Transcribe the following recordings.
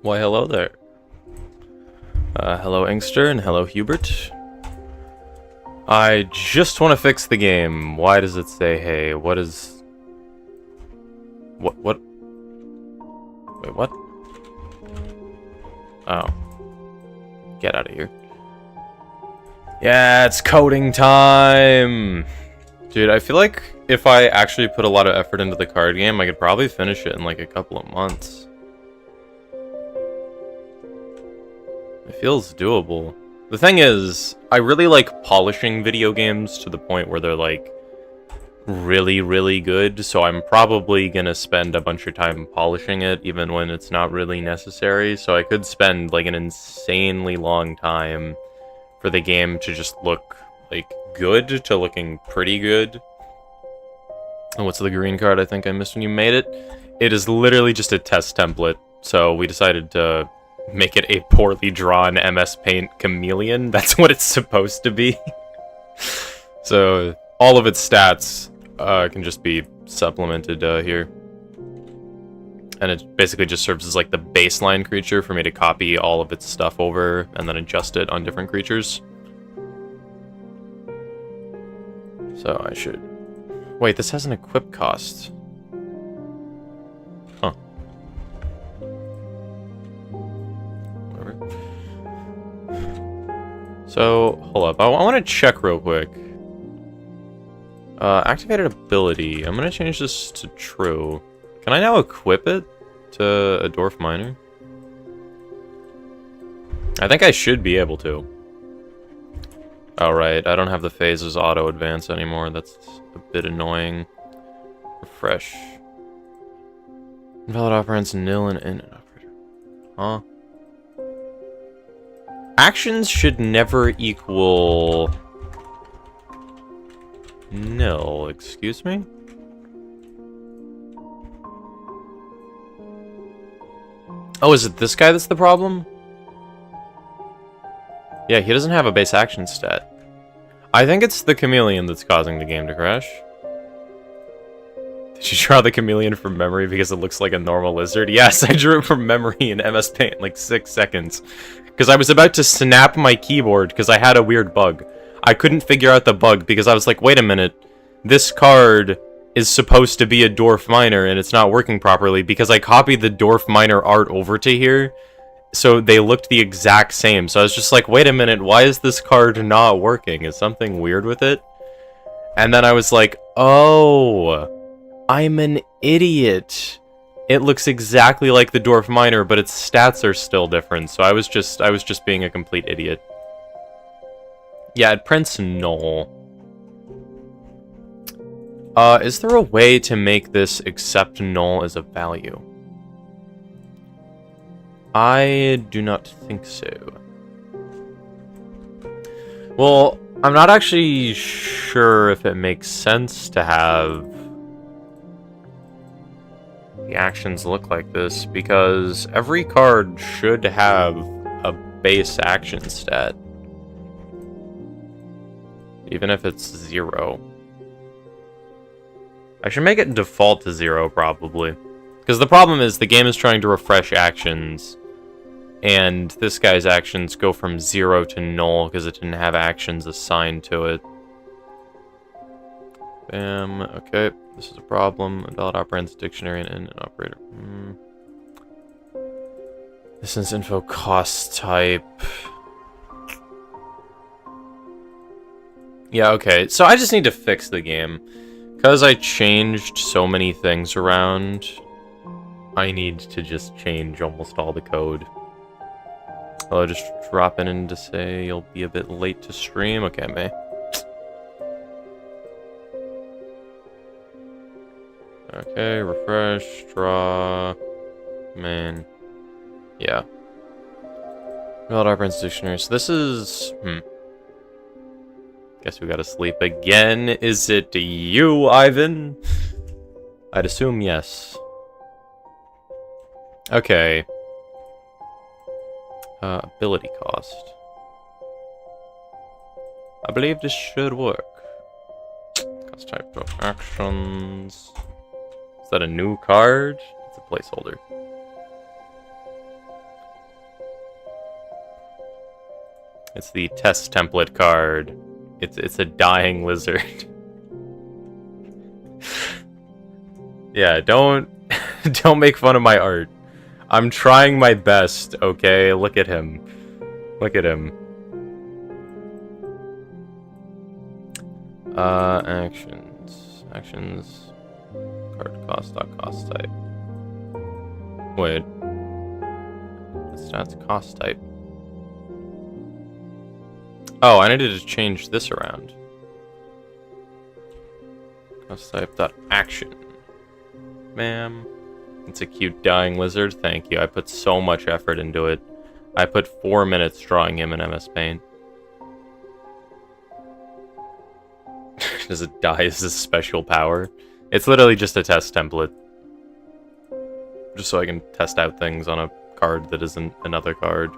Why, hello there. Hello Inkster and hello Hubert. I just want to fix the game. Why does it say hey? What is... What? Wait, what? Oh. Get out of here. Yeah, it's coding time! Dude, I feel like if I actually put a lot of effort into the card game, I could probably finish it in like a couple of months. It feels doable. The thing is, I really like polishing video games to the point where they're like really, really good, so I'm probably gonna spend a bunch of time polishing it even when it's not really necessary, so I could spend like an insanely long time for the game to just look like good to looking pretty good. And what's the green card I think I missed when you made it? It is literally just a test template, so we decided to make it a poorly drawn MS Paint chameleon. That's what it's supposed to be. So all of its stats can just be supplemented here. And it basically just serves as like the baseline creature for me to copy all of its stuff over and then adjust it on different creatures. So I should... Wait, this has an equip cost. Huh. Whatever. So, hold up. I want to check real quick. Activated ability. I'm going to change this to true. Can I now equip it to a Dwarf Miner? I think I should be able to. Alright, I don't have the phases auto advance anymore. That's a bit annoying. Refresh. Invalid operands nil and in an operator. Huh? Actions should never equal nil, excuse me? Oh, is it this guy that's the problem? Yeah, he doesn't have a base action stat. I think it's the chameleon that's causing the game to crash. Did you draw the chameleon from memory because it looks like a normal lizard? Yes, I drew it from memory in MS Paint in like 6 seconds. Because I was about to snap my keyboard because I had a weird bug. I couldn't figure out the bug because I was like, wait a minute. This card is supposed to be a Dwarf Miner and it's not working properly because I copied the Dwarf Miner art over to here. So they looked the exact same. So I was just like, wait a minute, why is this card not working? Is something weird with it? And then I was like, oh, I'm an idiot. It looks exactly like the Dwarf Miner, but its stats are still different. So I was just being a complete idiot. Yeah, it prints null. Is there a way to make this accept null as a value? I do not think so. Well, I'm not actually sure if it makes sense to have the actions look like this, because every card should have a base action stat. Even if it's 0. I should make it default to 0, probably. Because the problem is, the game is trying to refresh actions, and this guy's actions go from 0 to null because it didn't have actions assigned to it. Bam. Okay, this is a problem. Invalid operands dictionary and an operator. Distance info cost type. Yeah, okay. So I just need to fix the game. Because I changed so many things around, I need to just change almost all the code. I'll just drop in to say you'll be a bit late to stream. Okay, May. Okay, refresh, draw, man. Yeah. Valid operands dictionary. So this is... Guess we gotta sleep again. Is it you, Ivan? I'd assume yes. Okay. Ability cost. I believe this should work. Cost type of actions. Is that a new card? It's a placeholder. It's the test template card. It's a dying lizard. Yeah, don't make fun of my art. I'm trying my best, okay? Look at him. Look at him. Actions. Actions. Card cost, cost type. Wait. Stats cost type. Oh, I needed to change this around. Cost type dot action. Ma'am. It's a cute dying lizard. Thank you. I put so much effort into it. I put 4 minutes drawing him in MS Paint. Does it die as a special power? It's literally just a test template. Just so I can test out things on a card that isn't another card.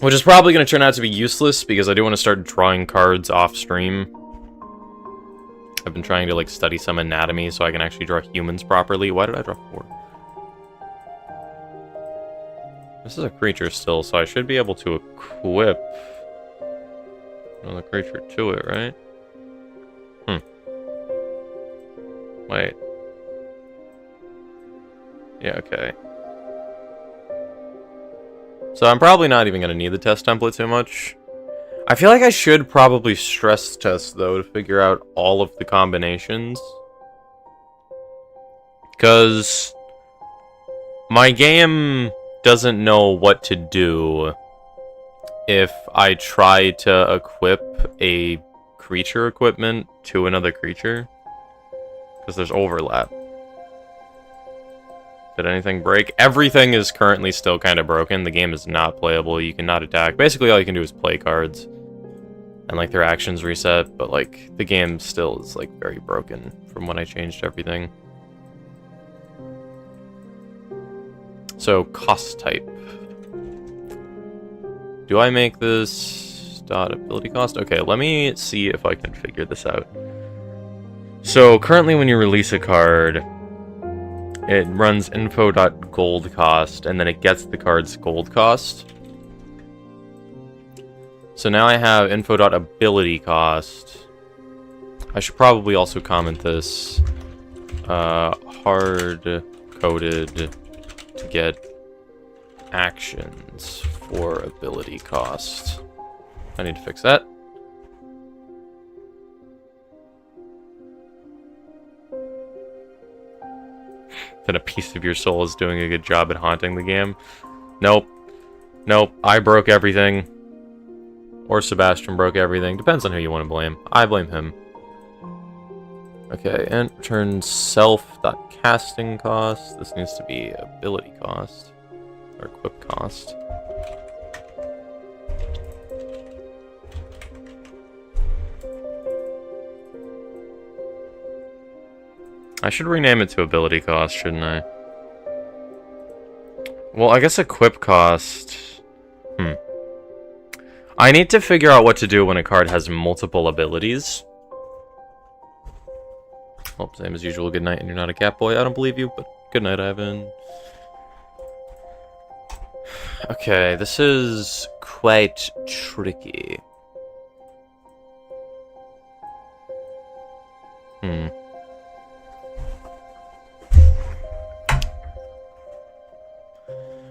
Which is probably going to turn out to be useless, because I do want to start drawing cards off stream. I've been trying to, like, study some anatomy so I can actually draw humans properly. Why did I draw 4? This is a creature still, so I should be able to equip another creature to it, right? Wait. Yeah, okay. So I'm probably not even going to need the test template too much. I feel like I should probably stress test, though, to figure out all of the combinations. Because my game doesn't know what to do if I try to equip a creature equipment to another creature. Because there's overlap. Did anything break? Everything is currently still kind of broken. The game is not playable. You cannot attack. Basically, all you can do is play cards. And, like, their actions reset. But, like, the game still is, like, very broken from when I changed everything. So, cost type. Do I make this dot ability cost? Okay, let me see if I can figure this out. So, currently when you release a card, it runs info.gold cost, and then it gets the card's gold cost. So now I have info.ability cost. I should probably also comment this. Hard-coded to get actions for ability cost. I need to fix that. Then a piece of your soul is doing a good job at haunting the game. Nope. Nope. I broke everything. Or Sebastian broke everything. Depends on who you want to blame. I blame him. Okay, and return self.casting cost. This needs to be ability cost. Or equip cost. I should rename it to ability cost, shouldn't I? Well, I guess equip cost... I need to figure out what to do when a card has multiple abilities. Well, same as usual, good night, and you're not a cat boy. I don't believe you, but good night, Ivan. Okay, this is quite tricky.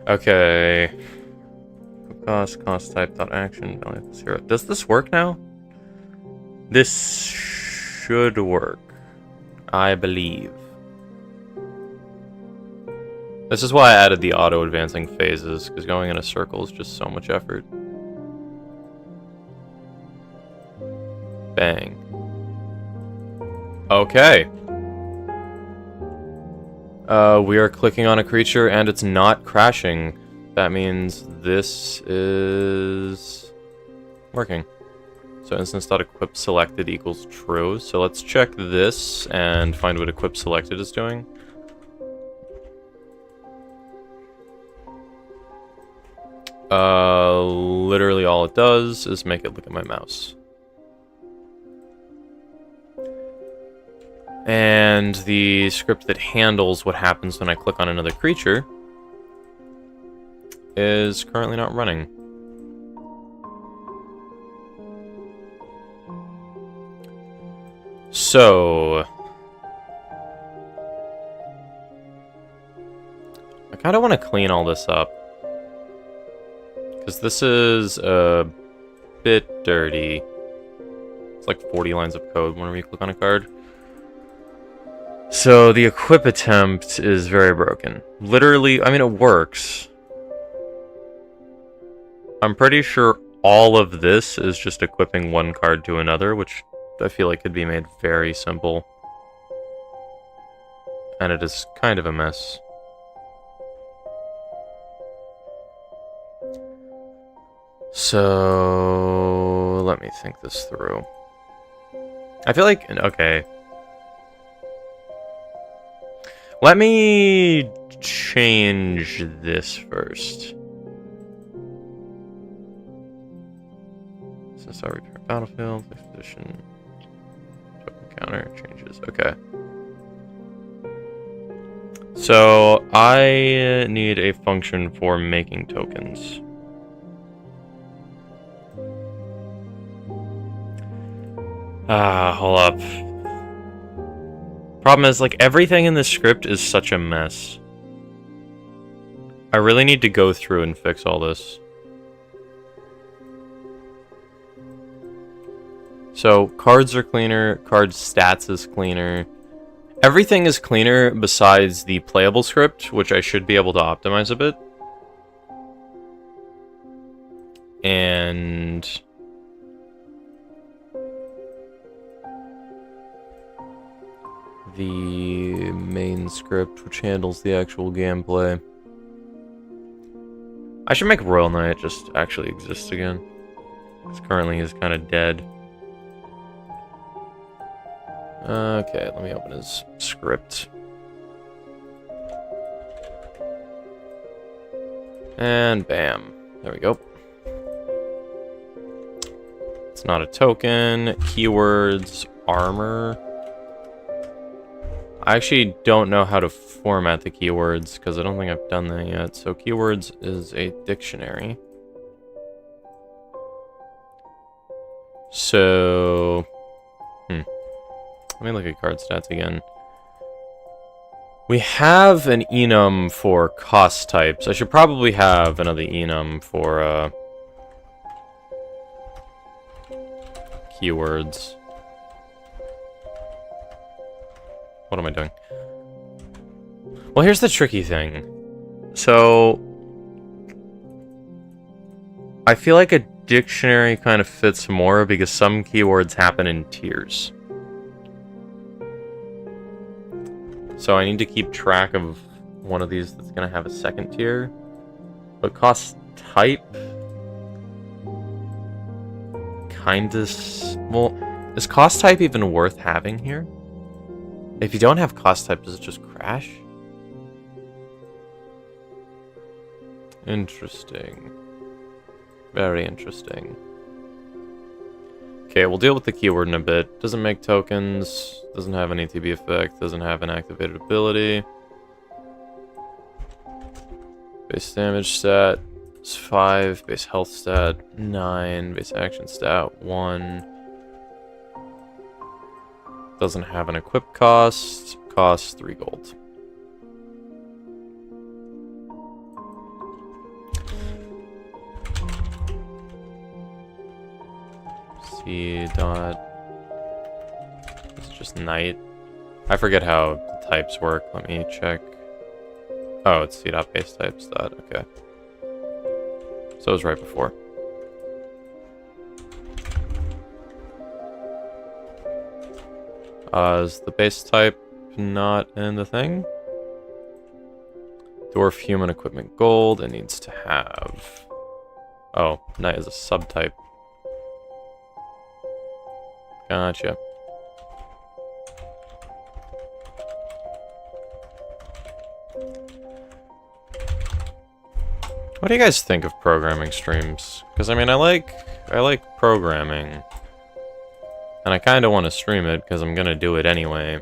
Okay. Cost type dot action value 0. Does this work now? This should work, I believe. This is why I added the auto advancing phases, because going in a circle is just so much effort. Bang. Okay. We are clicking on a creature and it's not crashing. That means this is working. So instance.equip selected equals true. So let's check this and find what equip selected is doing. Literally all it does is make it look at my mouse. And the script that handles what happens when I click on another creature is currently not running. So I kind of want to clean all this up, because this is a bit dirty. It's like 40 lines of code whenever you click on a card. So the equip attempt is very broken. Literally, I mean, it works. I'm pretty sure all of this is just equipping one card to another, which I feel like could be made very simple. And it is kind of a mess. So let me think this through. I feel like, okay. Let me change this first. Since I return battlefield, expedition, token counter changes. Okay. So I need a function for making tokens. Hold up. Problem is, like, everything in this script is such a mess. I really need to go through and fix all this. So, cards are cleaner, card stats is cleaner. Everything is cleaner besides the playable script, which I should be able to optimize a bit. And the main script, which handles the actual gameplay. I should make Royal Knight just actually exist again, because currently he's kind of dead. Okay, let me open his script. And bam. There we go. It's not a token. Keywords, armor. I actually don't know how to format the keywords, because I don't think I've done that yet. So keywords is a dictionary. So... Let me look at card stats again. We have an enum for cost types. I should probably have another enum for keywords. What am I doing? Well, here's the tricky thing. So I feel like a dictionary kind of fits more because some keywords happen in tiers. So I need to keep track of one of these that's going to have a second tier. But cost type... Kinda... Well, is cost type even worth having here? If you don't have cost type, does it just crash? Interesting. Very interesting. Okay, we'll deal with the keyword in a bit. Doesn't make tokens, doesn't have an ATB effect, doesn't have an activated ability. Base damage stat is 5, base health stat 9, base action stat 1. Doesn't have an equip cost, costs 3 gold. C dot. It's just knight. I forget how the types work. Let me check. Oh, it's C dot base types dot. Okay. So it was right before. Is the base type not in the thing? Dwarf human equipment gold. It needs to have. Oh, knight is a subtype. Gotcha. What do you guys think of programming streams? Because I mean, I like programming, and I kind of want to stream it because I'm gonna do it anyway.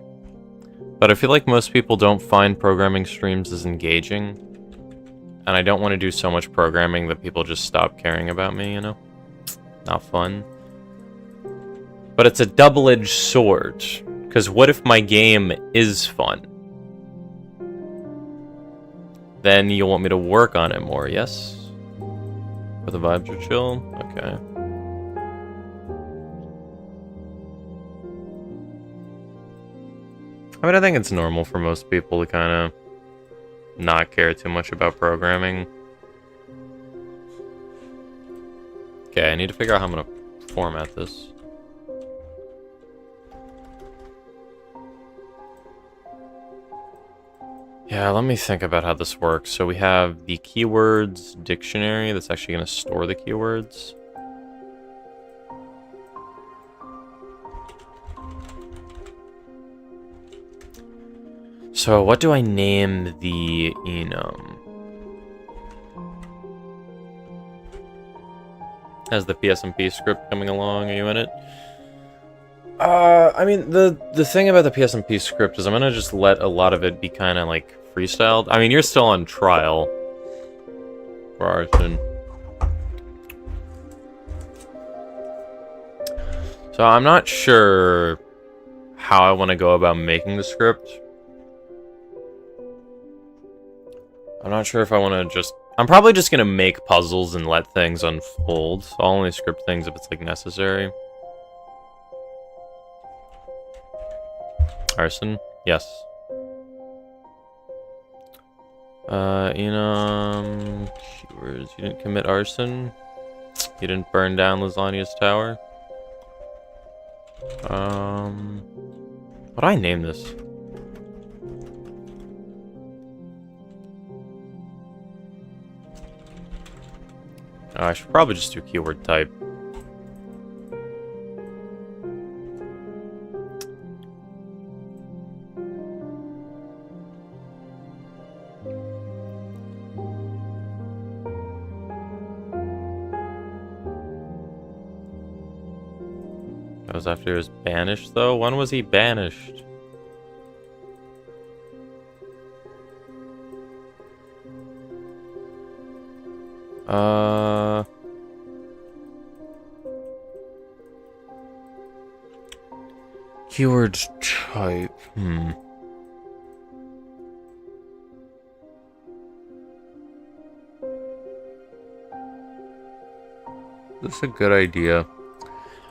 But I feel like most people don't find programming streams as engaging, and I don't want to do so much programming that people just stop caring about me. You know, not fun. But it's a double-edged sword. Because what if my game is fun? Then you'll want me to work on it more, yes? Where the vibes are chill? Okay. I mean, I think it's normal for most people to kind of not care too much about programming. Okay, I need to figure out how I'm going to format this. Yeah, let me think about how this works. So we have the keywords dictionary that's actually going to store the keywords. So what do I name the enum? Has the PSMP script coming along? Are you in it? I mean, the thing about the PSMP script is I'm gonna just let a lot of it be kind of like freestyled. I mean, you're still on trial for Arson. So I'm not sure how I want to go about making the script. I'm not sure if I want to just... I'm probably just gonna make puzzles and let things unfold. I'll only script things if it's like necessary. Arson? Yes. Enum... Keywords. You didn't commit arson? You didn't burn down Lasagna's tower? What do I name this? Oh, I should probably just do keyword type. That was after he was banished, though? When was he banished? Keywords type. That's a good idea.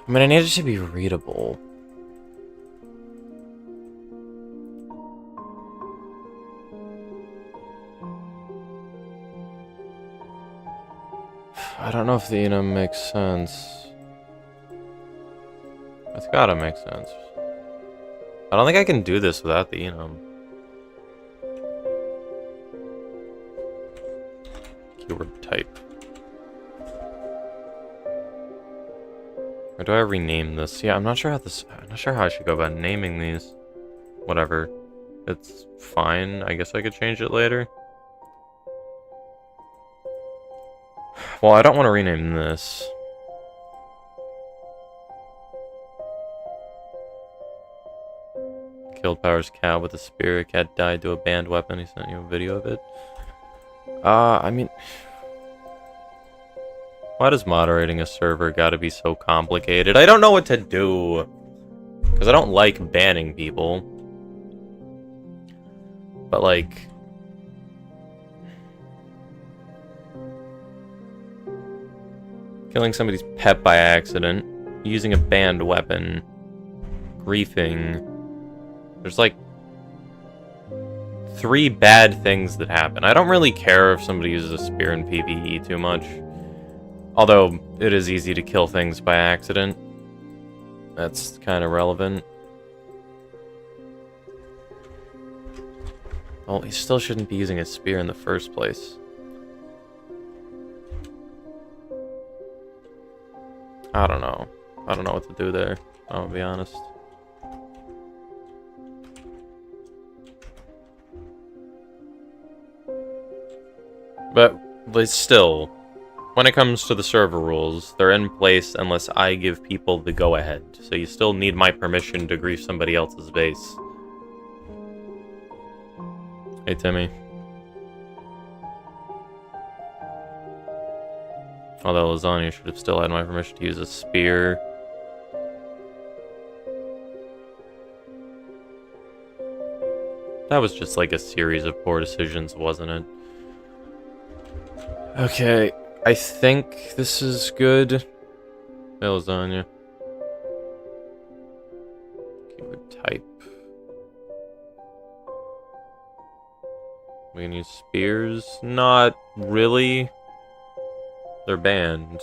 I mean, I need it to be readable. I don't know if the enum makes sense. It's gotta make sense. I don't think I can do this without the enum. Keyword type. Or do I rename this? Yeah, I'm not sure how I should go about naming these. Whatever. It's fine. I guess I could change it later. Well, I don't want to rename this. Killed Power's cow with a spear. A cat died to a banned weapon. He sent you a video of it. I mean... Why does moderating a server gotta be so complicated? I don't know what to do. Because I don't like banning people. But, like... killing somebody's pet by accident. Using a banned weapon. Griefing. There's, like... 3 bad things that happen. I don't really care if somebody uses a spear in PvE too much. Although, it is easy to kill things by accident. That's kind of relevant. Well, he still shouldn't be using a spear in the first place. I don't know. I don't know what to do there, I'll be honest. But still, when it comes to the server rules, they're in place unless I give people the go-ahead. So you still need my permission to grief somebody else's base. Hey, Timmy. Although Lasagna should have still had my permission to use a spear. That was just like a series of poor decisions, wasn't it? Okay, I think this is good. Hey, lasagna. Keyword type. We can use spears? Not really. They're banned.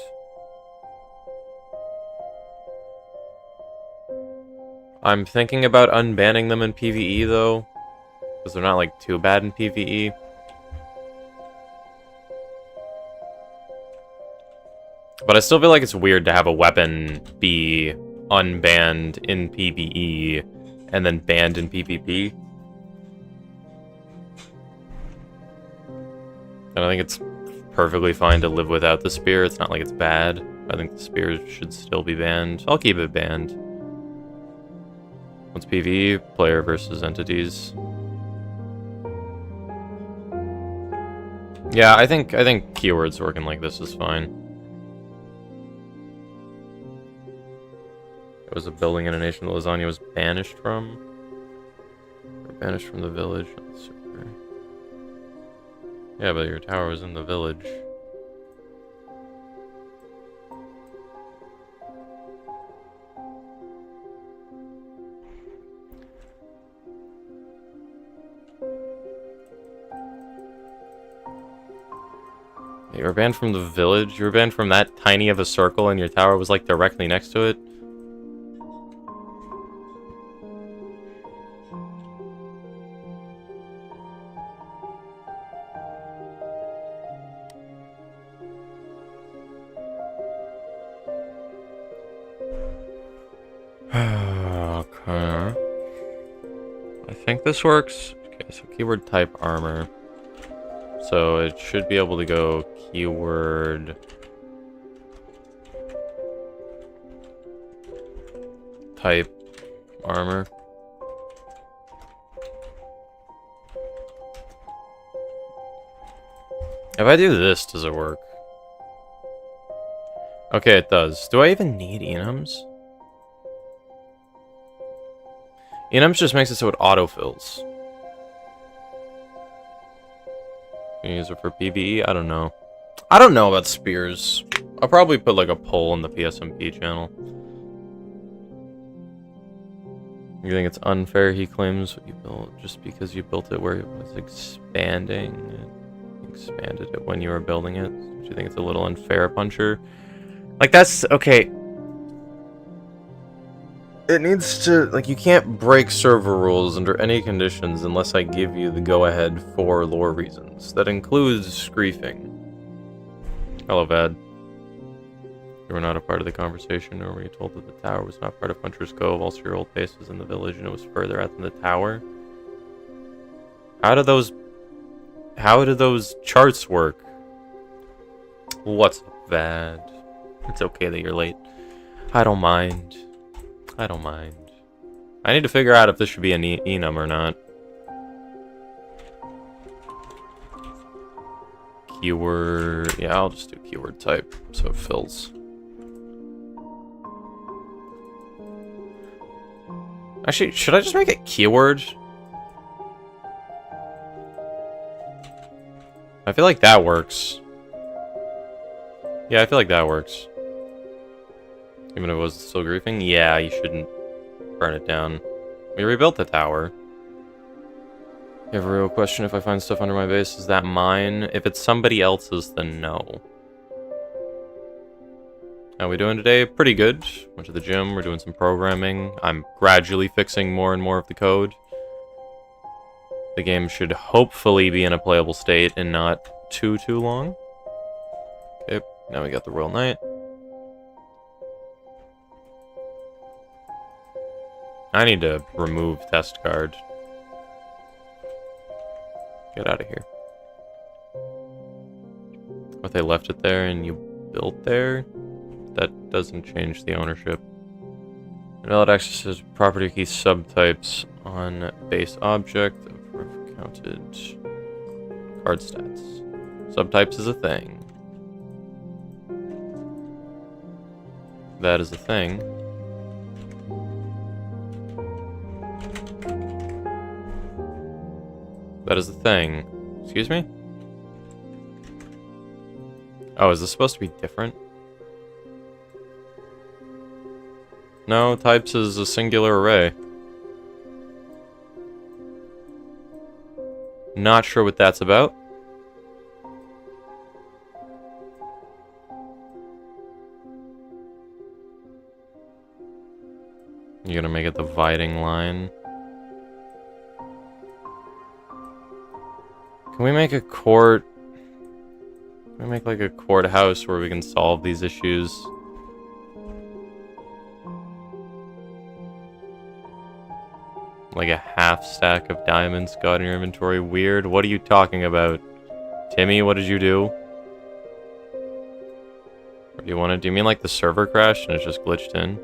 I'm thinking about unbanning them in PvE though, because they're not like too bad in PvE. But I still feel like it's weird to have a weapon be unbanned in PvE and then banned in PvP. And I think it's perfectly fine to live without the spear. It's not like it's bad. I think the spear should still be banned. I'll keep it banned. What's PvE? Player versus entities. Yeah, I think keywords working like this is fine. It was a building in a nation that lasagna was banished from. Or banished from the village. Yeah, but your tower was in the village. You were banned from the village? You were banned from that tiny of a circle and your tower was like directly next to it? Okay. I think this works. Okay, so keyword type armor. So it should be able to go keyword type armor. If I do this, does it work? Okay, it does. Do I even need enums? Enums just makes it so it autofills. Can you use it for PvE? I don't know. I don't know about spears. I'll probably put like a poll in the PSMP channel. You think it's unfair, he claims, what you built just because you built it where it was expanding? It expanded it when you were building it. Do you think it's a little unfair, Puncher? Like, that's... okay. It needs to... like, you can't break server rules under any conditions unless I give you the go-ahead for lore reasons. That includes griefing. Hello, Vad. You were not a part of the conversation, or were you told that the tower was not part of Puncher's Cove, also your old base was in the village and it was further out than the tower? How do those charts work? What's up, Vad? It's okay that you're late. I don't mind. I don't mind. I need to figure out if this should be an enum or not. Keyword... yeah, I'll just do keyword type so it fills. Actually, should I just make it keyword? I feel like that works. Yeah, I feel like that works. Even if it was still griefing? Yeah, you shouldn't burn it down. We rebuilt the tower. You have a real question, if I find stuff under my base, is that mine? If it's somebody else's, then no. How we doing today? Pretty good. Went to the gym, we're doing some programming. I'm gradually fixing more and more of the code. The game should hopefully be in a playable state in not too long. Okay, now we got the Royal Knight. I need to remove test card. Get out of here. If they left it there and you built there, that doesn't change the ownership. Invalid access to property key subtypes on base object of counted card stats. Subtypes is a thing. That is a thing. That is the thing. Excuse me? Oh, is this supposed to be different? No, types is a singular array. Not sure what that's about. You're gonna make a dividing line. Can we make a court? Can we make like a courthouse where we can solve these issues? Like a half stack of diamonds got in your inventory. Weird. What are you talking about? Timmy, what did you do? Or do you mean like the server crashed and it's just glitched in?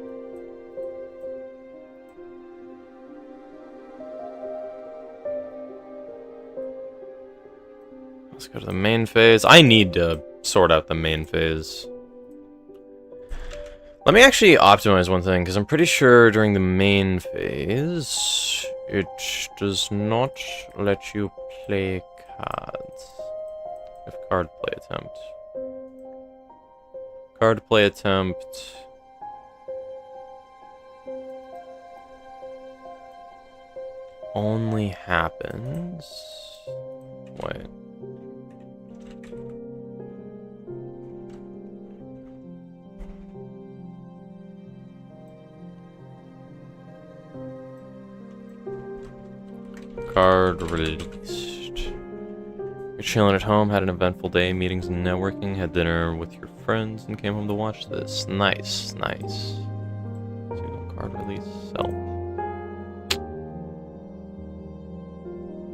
Let's go to the main phase. I need to sort out the main phase. Let me actually optimize one thing, because I'm pretty sure during the main phase, it does not let you play cards. If card play attempt. Card play attempt. Only happens... Wait. Card released. You're chilling at home, had an eventful day, meetings and networking, had dinner with your friends, and came home to watch this. Nice, nice. Single card release, sell.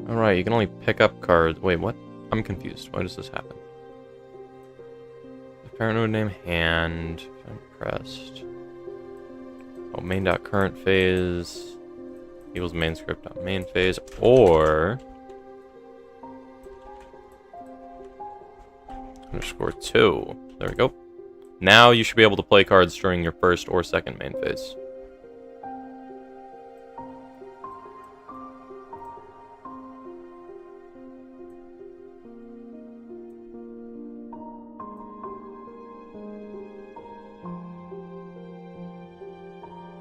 Alright, you can only pick up cards. Wait, what? I'm confused. Why does this happen? Parent node name, hand, pressed. Oh, main.current phase. Equals main script on main phase, or _2. There we go. Now you should be able to play cards during your first or second main phase.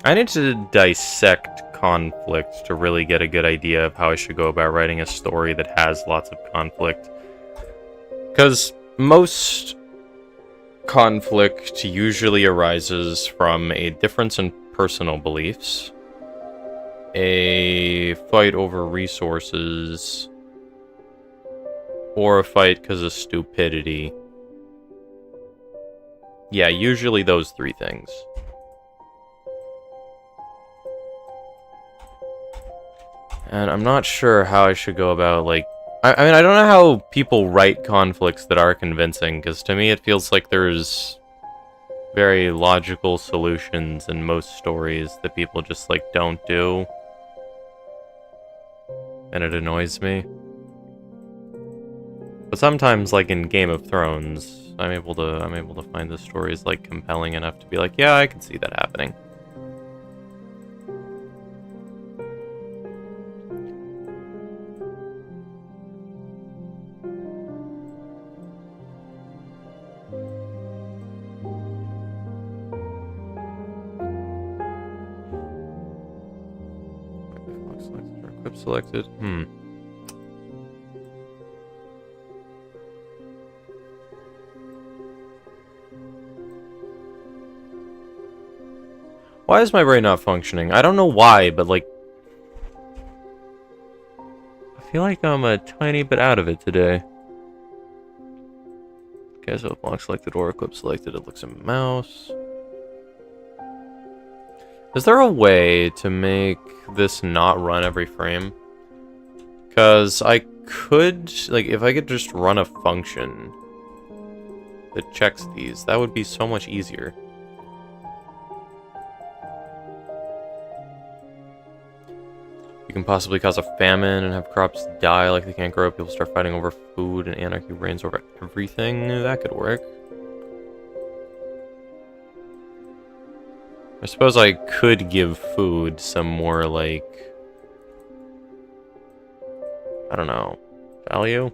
I need to dissect conflict to really get a good idea of how I should go about writing a story that has lots of conflict. Because most conflict usually arises from a difference in personal beliefs, a fight over resources, or a fight because of stupidity. Yeah, usually those three things. And I'm not sure how I should go about, like... I mean, I don't know how people write conflicts that are convincing, because to me it feels like there's very logical solutions in most stories that people just, like, don't do. And it annoys me. But sometimes, like in Game of Thrones, I'm able to find the stories, like, compelling enough to be like, yeah, I can see that happening. Selected. Why is my brain not functioning? I don't know why, but like... I feel like I'm a tiny bit out of it today. Okay, so block selected or equip selected, it looks at mouse. Is there a way to make this not run every frame? Because I could, like, if I could just run a function that checks these, that would be so much easier. You can possibly cause a famine and have crops die like they can't grow. People start fighting over food and anarchy reigns over everything. That could work. I suppose I could give food some more, like... I don't know, value?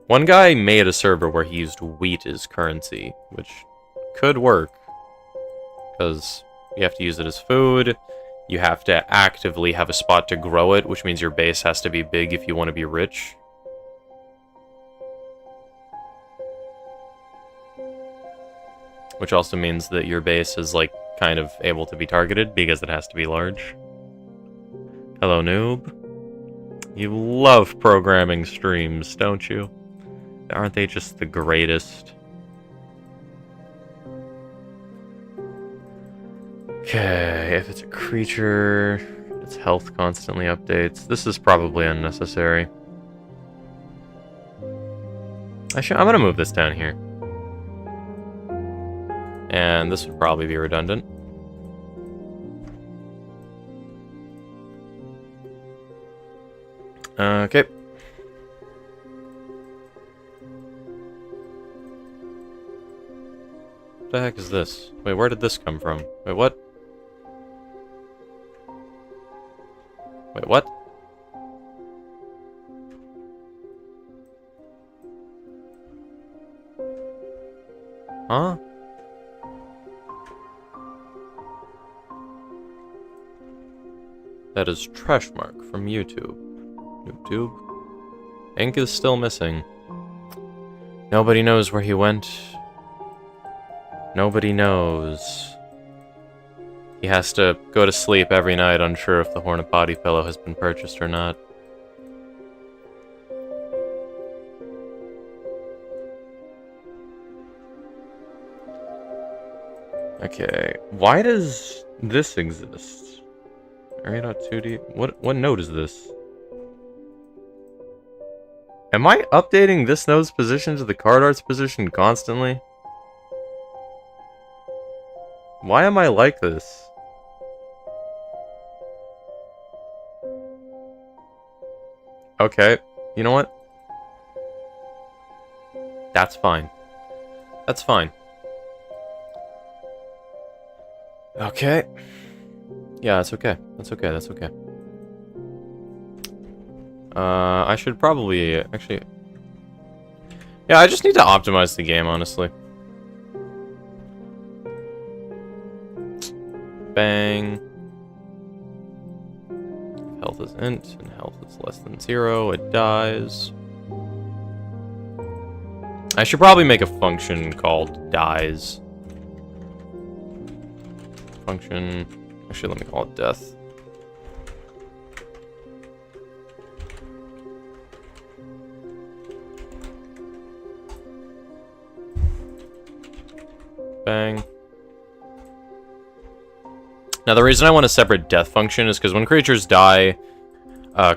One guy made a server where he used wheat as currency, which could work. Because you have to use it as food, you have to actively have a spot to grow it, which means your base has to be big if you want to be rich. Which also means that your base is, like, kind of able to be targeted, because it has to be large. Hello, noob. You love programming streams, don't you? Aren't they just the greatest? Okay, if it's a creature, its health constantly updates. This is probably unnecessary. I'm gonna move this down here. And this would probably be redundant. Okay. What the heck is this? Wait, where did this come from? Wait, what? Wait, what? Huh? That is Trashmark from YouTube. YouTube? Ink is still missing. Nobody knows where he went. Nobody knows. He has to go to sleep every night unsure if the Hornipati pillow has been purchased or not. Okay, why does this exist? Area.2D. What node is this? Am I updating this node's position to the card art's position constantly? Why am I like this? Okay, you know what? That's fine. That's fine. Okay. Yeah, that's okay. That's okay, that's okay. I should probably, actually... Yeah, I just need to optimize the game, honestly. Bang. Health is int, and health is less than 0, it dies. I should probably make a function called dies. Function... Actually, let me call it death. Bang. Now, the reason I want a separate death function is because when creatures die,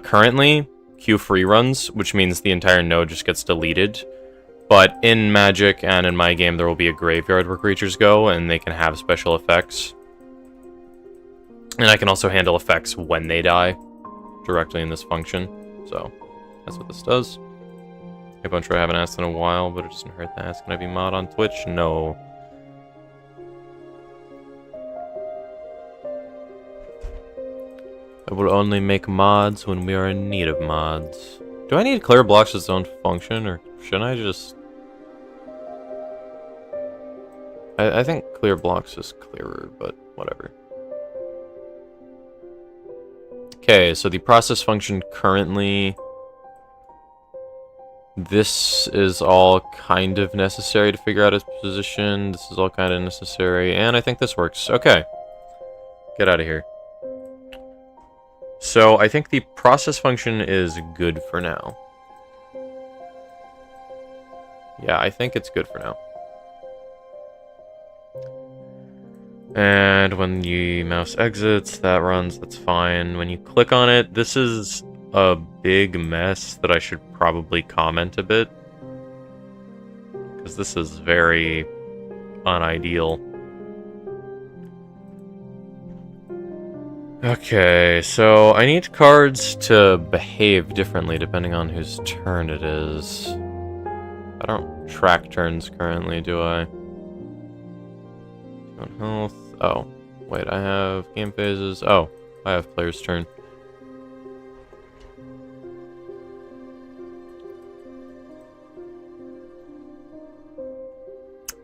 currently, queue free runs, which means the entire node just gets deleted. But in Magic and in my game, there will be a graveyard where creatures go, and they can have special effects. And I can also handle effects when they die, directly in this function. So, that's what this does. A bunch I haven't asked in a while, but it doesn't hurt to ask. Can I be mod on Twitch? No. I will only make mods when we are in need of mods. Do I need clear blocks as its own function, or shouldn't I just... I think clear blocks is clearer, but whatever. Okay, so the process function currently... This is all kind of necessary to figure out its position. This is all kind of necessary, and I think this works. Okay. Get out of here. So, I think the process function is good for now. Yeah, I think it's good for now. And when the mouse exits, that runs, that's fine. When you click on it, this is a big mess that I should probably comment a bit. Because this is very unideal. Okay, so I need cards to behave differently depending on whose turn it is. I don't track turns currently, do I? On health. Oh, wait, I have game phases. Oh, I have player's turn.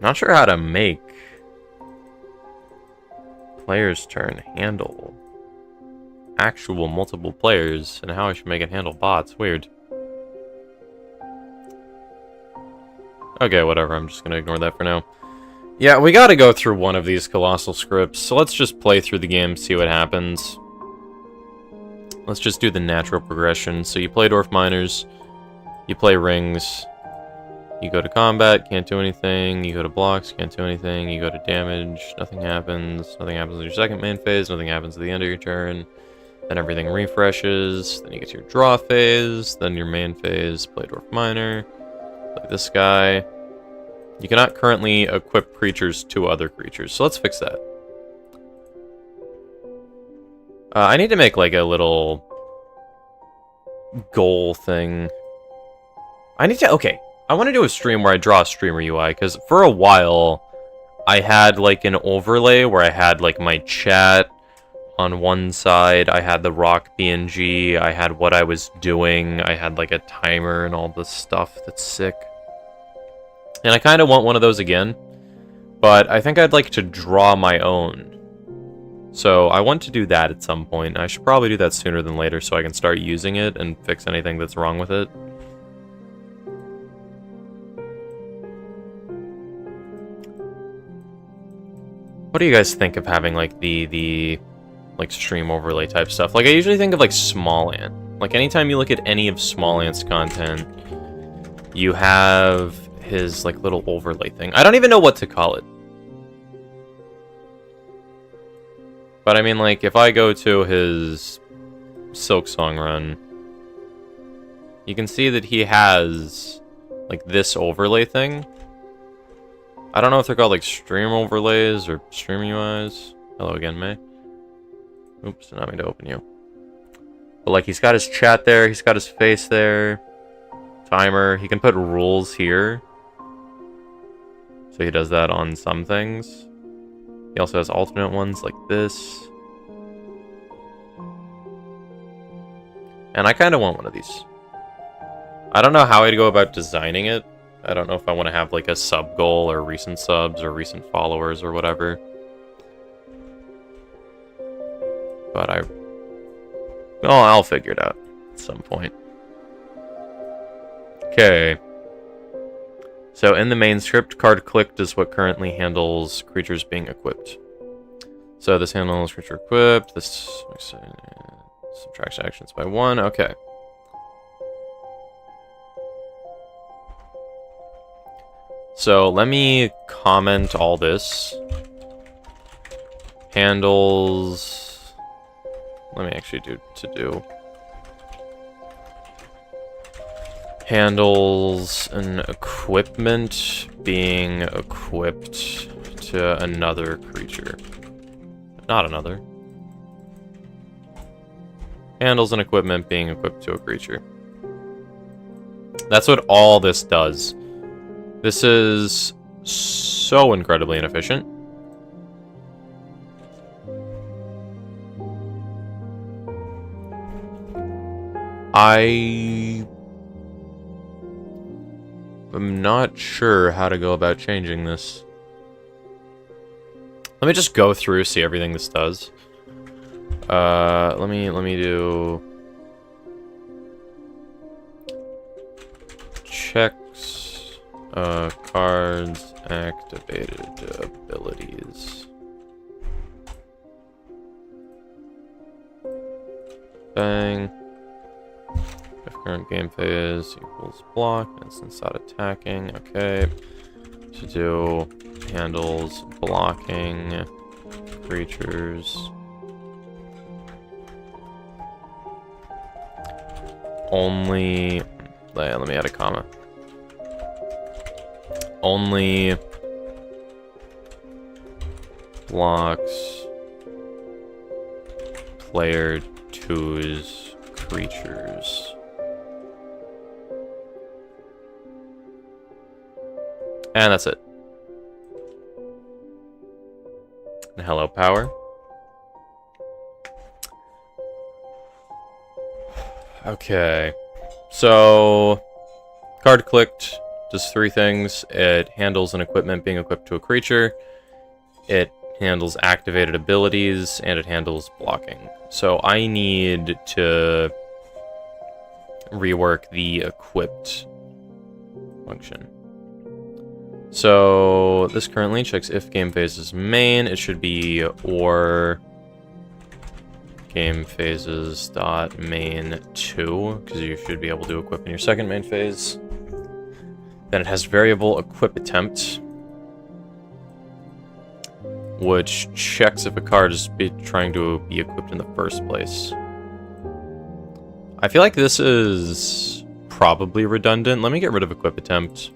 Not sure how to make player's turn handle actual multiple players and how I should make it handle bots. Weird. Okay, whatever. I'm just gonna ignore that for now. Yeah, we gotta go through one of these colossal scripts, so let's just play through the game, see what happens. Let's just do the natural progression. So you play Dwarf Miners, you play Rings, you go to combat, can't do anything, you go to blocks, can't do anything, you go to damage, nothing happens in your second main phase, nothing happens at the end of your turn, then everything refreshes, then you get to your draw phase, then your main phase, play Dwarf Miner, play this guy. You cannot currently equip creatures to other creatures, so let's fix that. I need to make like a little goal thing. Okay, I want to do a stream where I draw a streamer UI, because for a while, I had like an overlay where I had like my chat on one side, I had the rock BNG, I had what I was doing, I had like a timer and all this stuff that's sick. And I kind of want one of those again, but I think I'd like to draw my own. So I want to do that at some point. I should probably do that sooner than later so I can start using it and fix anything that's wrong with it. What do you guys think of having like the like stream overlay type stuff? Like I usually think of like Smallant. Like anytime you look at any of Smallant's content, you have his like little overlay thing. I don't even know what to call it. But I mean, like, if I go to his Silksong run, you can see that he has, like, this overlay thing. I don't know if they're called, like, stream overlays or stream UIs. Hello again, May. Oops, not mean to open you. But, like, he's got his chat there, he's got his face there. Timer. He can put rules here. So he does that on some things. He also has alternate ones like this. And I kind of want one of these. I don't know how I'd go about designing it. I don't know if I want to have like a sub goal or recent subs or recent followers or whatever. But I'll figure it out at some point. Okay. So in the main script, card clicked is what currently handles creatures being equipped. So this handles creature equipped. This subtracts actions by 1. Okay. So let me comment all this. Handles. Let me actually do. Handles an equipment being equipped to another creature. Not another. Handles an equipment being equipped to a creature. That's what all this does. This is so incredibly inefficient. I'm not sure how to go about changing this. Let me just go through, see everything this does. Let me do checks, cards, activated abilities. Bang. If current game phase equals block, instance not attacking. Okay. To do handles blocking creatures. Only. Let me add a comma. Only blocks player 2's creatures. And that's it. And hello, power. Okay. So, card clicked Does 3 things. It handles an equipment being equipped to a creature. It handles activated abilities, and it handles blocking. So I need to rework the equipped function. So this currently checks if game phase is main. It should be or game phases dot main 2, because you should be able to equip in your second main phase. Then it has variable equip attempt, which checks if a card is trying to be equipped in the first place. I feel like this is probably redundant. Let me get rid of equip attempt.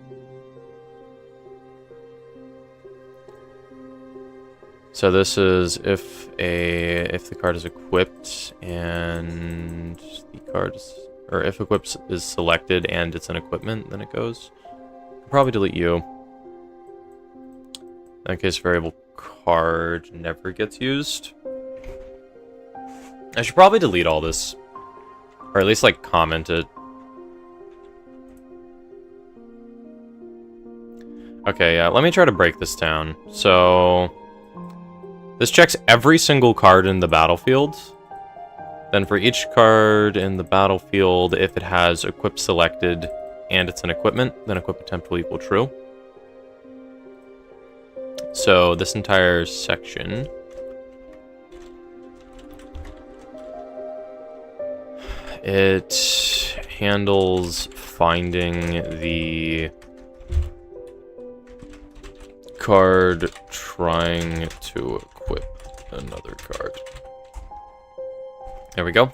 So this is if the card is equipped and the card is, or if equipped is selected and it's an equipment, then it goes. I'll probably delete you. In that case, variable card never gets used. I should probably delete all this, or at least like comment it. Okay, yeah, let me try to break this down. So this checks every single card in the battlefield. Then for each card in the battlefield, if it has equip selected and it's an equipment, then equip attempt will equal true. So this entire section it handles finding the card trying to equip another card. There we go.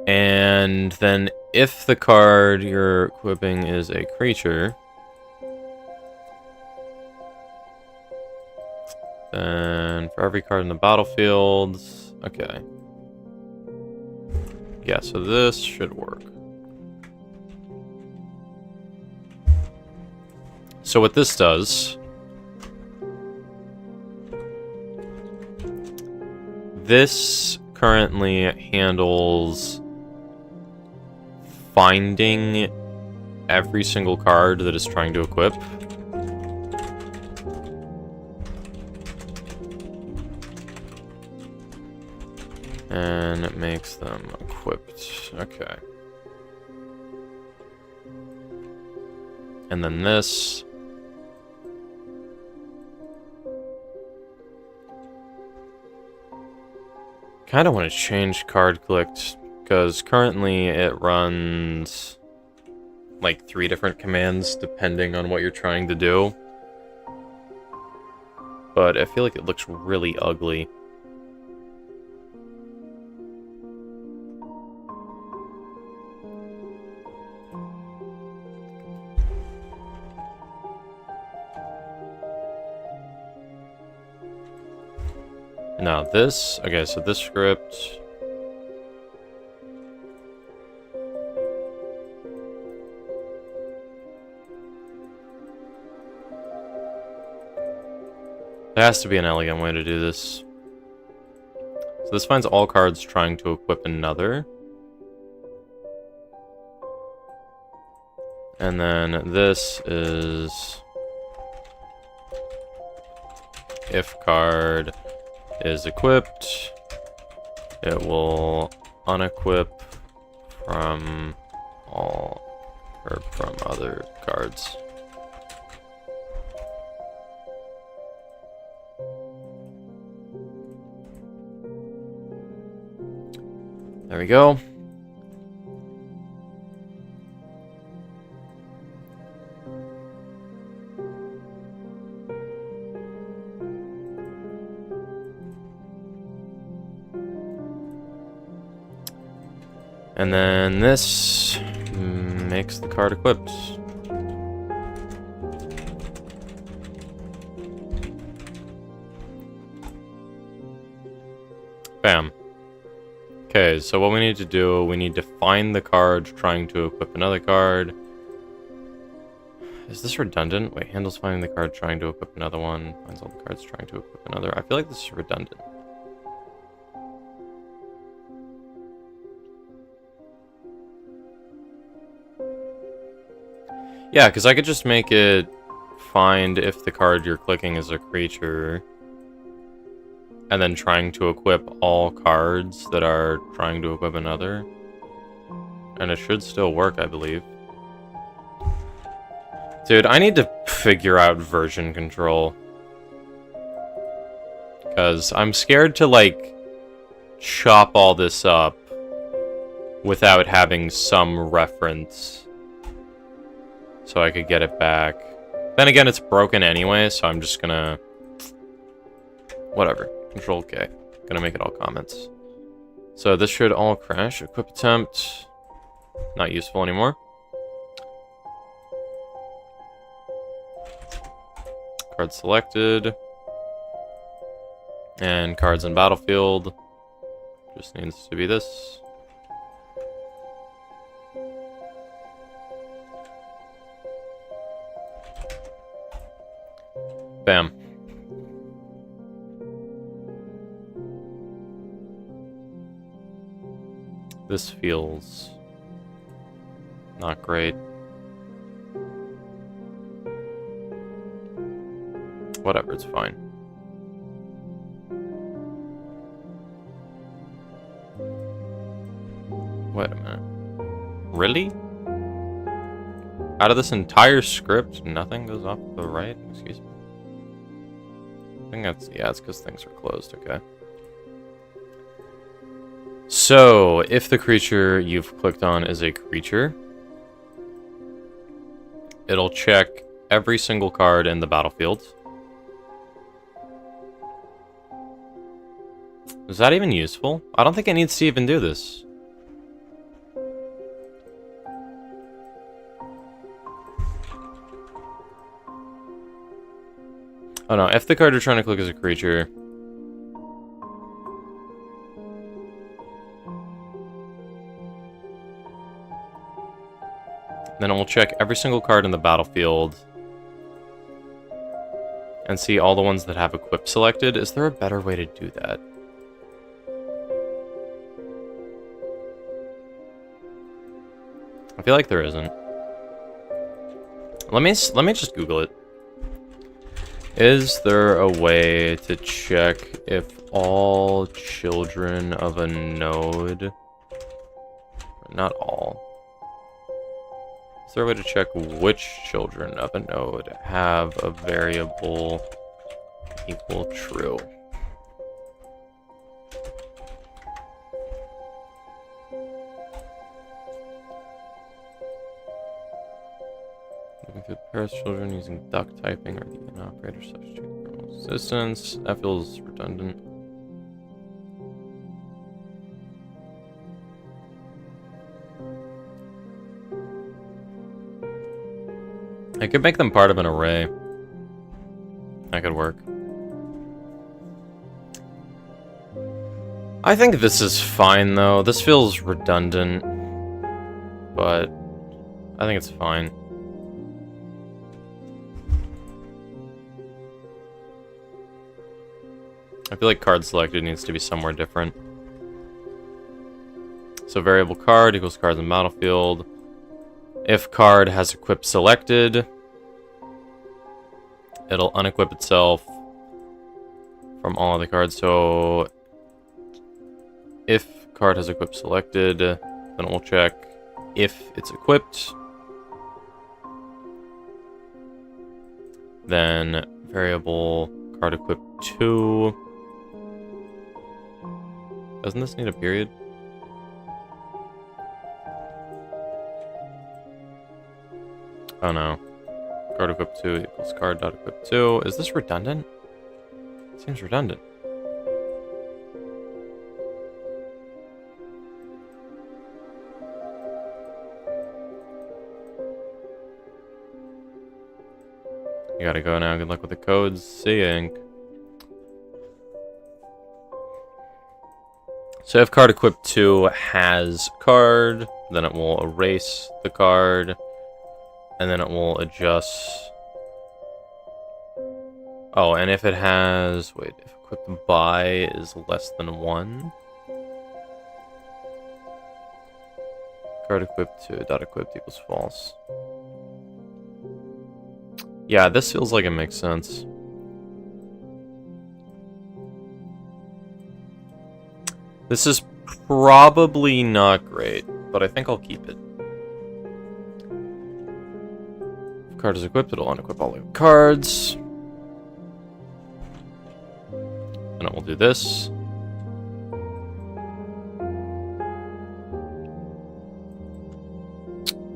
And then if the card you're equipping is a creature, then for every card in the battlefield, okay. Yeah, so this should work. So what this does, this currently handles finding every single card that is trying to equip. And it makes them equipped. Okay. And then this. Kind of want to change card clicked, because currently it runs like 3 different commands depending on what you're trying to do. But I feel like it looks really ugly. Now this, okay, so this script, there has to be an elegant way to do this. So this finds all cards trying to equip another. And then this is if card is equipped, it will unequip from all, or from other cards. There we go. And then this makes the card equipped. Bam. Okay, so what we need to do, we need to find the card trying to equip another card. Is this redundant? Wait, handles finding the card trying to equip another one. Finds all the cards trying to equip another. I feel like this is redundant. Yeah, because I could just make it find if the card you're clicking is a creature, and then trying to equip all cards that are trying to equip another. And it should still work, I believe. Dude, I need to figure out version control. Because I'm scared to, like, chop all this up without having some reference so I could get it back. Then again, it's broken anyway, so I'm just gonna... Whatever. Control K. Gonna make it all comments. So this should all crash. Equip attempt. Not useful anymore. Card selected. And cards in battlefield. Just needs to be this. Bam. This feels not great. Whatever, it's fine. Wait a minute. Really? Out of this entire script, nothing goes off to the right? Excuse me. I think that's, yeah, it's because things are closed, okay. So, if the creature you've clicked on is a creature, it'll check every single card in the battlefield. Is that even useful? I don't think it needs to even do this. Oh no, if the card you're trying to click is a creature... then it will check every single card in the battlefield and see all the ones that have equip selected. Is there a better way to do that? I feel like there isn't. Let me just Google it. Is there a way to check if all children of a node... Not all. Is there a way to check which children of a node have a variable equal true? Looking through the pairs children using duck typing or the in operator substitute kernel assistance. That feels redundant. I could make them part of an array. That could work. I think this is fine, though. This feels redundant, but I think it's fine. I feel like card selected needs to be somewhere different. So variable card equals cards in battlefield. If card has equip selected, it'll unequip itself from all of the cards. So if card has equip selected, then it will check if it's equipped. Then variable card equip 2. Doesn't this need a period? Oh no. Card equip 2 equals card dot equip 2. Is this redundant? It seems redundant. You gotta go now. Good luck with the codes. See ya, Ink. So if card equip 2 has card, then it will erase the card. And then it will adjust. Oh, and if it has... Wait, if equipped by is less than 1. Card equipped to dot equipped equals false. Yeah, this feels like it makes sense. This is probably not great, but I think I'll keep it. If card is equipped, it'll unequip all the cards. And it will do this.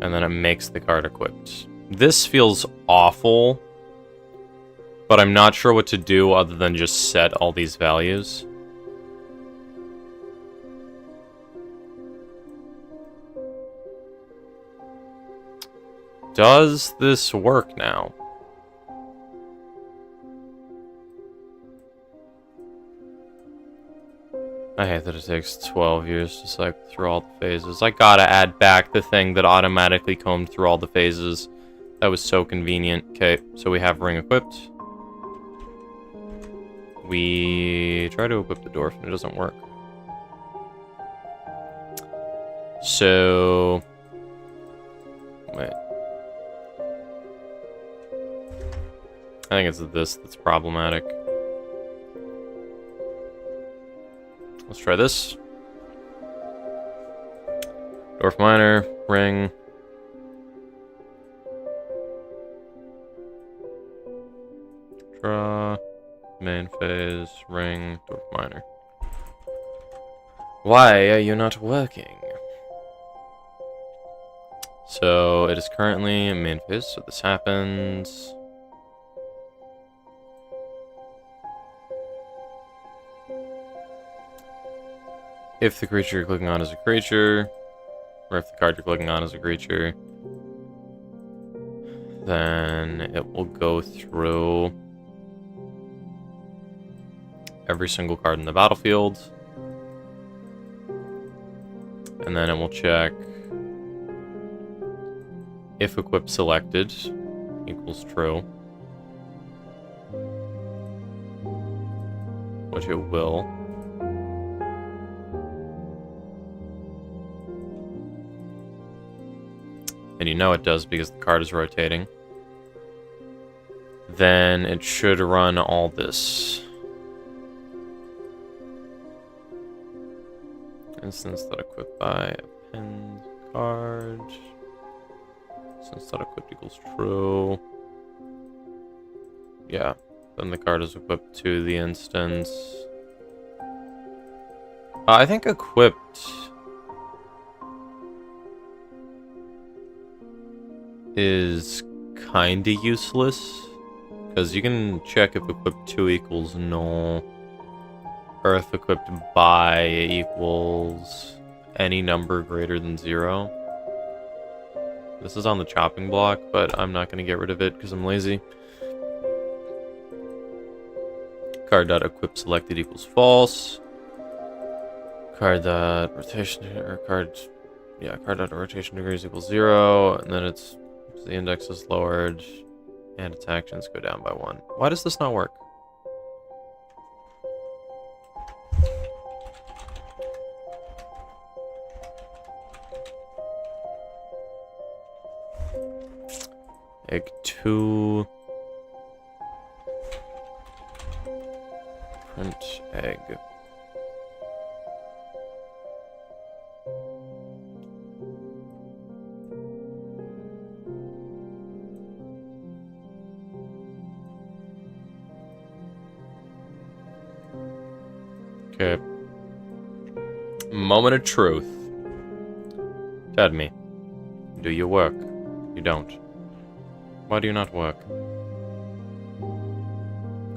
And then it makes the card equipped. This feels awful, but I'm not sure what to do other than just set all these values. Does this work now? I hate that it takes 12 years to cycle through all the phases. I gotta add back the thing that automatically combed through all the phases. That was so convenient. Okay, so we have ring equipped. We try to equip the dwarf and it doesn't work. So... wait. I think it's this that's problematic. Let's try this. Dwarf Miner, ring. Draw, main phase, ring, Dwarf Miner. Why are you not working? So it is currently in main phase, so this happens. If the creature you're clicking on is a creature, or if the card you're clicking on is a creature, then it will go through every single card in the battlefield, and then it will check if equip selected equals true, which it will. And you know it does because the card is rotating. Then it should run all this. Instance that equipped by a pinned card. Instance that equipped equals true. Yeah. Then the card is equipped to the instance. I think equipped is kinda useless, because you can check if equipped 2 equals null, or if equipped by equals any number greater than 0. This is on the chopping block, but I'm not going to get rid of it because I'm lazy. Card.equip selected equals false. Card.rotation or card.rotation degrees equals 0, and then it's the index is lowered, and its actions go down by 1. Why does this not work? Egg 2. Print egg. Okay. Moment of truth. Tell me. Do you work? You don't. Why do you not work?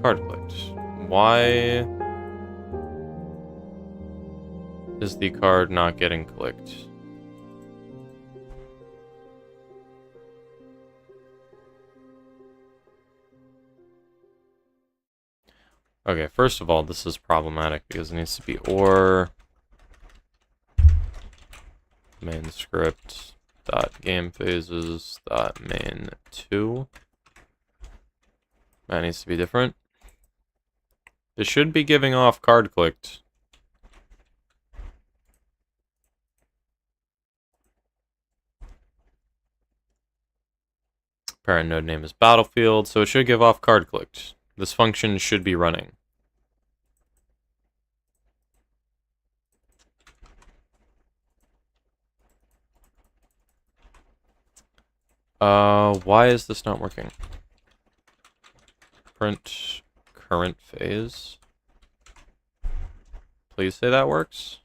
Card clicked. Why is the card not getting clicked? Okay, first of all, this is problematic because it needs to be or main script dot game phases dot main 2. That needs to be different. It should be giving off card clicked. Parent node name is Battlefield, so it should give off card clicked. This function should be running. Why is this not working? Print current phase. Please say that works.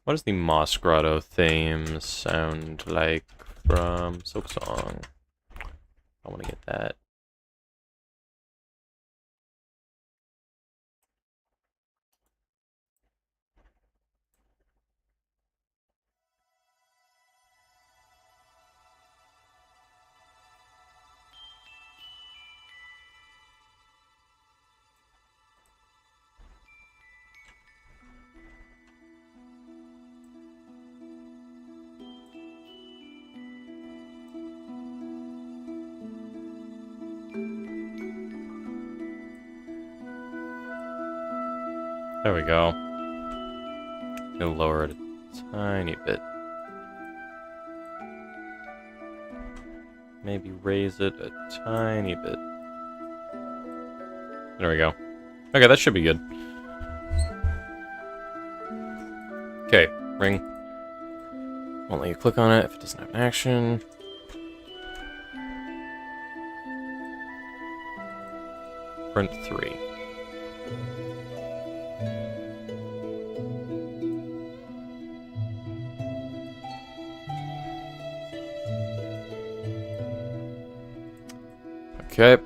What does the Moss Grotto theme sound like from Silksong? I want to get that. There we go. Gonna lower it a tiny bit. Maybe raise it a tiny bit. There we go. Okay, that should be good. Okay, ring. Won't let you click on it if it doesn't have an action. Print 3. Okay.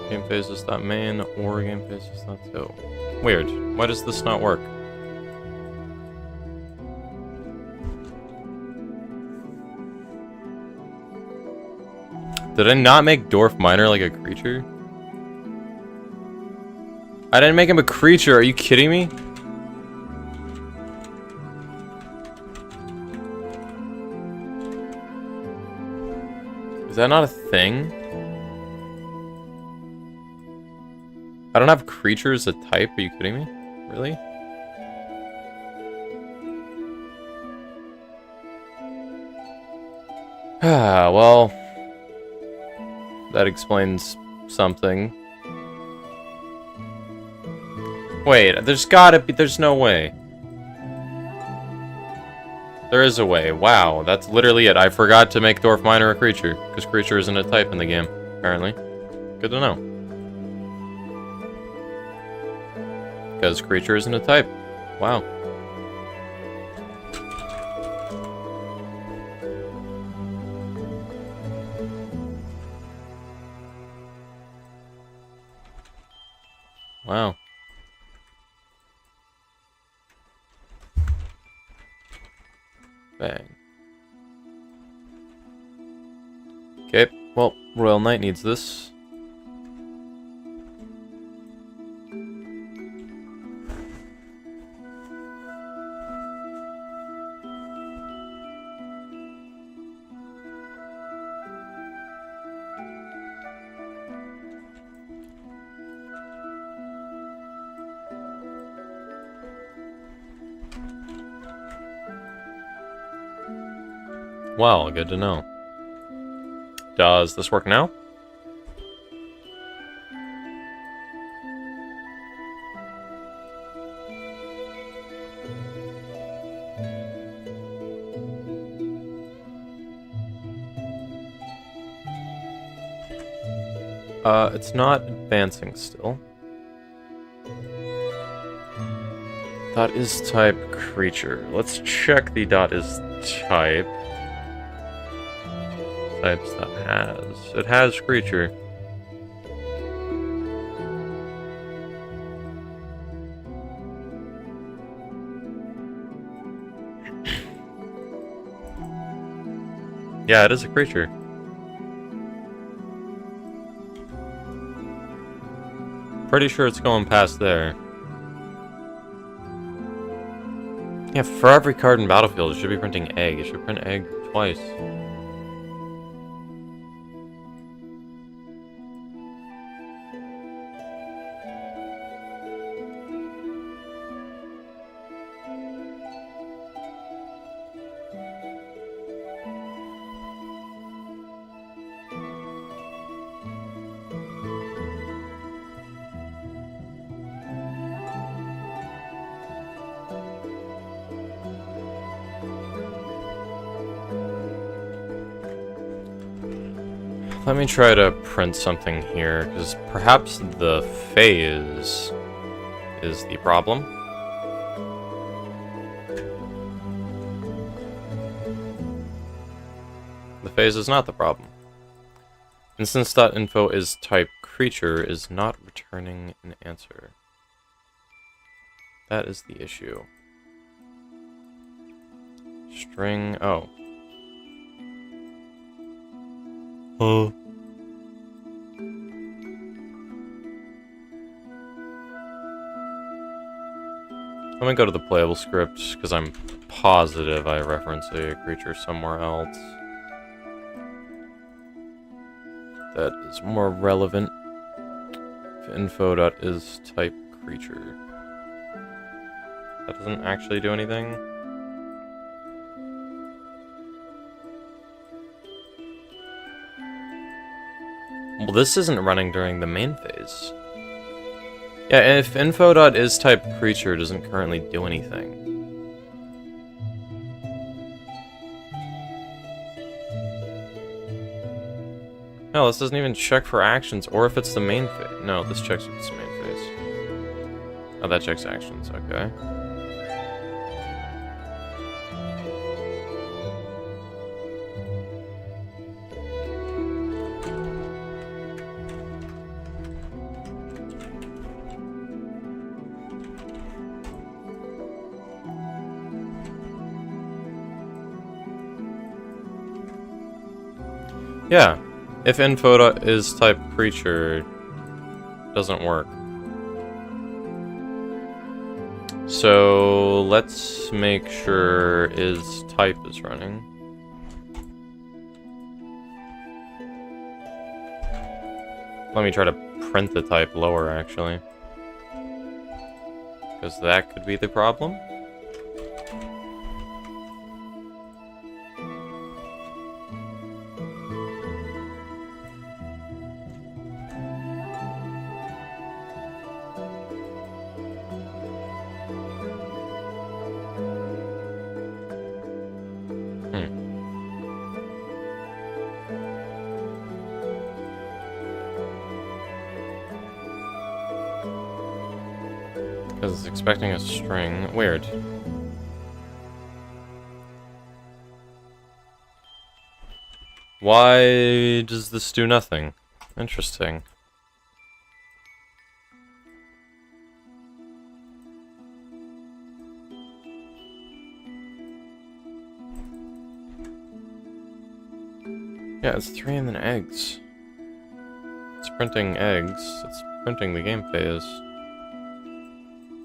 Game phase is not main or game phase is not two. Weird. Why does this not work? Did I not make Dwarf Miner like a creature? I didn't make him a creature, are you kidding me? Is that not a thing? I don't have creatures a type, are you kidding me? Really? Ah, well... that explains something. Wait, there's gotta be... there's no way. There is a way. Wow, that's literally it. I forgot to make Dwarf Miner a creature, because creature isn't a type in the game, apparently. Good to know. Because creature isn't a type. Wow. Wow. Bang. Okay, well, Royal Knight needs this. Well, good to know. Does this work now? It's not advancing still. Dot is type creature. Let's check the dot is type. Types that has. It has creature. Yeah, it is a creature. Pretty sure it's going past there. Yeah, for every card in Battlefield, it should be printing egg. It should print egg twice. Let me try to print something here, because perhaps the phase is the problem. The phase is not the problem. Instance.info is type creature is not returning an answer. That is the issue. String, oh. Oh. Let me go to the playable script, because I'm positive I reference a creature somewhere else that is more relevant. If info.is type creature. That doesn't actually do anything. Well, this isn't running during the main phase. Yeah, if info.is type creature doesn't currently do anything. No, this doesn't even check for actions or if it's the main phase. No, this checks if it's the main phase. Oh, that checks actions, okay. Yeah, if info.is type creature doesn't work. So let's make sure is type is running. Let me try to print the type lower actually. Because that could be the problem. Because it's expecting a string. Weird. Why does this do nothing? Interesting. Yeah, it's 3 and then eggs. It's printing eggs. It's printing the game phase.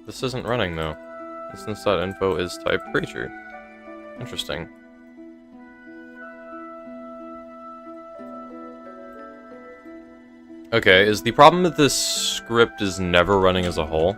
This isn't running though. Instance.info is type creature. Interesting. Okay, is the problem that this script is never running as a whole?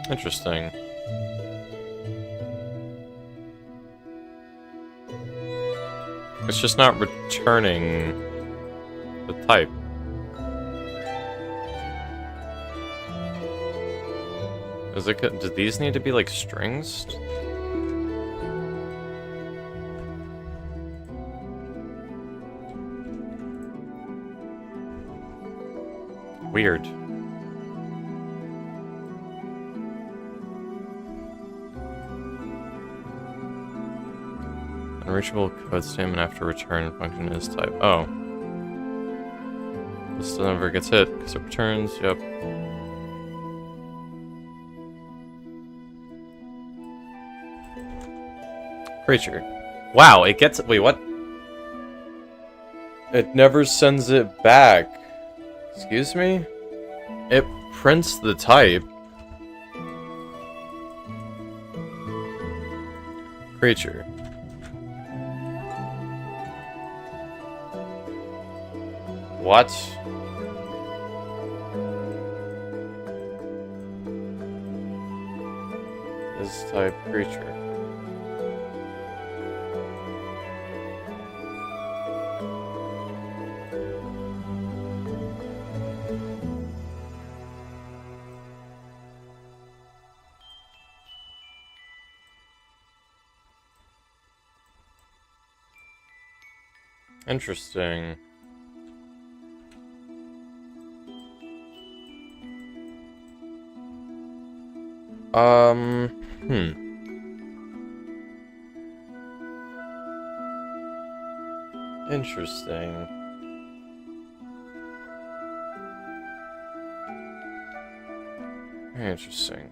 Interesting. It's just not returning the type. Is it? Do these need to be like strings? Weird. Unreachable code statement after return function is type. Oh. This never gets hit because it returns. Yep. Creature. Wow, it gets. Wait, what? It never sends it back. Excuse me? It prints the type. Creature. What? This type creature. Interesting. Hmm. Interesting. Very interesting.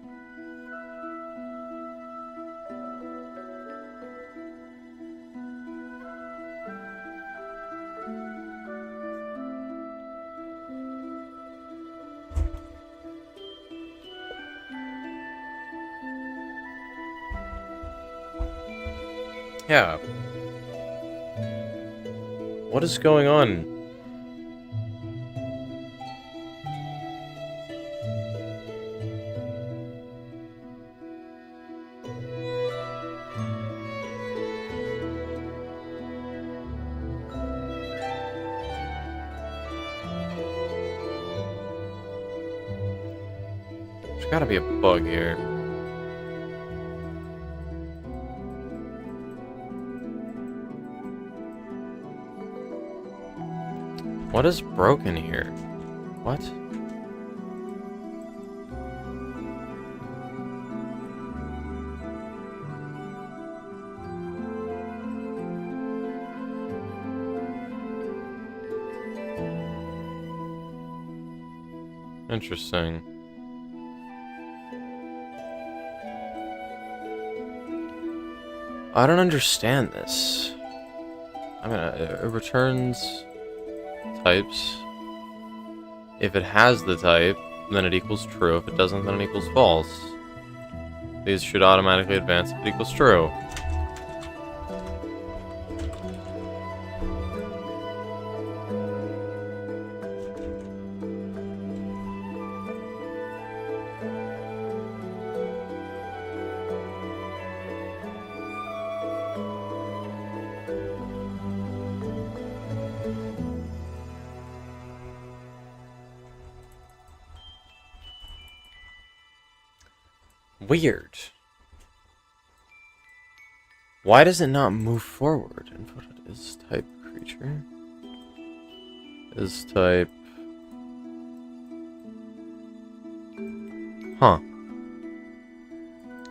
Yeah. What is going on? There's gotta be a bug here. What is broken here? What? Interesting. I don't understand this. I mean, it returns types. If it has the type, then it equals true. If it doesn't, then it equals false. These should automatically advance if it equals true. Weird. Why does it not move forward? Input is type creature. Is type. Huh.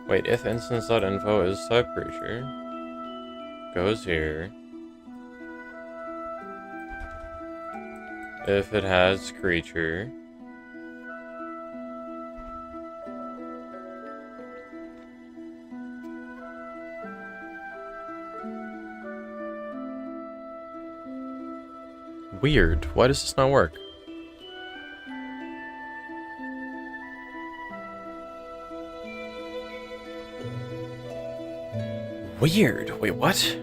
Wait, if instance.info is type creature, goes here. If it has creature. Weird. Why does this not work? Weird. Wait, what?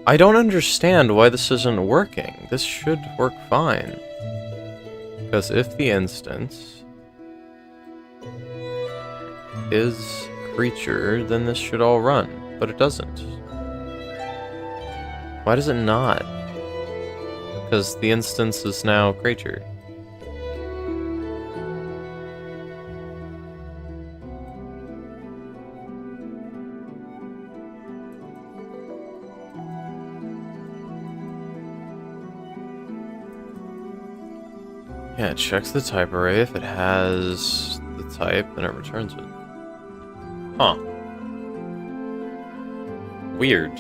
I don't understand why this isn't working. This should work fine. Because if the instance is creature, then this should all run. But it doesn't. Why does it not? Because the instance is now creature. Yeah, it checks the type array. If it has the type, then it returns it. Huh. Weird.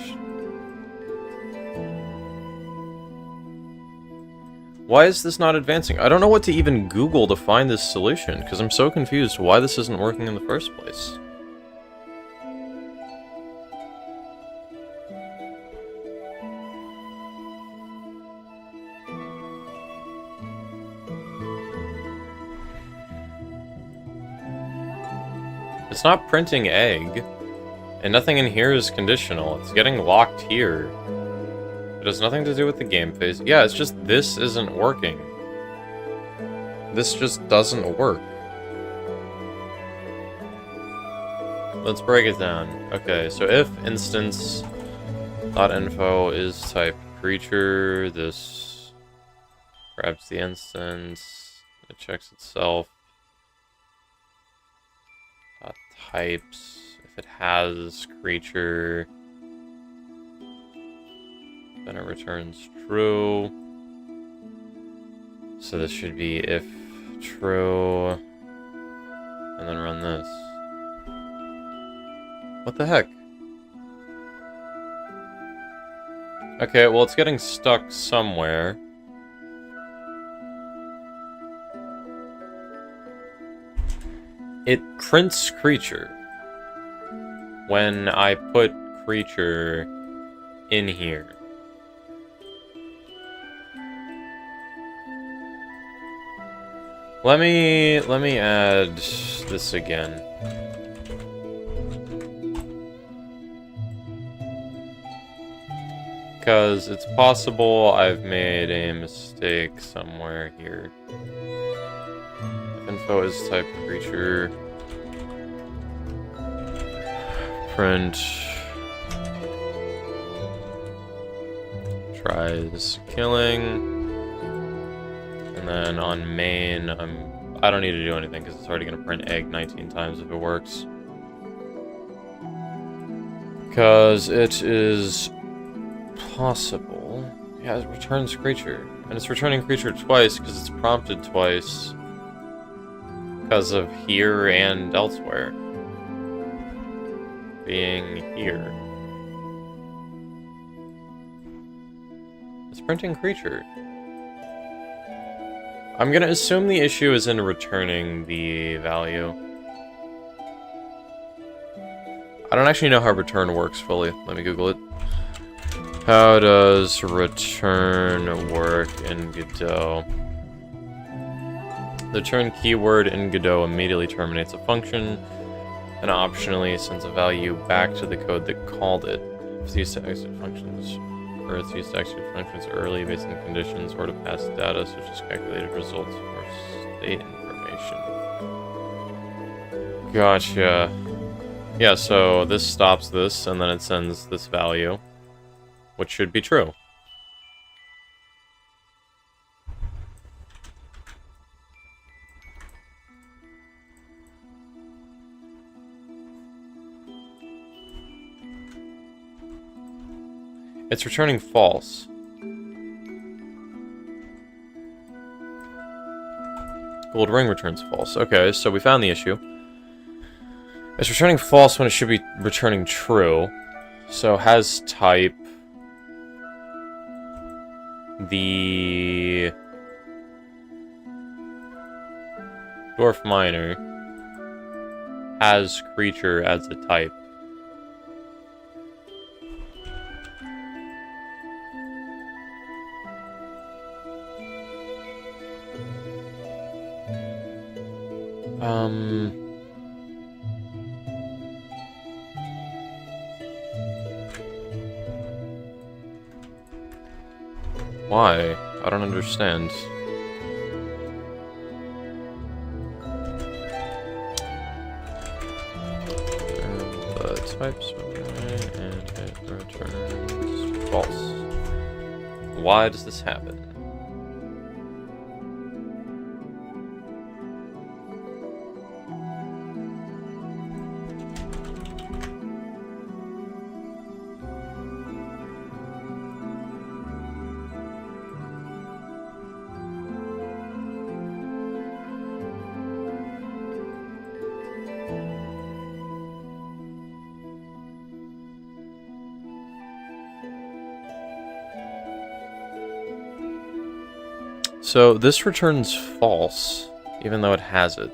Why is this not advancing? I don't know what to even Google to find this solution, because I'm so confused why this isn't working in the first place. It's not printing egg, and nothing in here is conditional. It's getting locked here. It has nothing to do with the game phase. Yeah, it's just this isn't working. This just doesn't work. Let's break it down. Okay, so if instance.info is type creature, this grabs the instance, it checks itself. Types, if it has creature, then it it returns true. So this should be if true, and then run this. What the heck? Okay, well, it's getting stuck somewhere. It prints creature when I put creature in here. Let me add this again. Because it's possible I've made a mistake somewhere here. If info is type creature. Print. Tries killing. And then on main, I don't need to do anything because it's already going to print egg 19 times if it works. Because it is possible. Yeah, it returns creature. And it's returning creature twice because it's prompted twice. Because of here and elsewhere. Being here. It's printing creature. I'm gonna assume the issue is in returning the value. I don't actually know how return works fully. Let me Google it. How does return work in Godot? The return keyword in Godot immediately terminates a function and optionally sends a value back to the code that called it. If it's used to execute functions, or it's used to execute functions early based on conditions or to pass data such as calculated results or state information. Gotcha. Yeah, so this stops this, and then it sends this value, which should be true. It's returning false. Gold ring returns false. Okay, so we found the issue. It's returning false when it should be returning true. So has type the dwarf miner has creature as a type. Why? I don't understand. And the types array and it returns false. Why does this happen? So this returns false, even though it has it.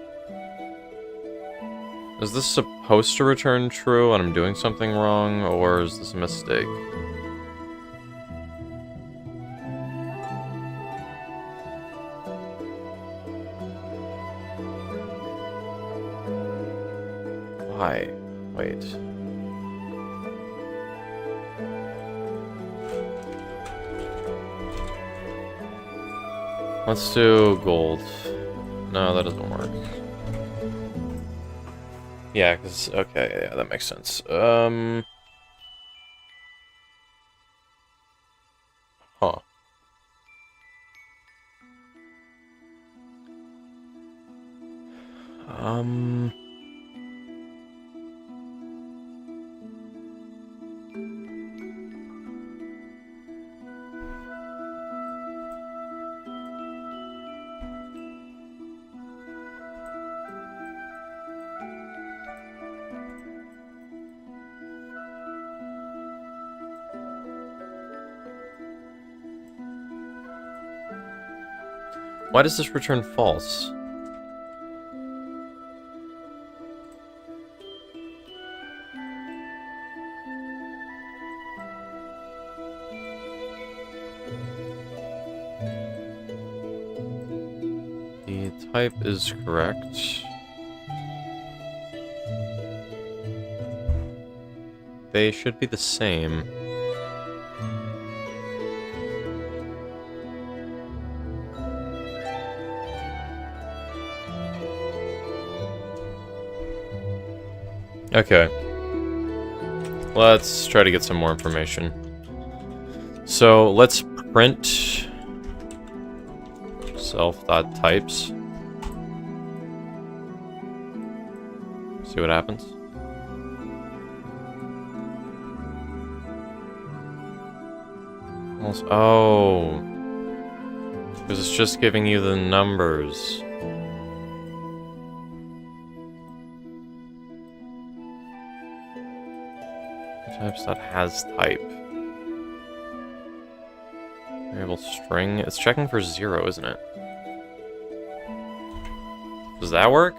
Is this supposed to return true and I'm doing something wrong, or is this a mistake? Why? Wait. Let's do gold. No, that doesn't work. Yeah, because, okay, yeah, that makes sense. Huh. Why does this return false? The type is correct. They should be the same. Okay. Let's try to get some more information. So let's print self.types. See what happens. Oh. Because it's just giving you the numbers. Types.hasType. Variable string. It's checking for 0, isn't it? Does that work?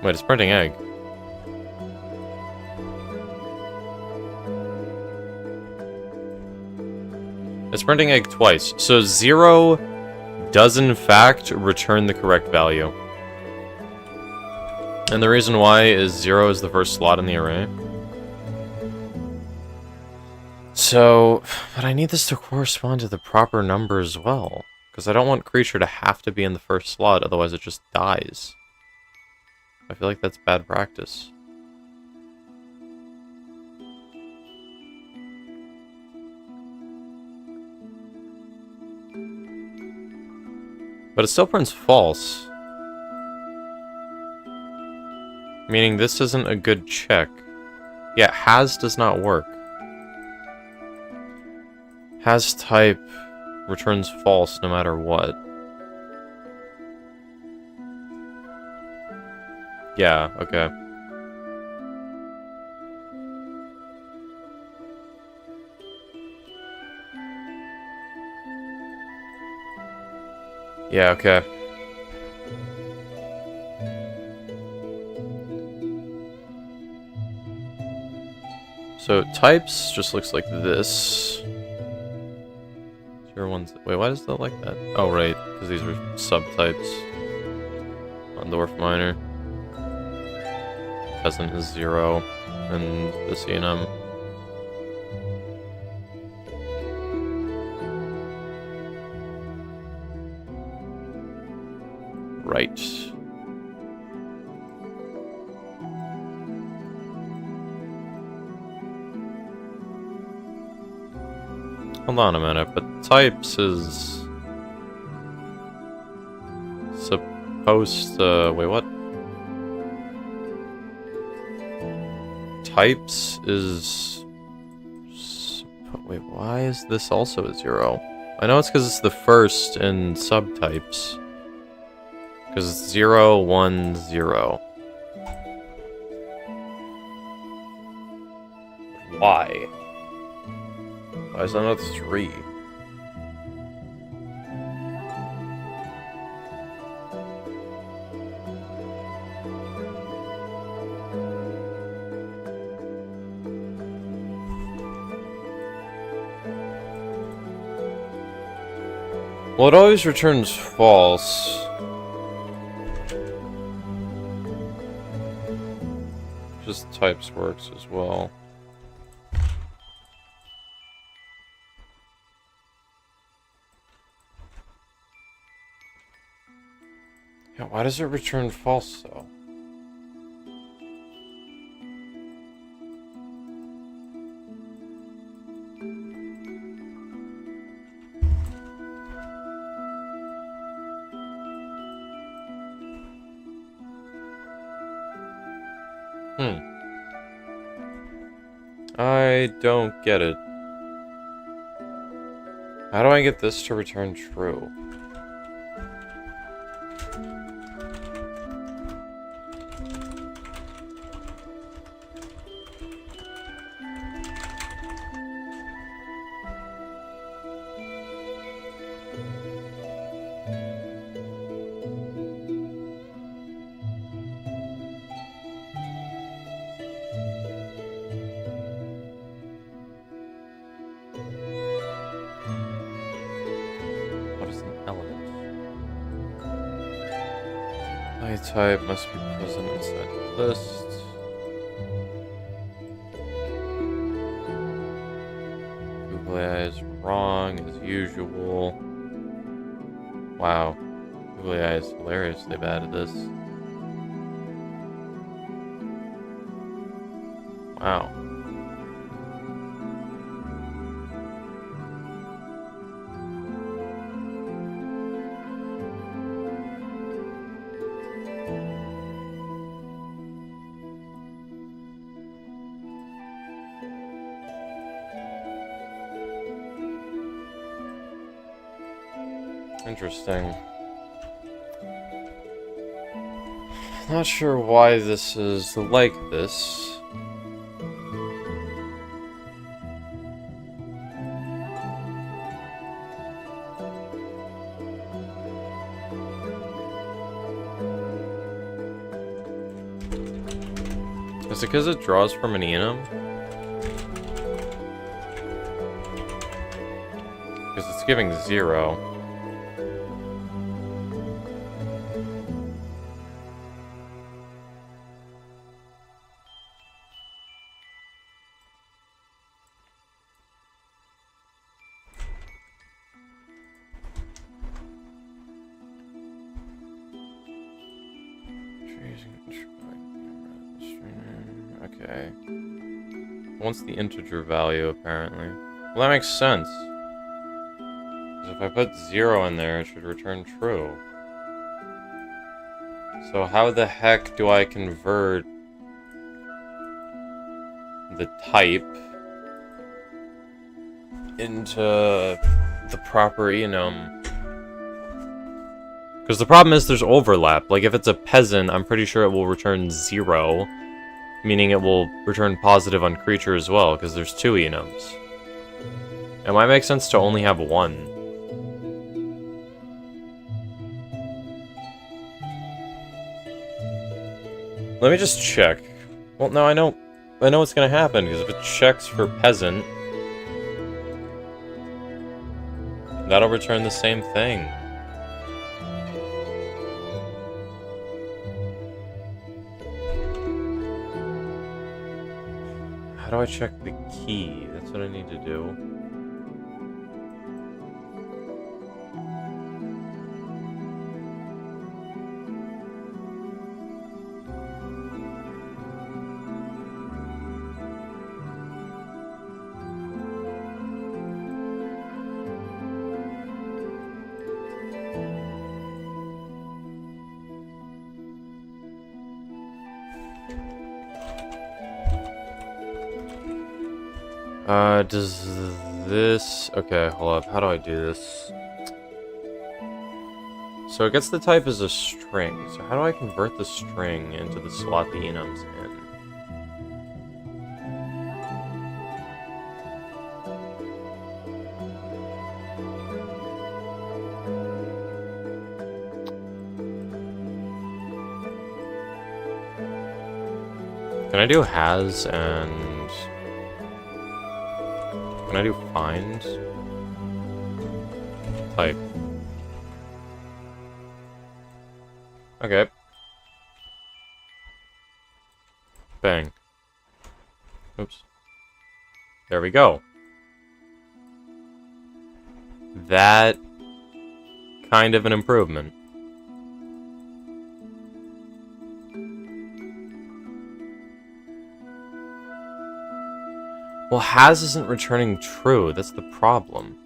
Wait, it's printing egg. It's printing egg twice. So 0 does in fact return the correct value. And the reason why is 0 is the first slot in the array. So, but I need this to correspond to the proper number as well. Because I don't want creature to have to be in the first slot, otherwise it just dies. I feel like that's bad practice. But it still prints false. Meaning this isn't a good check. Yeah, has does not work. Has type returns false no matter what. Yeah, okay. Yeah, okay. So types just looks like this. Wait, why does that like that? Oh, right, because these are subtypes. On dwarf minor. Peasant is 0, and the CNM. Right. Hold on a minute, but types is supposed to... Wait, what? Types is... Wait, why is this also a 0? I know it's because it's the first in subtypes. Because it's 0, 1, 0. Why? Why is that not 3? Well, it always returns false. Just types works as well. Yeah, why does it return false though? I don't get it. How do I get this to return true? type must be present inside the list. Google AI is wrong as usual. Wow. Google AI is hilariously bad at this. Wow. Interesting. Not sure why this is like this. Is it because it draws from an enum? Because it's giving 0. Okay. Wants the integer value, apparently. Well, that makes sense. Because if I put 0 in there, it should return true. So how the heck do I convert the type into the proper enum? Because the problem is there's overlap. Like, if it's a peasant, I'm pretty sure it will return 0. Meaning it will return positive on creature as well, because there's 2 enums. It might make sense to only have 1. Let me just check. Well, no, I know what's gonna happen, because if it checks for peasant, that'll return the same thing. How do I check the key? That's what I need to do. Does this... Okay, hold up. How do I do this? So it gets the type as a string. So how do I convert the string into the slot the enum's in? Can I do has and... Can I do find? Type. Okay. Bang. Oops. There we go. That kind of an improvement. Well, has isn't returning true. That's the problem.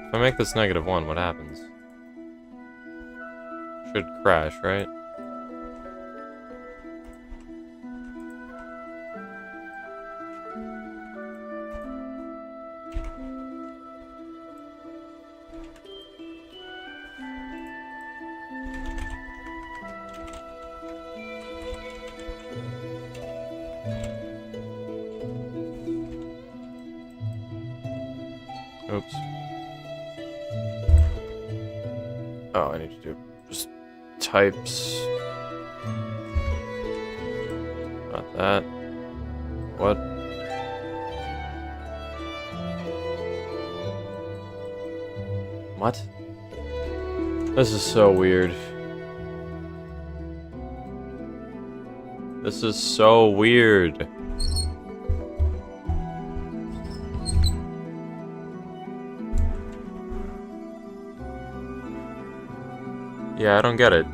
If I make this -1, what happens? Should crash, right? Oops. Oh, I need to do just types. Not that. What? What? This is so weird. This is so weird. Yeah, I don't get it.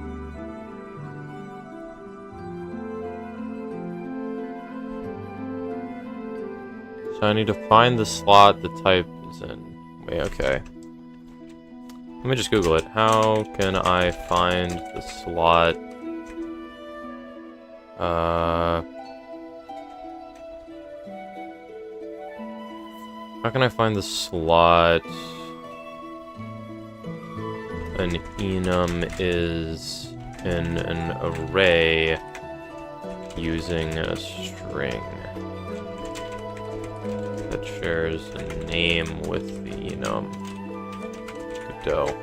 So I need to find the slot the type is in. Wait, okay. Let me just Google it. How can I find the slot? How can I find the slot an enum is in an array using a string that shares a name with the enum? Godot.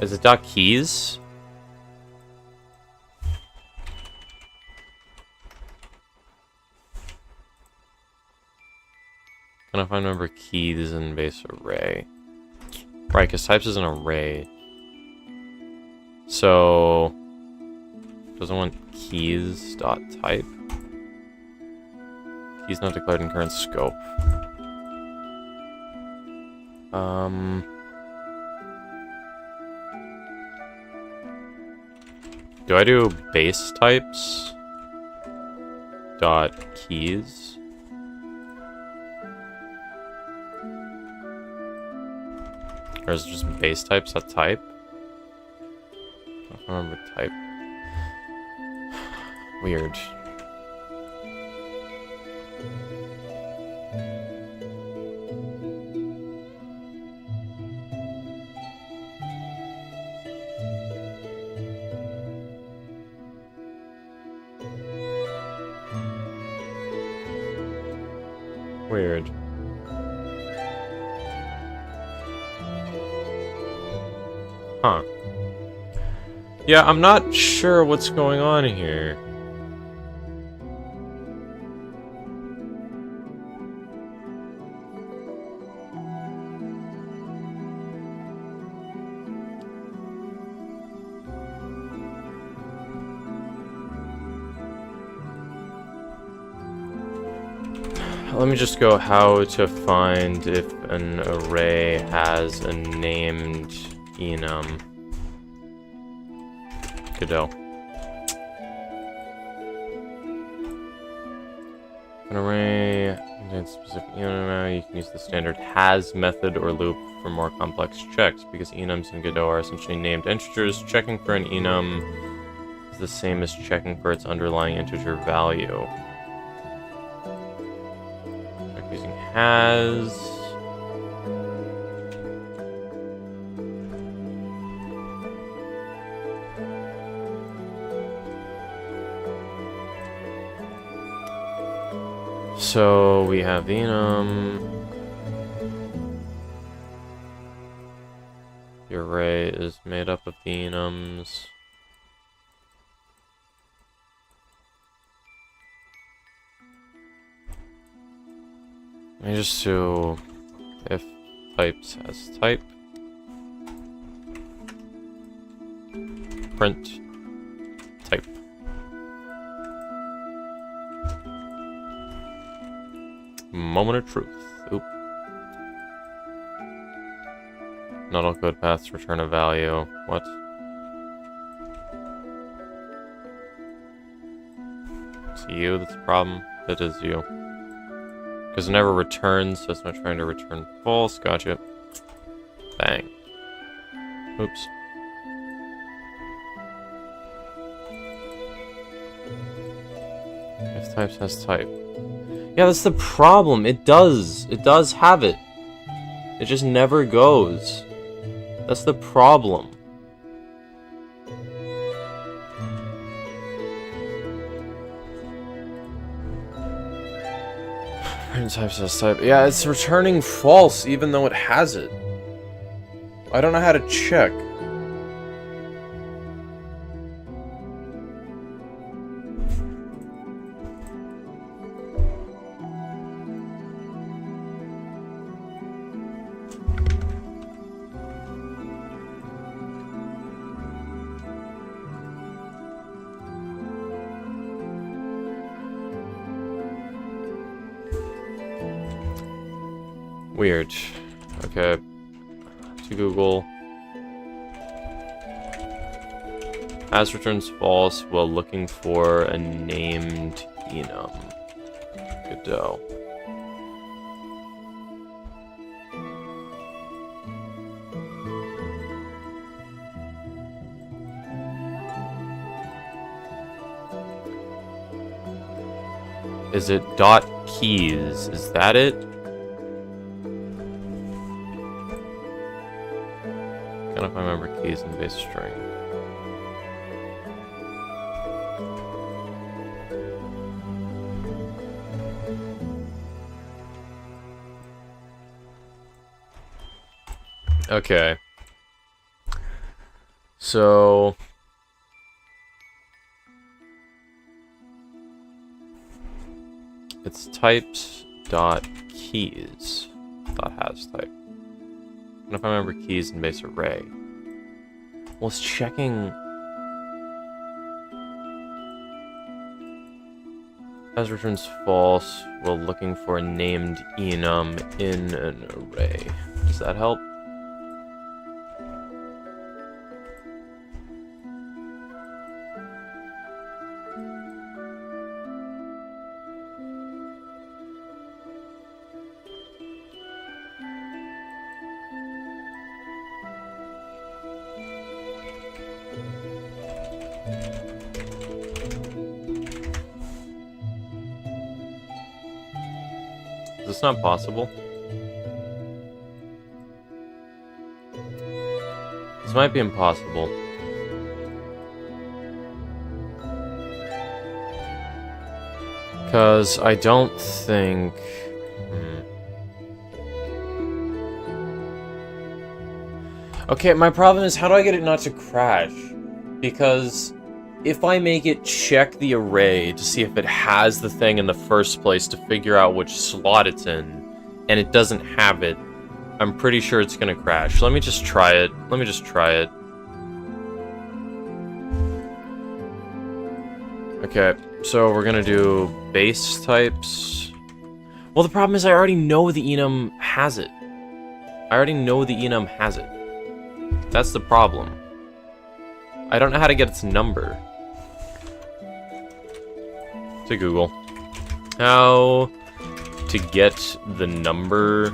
Is it .keys? Can I find number keys in base array? Right, because types is an array. So doesn't want keys dot type. Keys not declared in current scope. Do I do base types dot keys? Or is it just base types dot type? I don't remember type. Weird. Weird. Huh. Yeah, I'm not sure what's going on here. Let me just go how to find if an array has a named enum. Godot. An array contains specific enum. You can use the standard has method or loop for more complex checks because enums in Godot are essentially named integers. Checking for an enum is the same as checking for its underlying integer value. Using has. So we have the enum. The array is made up of the enums. Let me just do if types has type. Print type. Moment of truth. Oop. Not all code paths return a value. What? It's you that's the problem. It is you. Because it never returns, so it's not trying to return false. Gotcha. Bang. Oops. If types has type. Yeah, that's the problem. It does. It does have it. It just never goes. That's the problem. Types has type. Yeah, it's returning false even though it has it. I don't know how to check. Weird. Okay. To Google. As returns false while looking for a named enum. Godot. Is it .keys? Is that it? Can't if I remember keys in base string. Okay. So it's types dot keys dot has type. And if I remember keys in base array. Well, it's checking as returns false while looking for a named enum in an array. Does that help? Is this not possible? This might be impossible. Because I don't think... Okay, my problem is how do I get it not to crash? Because if I make it check the array to see if it has the thing in the first place to figure out which slot it's in, and it doesn't have it, I'm pretty sure it's gonna crash. Let me just try it. Okay, so we're gonna do base types. Well, the problem is I already know the enum has it. That's the problem. I don't know how to get its number. To Google. How to get the number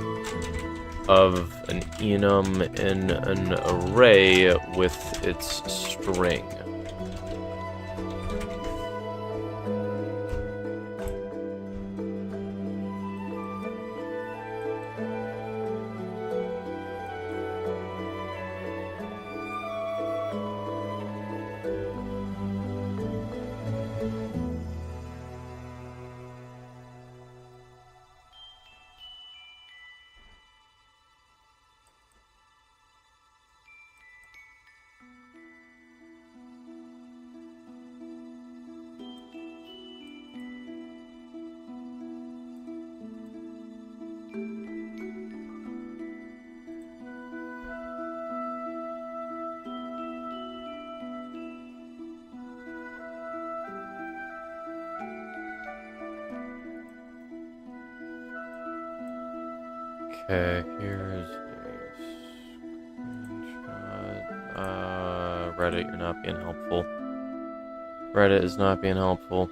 of an enum in an array with its string. Okay, here's a screenshot. Reddit, you're not being helpful. Reddit is not being helpful.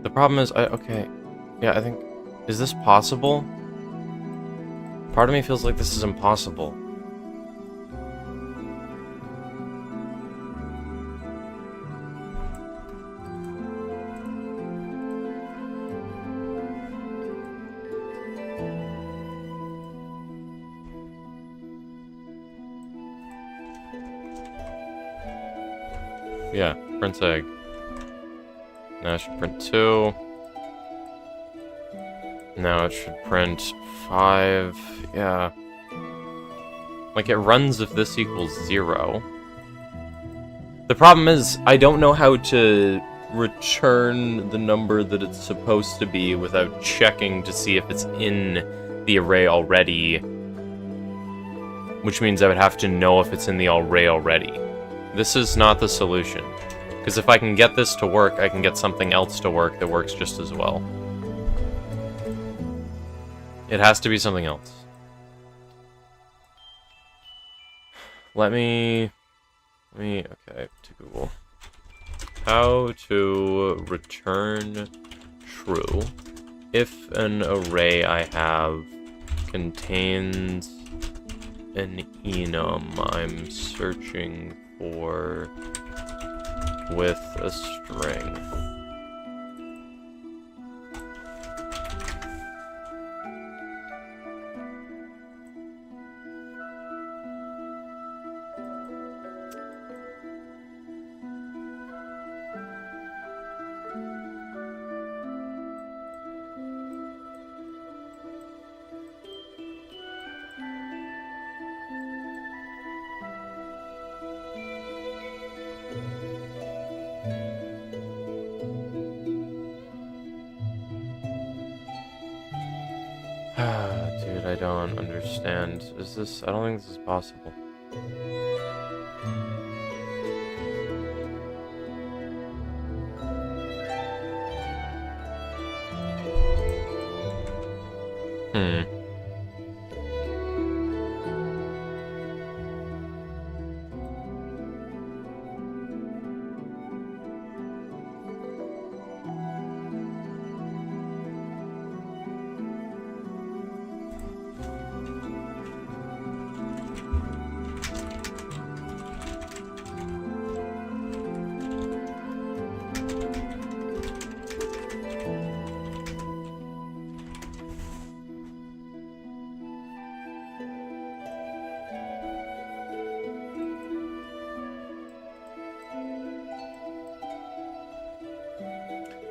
The problem is, okay, yeah, I think, is this possible? Part of me feels like this is impossible. Yeah. Prints egg. Now it should print 2. Now it should print 5. Yeah. Like, it runs if this equals 0. The problem is, I don't know how to return the number that it's supposed to be without checking to see if it's in the array already. Which means I would have to know if it's in the array already. This is not the solution. Because if I can get this to work, I can get something else to work that works just as well. It has to be something else. Okay, to Google. How to return true if an array I have contains an enum I'm searching for with a string. Dude, I don't understand. I don't think this is possible.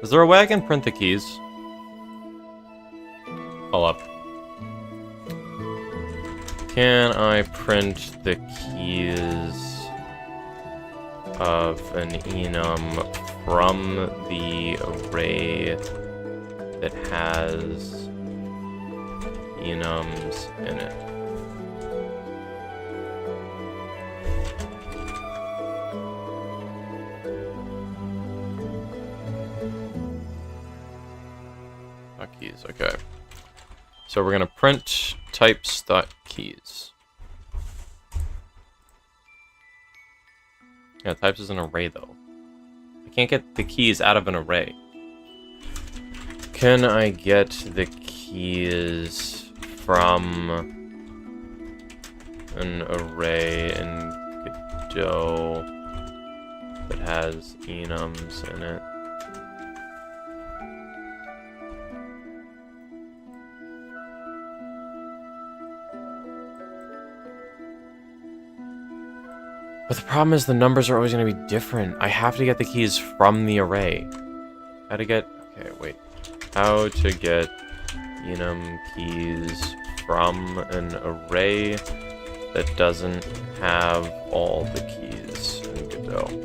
Is there a way I can print the keys? Hold up. Can I print the keys of an enum from the array that has enums in it? Keys, okay. So we're gonna print types.keys. Yeah, types is an array though. I can't get the keys out of an array. Can I get the keys from an array in Godot that has enums in it? But the problem is the numbers are always going to be different. I have to get the keys from the array. Okay, wait. How to get enum keys from an array that doesn't have all the keys in Godot.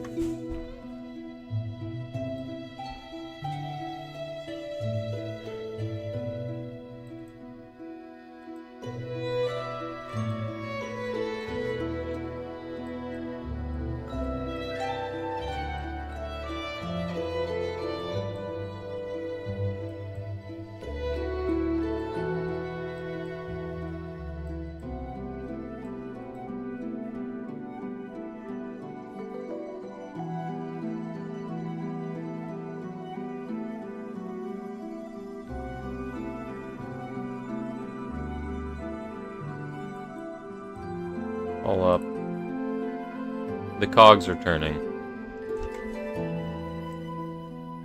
All up. The cogs are turning.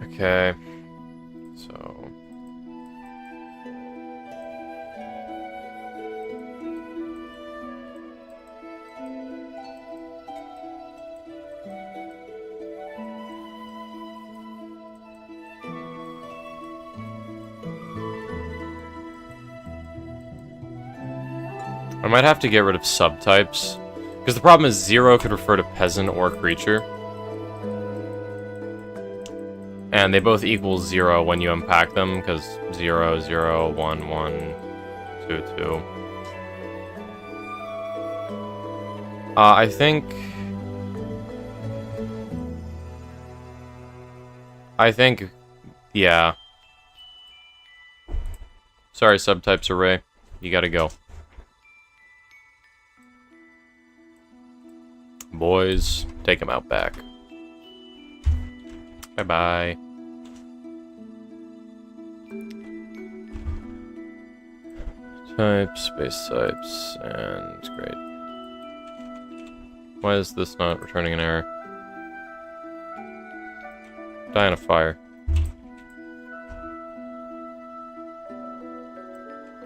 Okay. So... I might have to get rid of subtypes. Because the problem is 0 could refer to peasant or creature. And they both equal 0 when you unpack them, because 0, 0, 1, 1, 2, 2. I think, yeah. Sorry, subtypes array. You gotta go. Boys, take him out back. Bye-bye. Types, space types, and great. Why is this not returning an error? Die on a fire.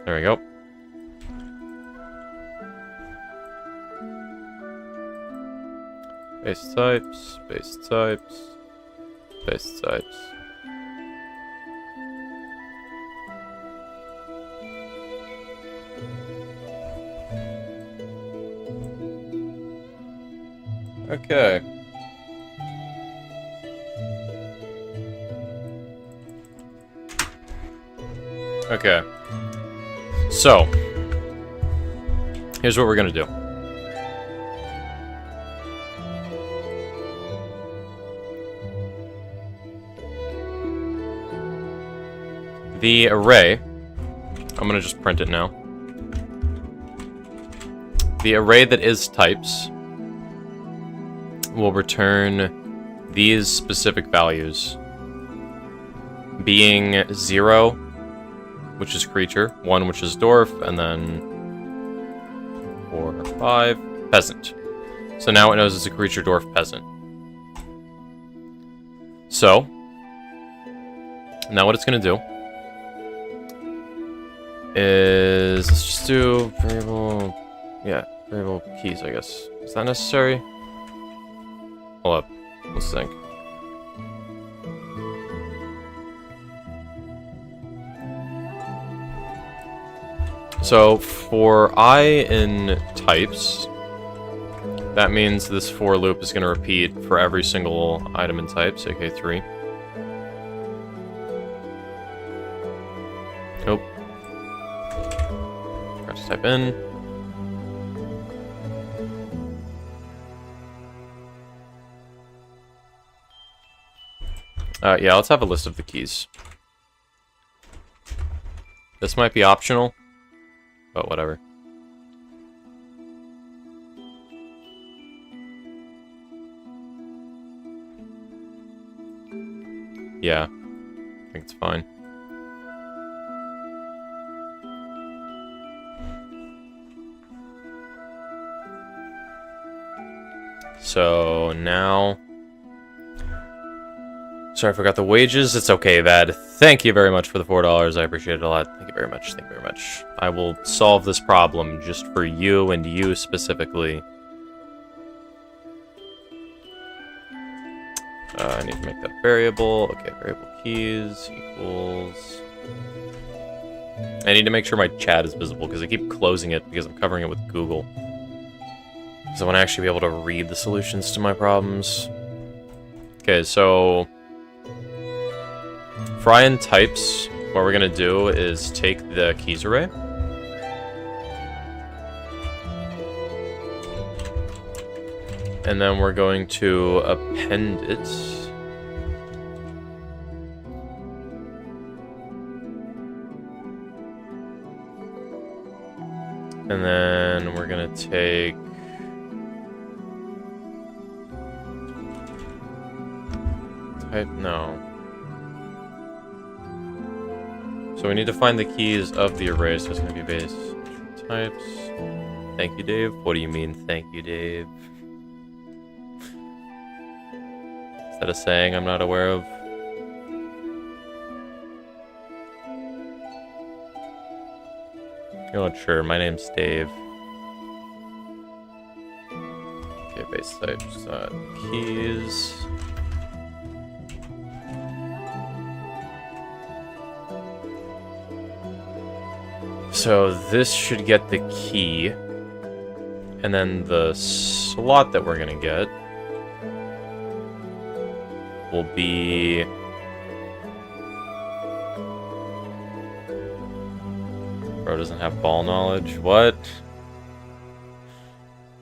There we go. Space types, space types, space types. Okay. Okay. So, here's what we're gonna do. The array, I'm gonna just print it now. The array that is types will return these specific values, being 0, which is creature, 1, which is dwarf, and then 4, 5, peasant. So now it knows it's a creature, dwarf, peasant. So, now what it's going to do is, let's just do variable, yeah, variable keys, I guess. Is that necessary? Hold up, let's think. So for I in types, that means this for loop is going to repeat for every single item in types, aka 3. Nope. Press type in. Yeah, let's have a list of the keys. This might be optional, but whatever. Yeah, I think it's fine. So now... Sorry, I forgot the wages. It's okay, Vad. Thank you very much for the $4. I appreciate it a lot. Thank you very much. Thank you very much. I will solve this problem just for you and you specifically. I need to make that a variable. Okay, variable keys equals... I need to make sure my chat is visible because I keep closing it because I'm covering it with Google. Because I want to actually be able to read the solutions to my problems. Okay, so... For I in types, what we're going to do is take the keys array. And then we're going to append it. And then we're going to take... Type, no. So we need to find the keys of the array, so it's going to be base types. Thank you, Dave. What do you mean, thank you, Dave? Is that a saying I'm not aware of? You're not sure. My name's Dave. Okay, base types, keys. So this should get the key. And then the slot that we're gonna get will be... Bro doesn't have ball knowledge. What?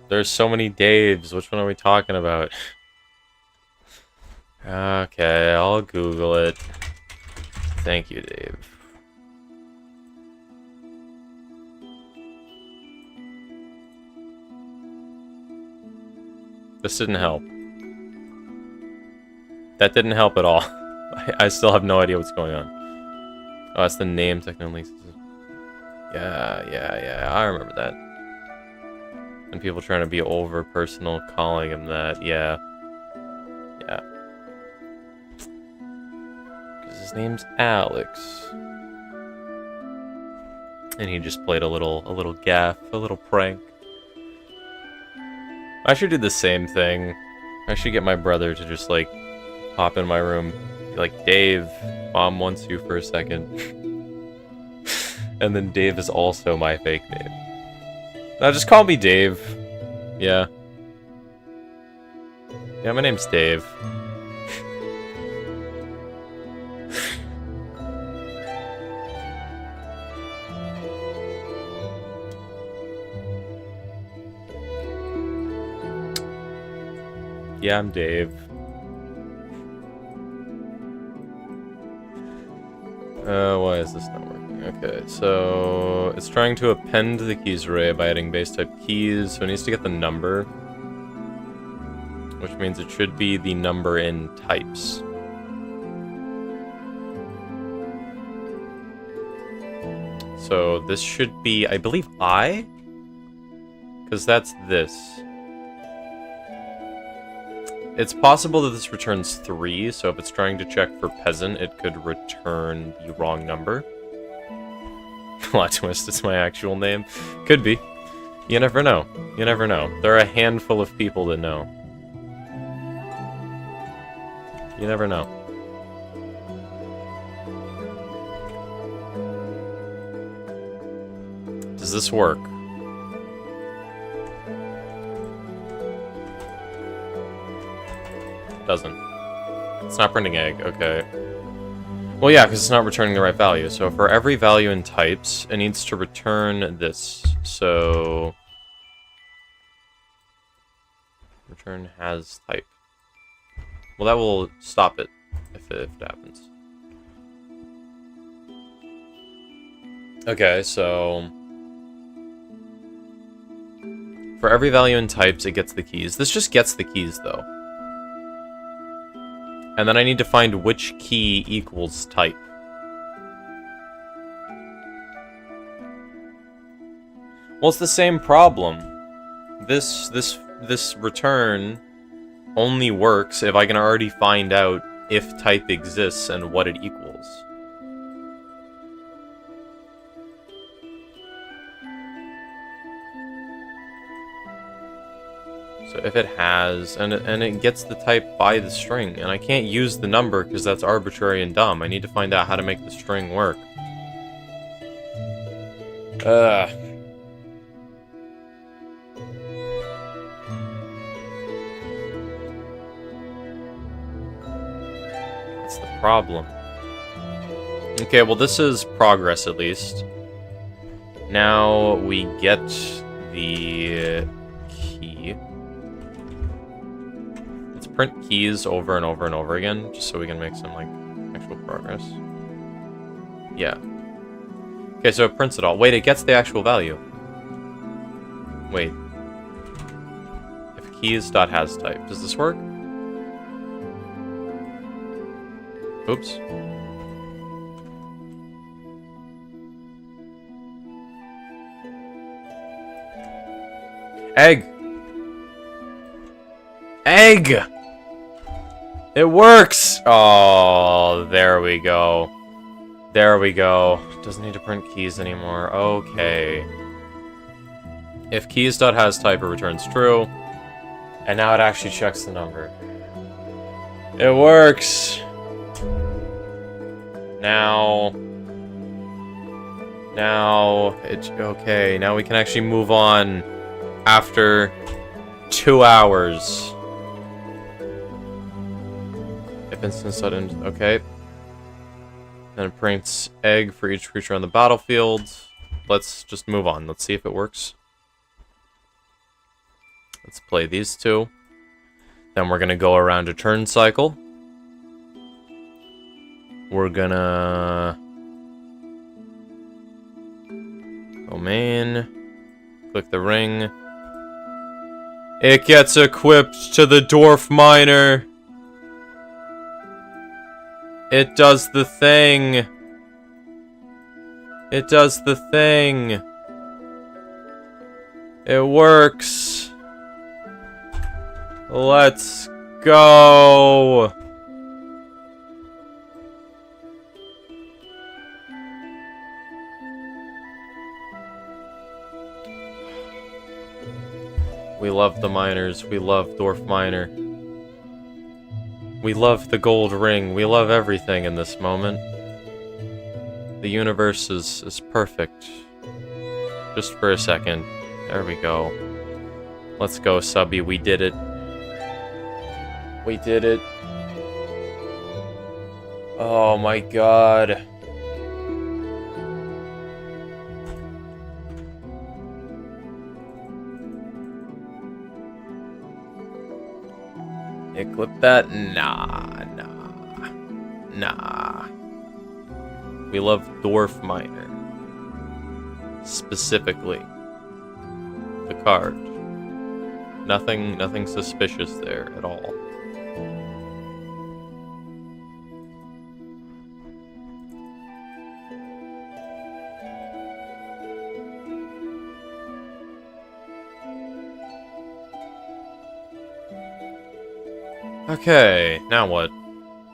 There's so many Daves. Which one are we talking about? Okay, I'll Google it. Thank you, Dave. This didn't help. That didn't help at all. I still have no idea what's going on. Oh, that's the name technically. Yeah, I remember that. And people trying to be over personal calling him that, yeah. Because his name's Alex. And he just played a little gaff, a little prank. I should do the same thing. I should get my brother to just, like, pop in my room. Be like, Dave, Mom wants you for a second. And then Dave is also my fake name. Now just call me Dave. Yeah. Yeah, my name's Dave. Yeah, I'm Dave. Why is this not working? Okay, so it's trying to append the keys array by adding base type keys, so it needs to get the number, which means it should be the number in types. So this should be, I believe, I? Because that's this. It's possible that this returns 3, so if it's trying to check for peasant, it could return the wrong number. Plot twist, it's my actual name. Could be. You never know. You never know. There are a handful of people that know. You never know. Does this work? Doesn't. It's not printing egg, okay. Well, yeah, because it's not returning the right value. So for every value in types, it needs to return this. So... return has type. Well, that will stop it, if it happens. Okay, so... for every value in types, it gets the keys. This just gets the keys, though. And then I need to find which key equals type. Well, it's the same problem. This return only works if I can already find out if type exists and what it equals. So if it has, and it gets the type by the string, and I can't use the number because that's arbitrary and dumb. I need to find out how to make the string work. That's the problem. Okay, well this is progress at least. Now we get the key. Print keys over and over and over again, just so we can make some, like, actual progress. Yeah. Okay, so it prints it all. Wait, it gets the actual value. Wait. If keys.has type. Does this work? Oops. Egg! Egg! It works! Oh, there we go. There we go. Doesn't need to print keys anymore. Okay. If keys.has type, it returns true. And now it actually checks the number. It works! Now, it's okay. Now we can actually move on after 2 hours. If instant sudden, okay. Then it prints egg for each creature on the battlefield. Let's just move on. Let's see if it works. Let's play these two. Then we're gonna go around a turn cycle. We're gonna go main. Click the ring. It gets equipped to the Dwarf Miner. It does the thing. It does the thing. It works. Let's go. We love the miners. We love Dwarf Miner. We love the gold ring. We love everything in this moment. The universe is perfect. Just for a second. There we go. Let's go, Subby. We did it. We did it. Oh my god. Clip that? Nah. We love Dwarf Miner. Specifically. The card. Nothing suspicious there at all. Okay, now what?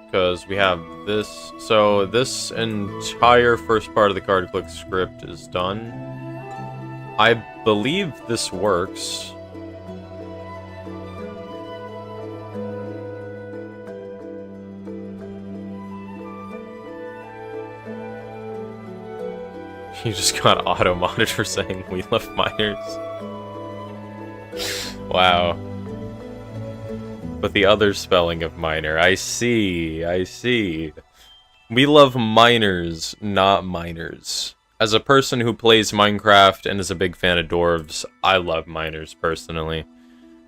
Because we have this. So this entire first part of the card click script is done. I believe this works. You just got auto monitor saying we love miners. Wow. But the other spelling of miner. I see. We love miners, not miners. As a person who plays Minecraft and is a big fan of dwarves, I love miners personally.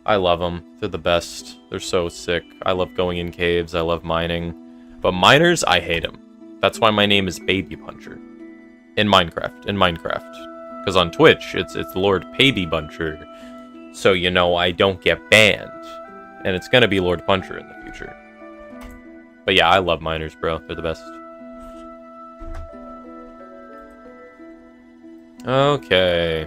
I love them. They're the best. They're so sick. I love going in caves. I love mining. But miners, I hate them. That's why my name is Baby Puncher. In Minecraft. Because on Twitch, it's Lord Baby Puncher. So, you know, I don't get banned. And it's gonna be Lord Puncher in the future. But yeah, I love miners, bro. They're the best. Okay.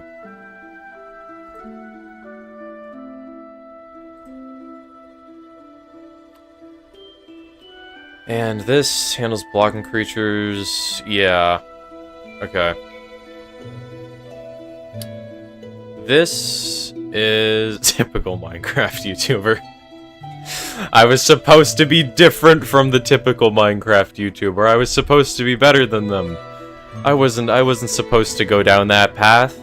And this handles blocking creatures. Yeah. Okay. This is typical Minecraft YouTuber. I was supposed to be different from the typical Minecraft YouTuber. I was supposed to be better than them. I wasn't supposed to go down that path.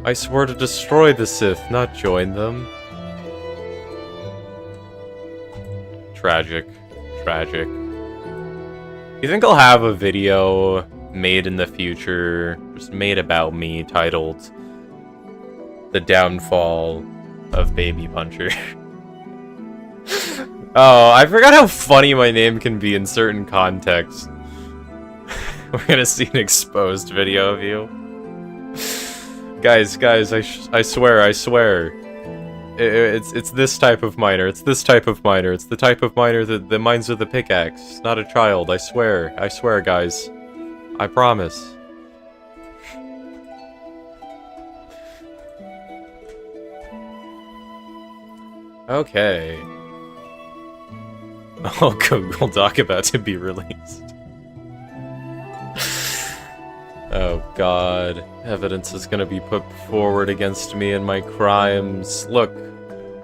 I swore to destroy the Sith, not join them. Tragic. You think I'll have a video made in the future, just made about me, titled The Downfall of Baby Puncher? Oh, I forgot how funny my name can be in certain contexts. We're gonna see an exposed video of you. Guys, I swear. It's this type of miner. It's this type of miner. It's the type of miner that mines with a pickaxe. Not a child, I swear. I swear, guys. I promise. Okay. Oh, Google Doc about to be released. Oh god. Evidence is gonna be put forward against me and my crimes. Look,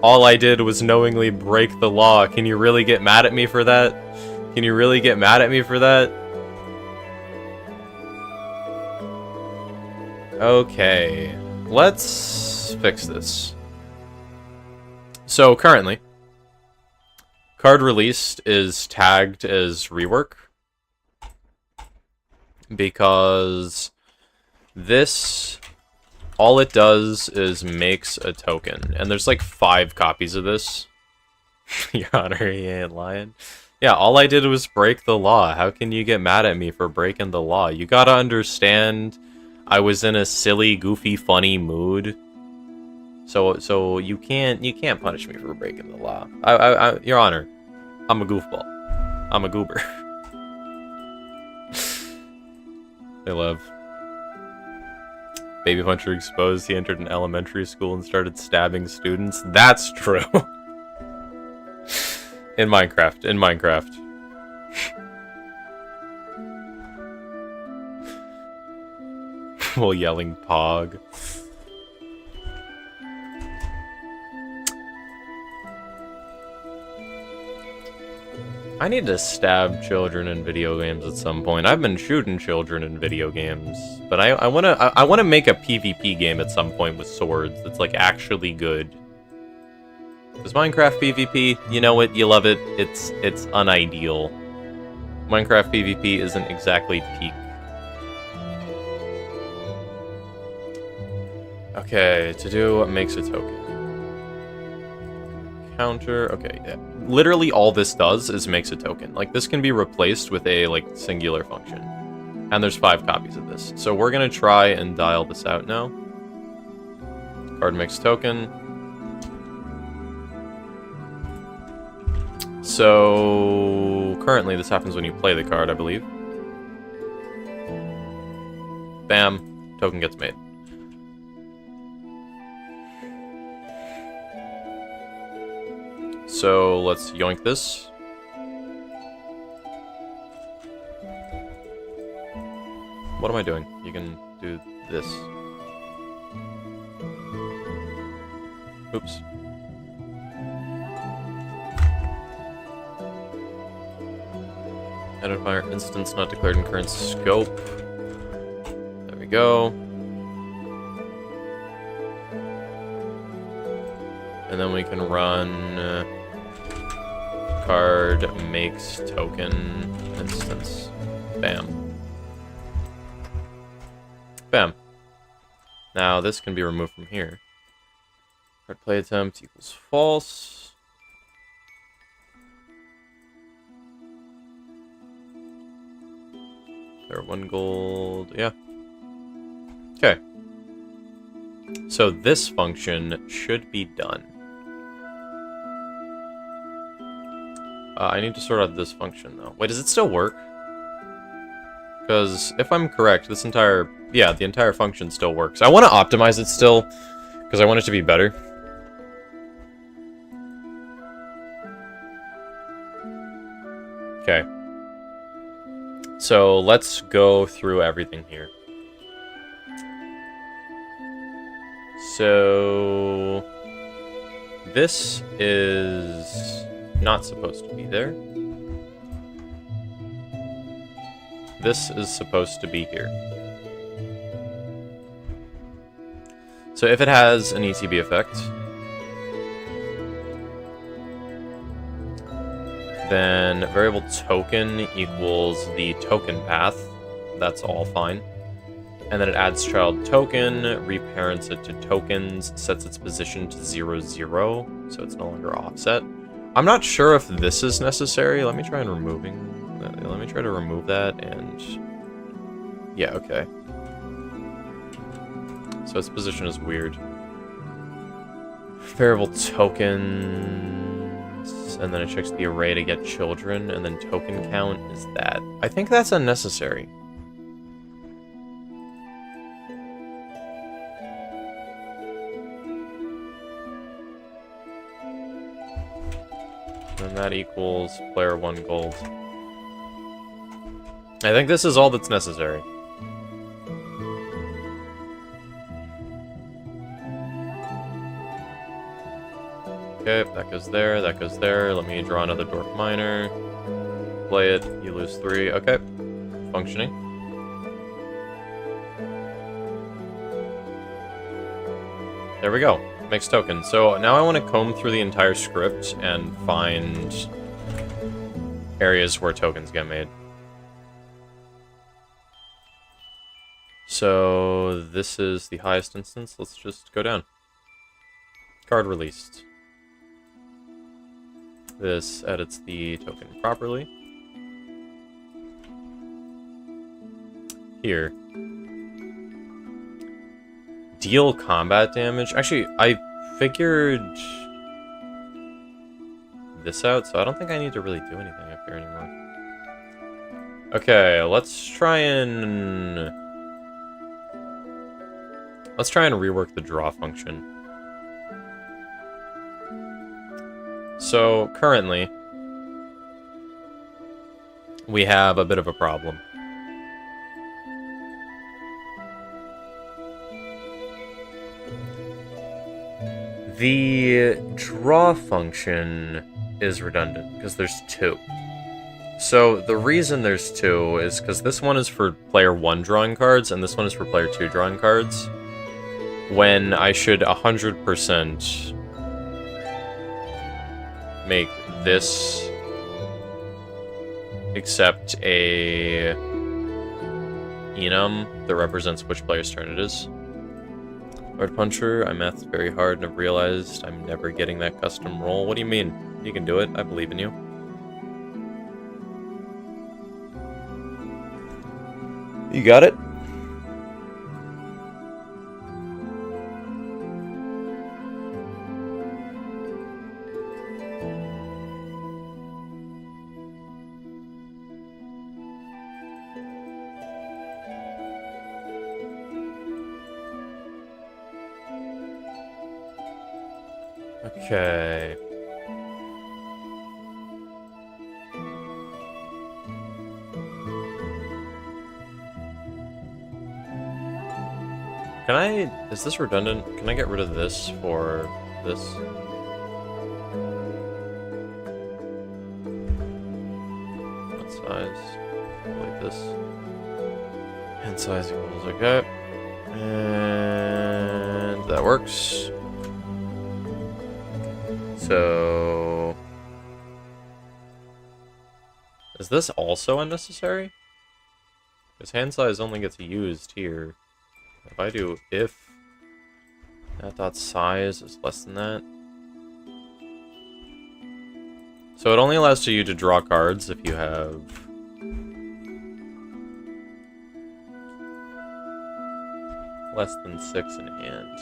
all I did was knowingly break the law. Can you really get mad at me for that? Can you really get mad at me for that? Okay. Let's let's fix this. So currently, card released is tagged as rework because this, all it does is makes a token, and there's like 5 copies of this. Your Honor, he ain't lying. Yeah, all I did was break the law. How can you get mad at me for breaking the law? You gotta understand, I was in a silly, goofy, funny mood. So you can't punish me for breaking the law. Your Honor, I'm a goofball. I'm a goober. They love. Baby Puncher exposed. He entered an elementary school and started stabbing students. That's true. In Minecraft. In Minecraft. While yelling Pog. I need to stab children in video games at some point. I've been shooting children in video games, but I wanna make a PvP game at some point with swords that's like actually good. Because Minecraft PvP, you know it, you love it, it's unideal. Minecraft PvP isn't exactly peak. Okay, to do what makes a token. Counter, okay, yeah. Literally all this does is makes a token. Like, this can be replaced with a, like, singular function. And there's 5 copies of this. So we're gonna try and dial this out now. Card makes token. So currently this happens when you play the card, I believe. Bam, token gets made. So let's yoink this. What am I doing? You can do this. Oops. Identifier instance not declared in current scope. There we go. And then we can run card makes token instance. Bam. Bam. Now this can be removed from here. Card play attempt equals false. There, 1 gold. Yeah. Okay. So this function should be done. I need to sort out this function, though. Wait, does it still work? Because if I'm correct, this entire... Yeah, the entire function still works. I want to optimize it still, because I want it to be better. Okay. So let's go through everything here. So... this is not supposed to be there. This is supposed to be here. So if it has an ETB effect, then variable token equals the token path. That's all fine. And then it adds child token, reparents it to tokens, sets its position to 0, 0, so it's no longer offset. I'm not sure if this is necessary. Let me try and let me try to remove that, and yeah, okay. So its position is weird. Variable tokens, and then it checks the array to get children, and then token count is that. I think that's unnecessary. And that equals player 1 gold. I think this is all that's necessary. Okay, that goes there, that goes there. Let me draw another dwarf miner. Play it, you lose 3. Okay. Functioning. There we go. Makes tokens. So now I want to comb through the entire script and find areas where tokens get made. So this is the highest instance. Let's just go down. Card released. This edits the token properly. Here. Deal combat damage. Actually, I figured this out, so I don't think I need to really do anything up here anymore. Okay, let's try and rework the draw function. So, currently, we have a bit of a problem. The draw function is redundant, because there's two. So, the reason there's two is because this one is for player 1 drawing cards, and this one is for player 2 drawing cards. When I should 100% make this accept a enum that represents which player's turn it is. Lord Puncher, I mathed very hard and have realized I'm never getting that custom roll. What do you mean? You can do it. I believe in you. You got it? Okay. Can I... Is this redundant? Can I get rid of this for this? What size? Like this. Hand size equals okay. And that works. So... Is this also unnecessary? Because hand size only gets used here. If I do if that dot size is less than that. So it only allows you to draw cards if you have less than 6 in hand.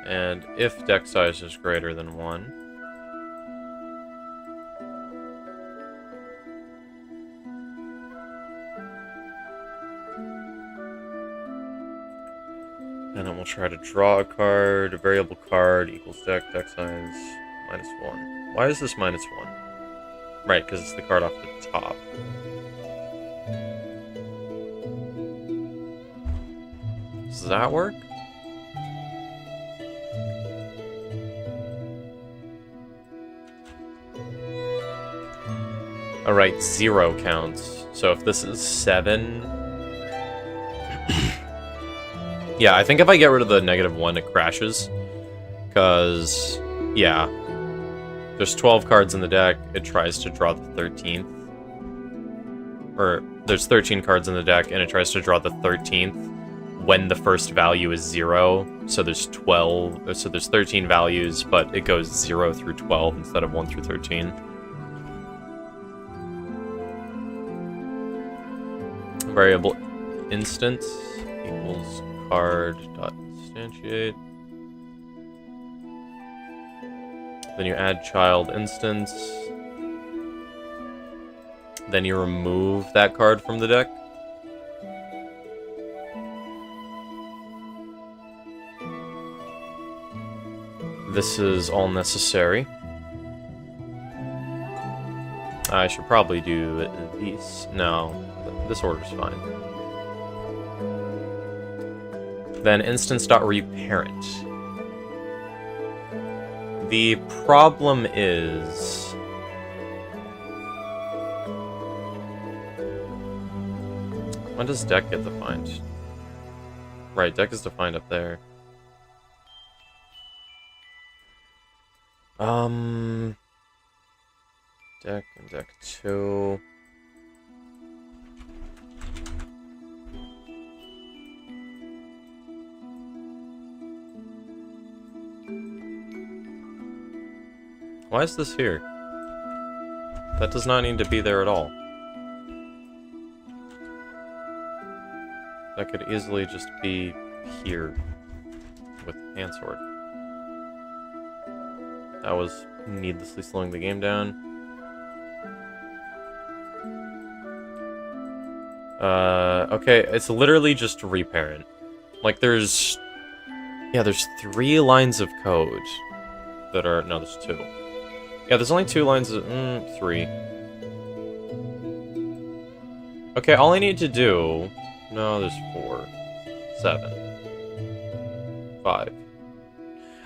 And if deck size is greater than 1. And then we'll try to draw a card. A variable card equals deck size -1. Why is this -1? Right, because it's the card off the top. Does that work? Alright, 0 counts. So if this is 7... yeah, I think if I get rid of the -1, it crashes. Because, yeah. There's 12 cards in the deck, it tries to draw the 13th. Or, there's 13 cards in the deck, and it tries to draw the 13th when the first value is 0. So there's 12, so there's 13 values, but it goes 0 through 12 instead of 1 through 13. Variable instance equals card dot instantiate. Then you add child instance. Then you remove that card from the deck. This is all necessary. I should probably do these. No. This order's fine. Then instance.reparent. The problem is... when does deck get defined? Right, deck is defined up there. Deck and deck 2. Why is this here? That does not need to be there at all. That could easily just be here with Handsword. That was needlessly slowing the game down. Okay, it's literally just reparent. Like, there's 3 lines of code that are... No, there's 2. Yeah, there's only 2 lines of... 3. Okay, all I need to do... No, there's 4. 7. 5.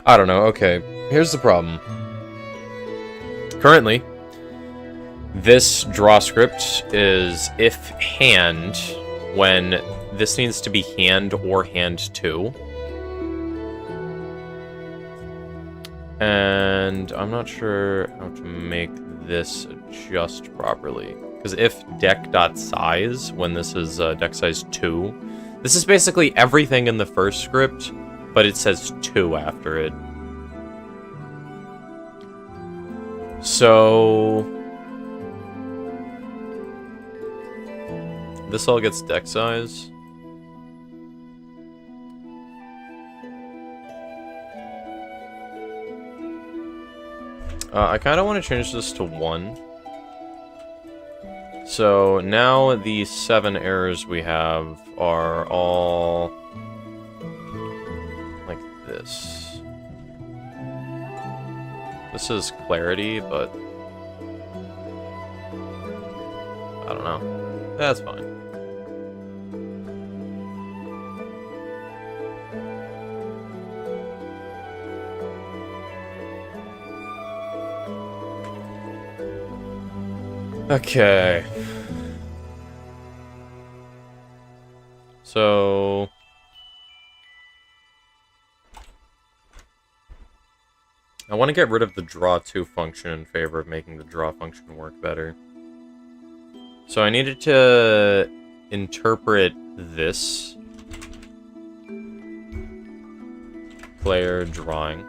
I don't know, okay. Here's the problem. Currently, this draw script is if hand, when this needs to be hand or hand 2. And I'm not sure how to make this adjust properly. Because if deck.size, when this is deck size 2, this is basically everything in the first script, but it says 2 after it. So this all gets deck size. I kind of want to change this to 1. So now the 7 errors we have are all like this. This is clarity, but I don't know. That's fine. Okay. So I want to get rid of the draw 2 function in favor of making the draw function work better. So I needed to interpret this player drawing.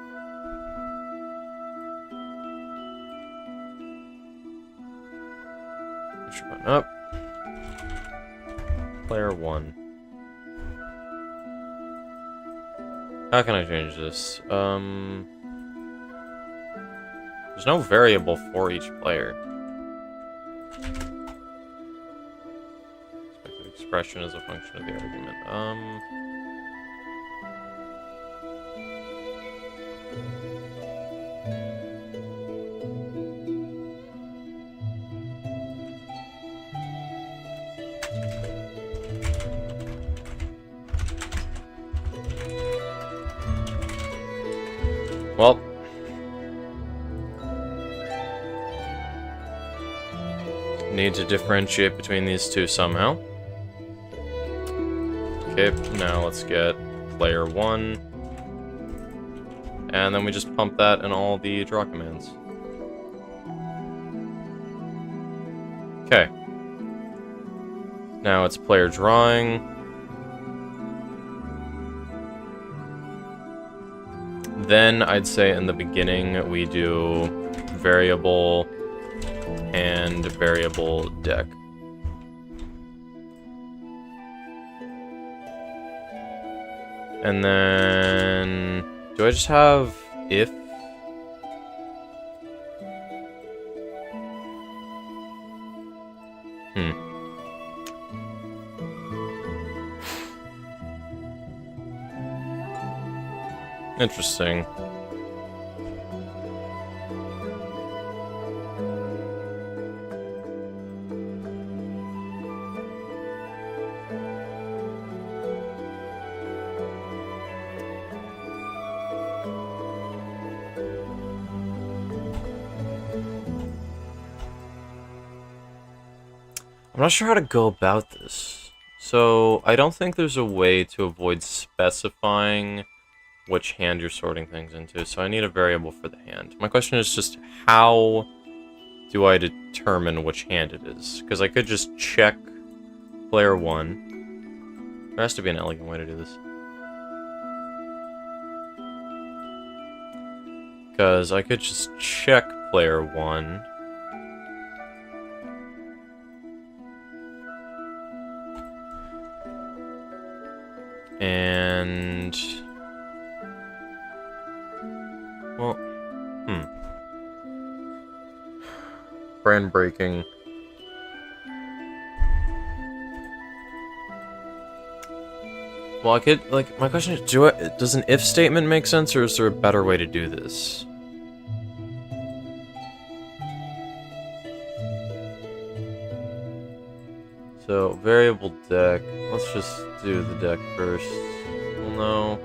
Push button up. Player 1. How can I change this? There's no variable for each player. Expected expression is a function of the argument. Well, need to differentiate between these two somehow. Okay, now let's get player 1. And then we just pump that in all the draw commands. Okay. Now it's player drawing. Then I'd say in the beginning we do variable and variable deck. And then do I just have if? Interesting. I'm not sure how to go about this. So, I don't think there's a way to avoid specifying which hand you're sorting things into, so I need a variable for the hand. My question is just, how do I determine which hand it is? Because I could just check player 1. There has to be an elegant way to do this. Because I could just check player 1. And... well, brand breaking. Well, I could, like, my question is, does an if statement make sense, or is there a better way to do this? So, variable deck. Let's just do the deck first. Well, no.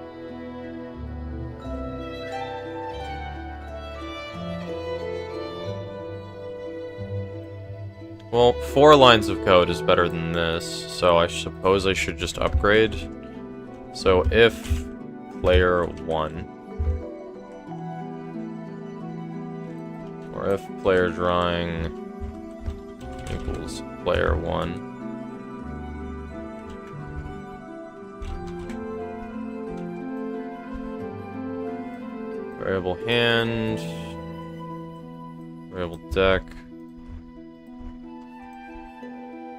Well, 4 lines of code is better than this, so I suppose I should just upgrade. So, if player 1, or if player drawing equals player 1, variable hand, variable deck.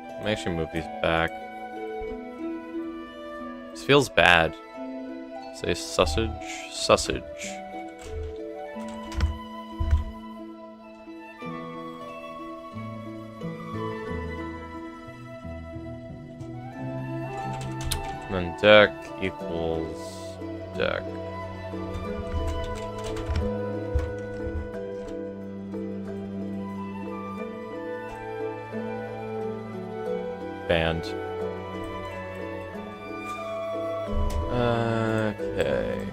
Let me actually move these back. This feels bad. Say sausage, sausage. And then deck equals deck. Band. Okay.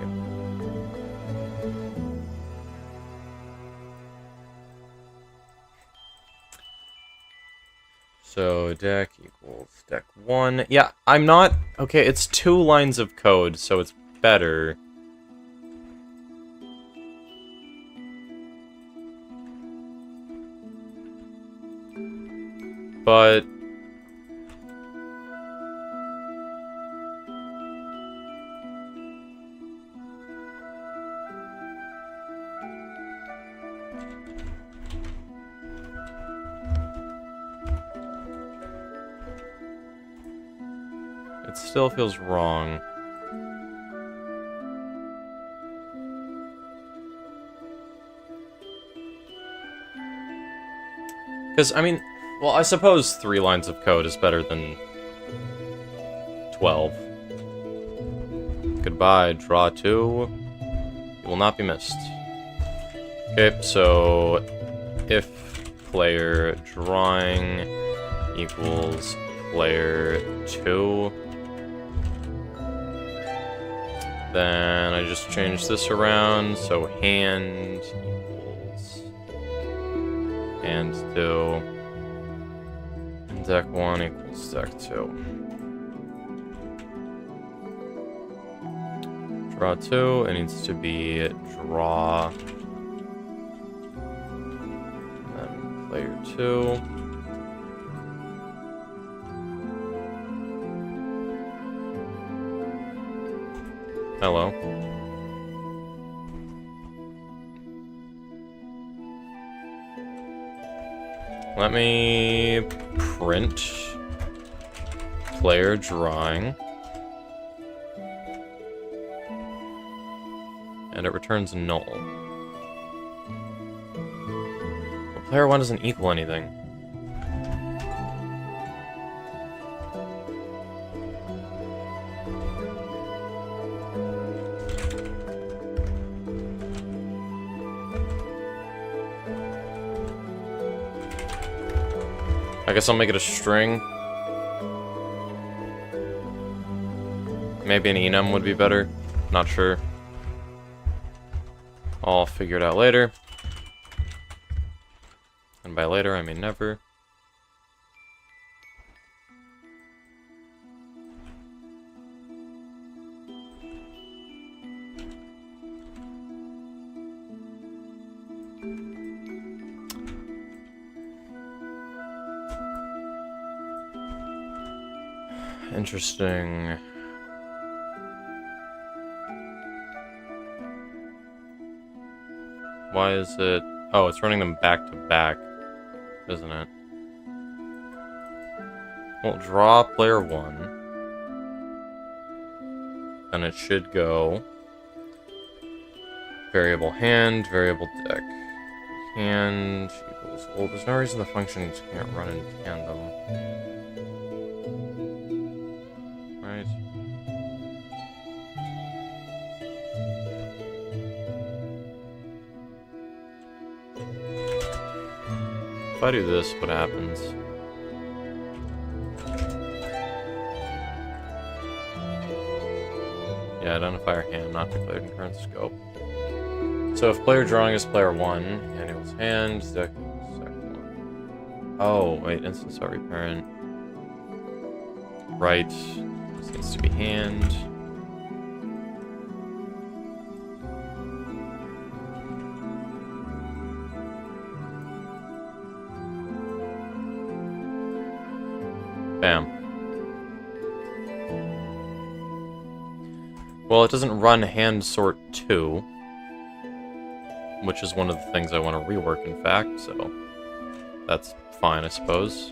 So deck equals deck 1. Yeah, I'm not... okay, it's 2 lines of code, so it's better. But... it still feels wrong. Because, I mean, well, I suppose 3 lines of code is better than 12. Goodbye, draw 2. You will not be missed. Okay, so if player drawing equals player 2, then I just change this around, so hand equals hand 2, and deck 1 equals deck 2. Draw 2, it needs to be draw, and then player 2. Hello. Let me print player drawing. And it returns null. Well, player 1 doesn't equal anything. I guess I'll make it a string. Maybe an enum would be better. Not sure. I'll figure it out later. And by later, I mean never. Interesting. Why is it... Oh, it's running them back to back, isn't it? Well, draw player 1. Then it should go... Variable hand, variable deck. Hand equals... Well, there's no reason the functions can't run in tandem. Right? If I do this, what happens? Yeah, identifier hand, not declared in current scope. So if player drawing is player 1, hand equals hand, deck equals deck 1. Oh, wait, instance already parent. Right. This needs to be hand. Bam. Well, it doesn't run hand sort 2, which is one of the things I want to rework, in fact, so that's fine, I suppose.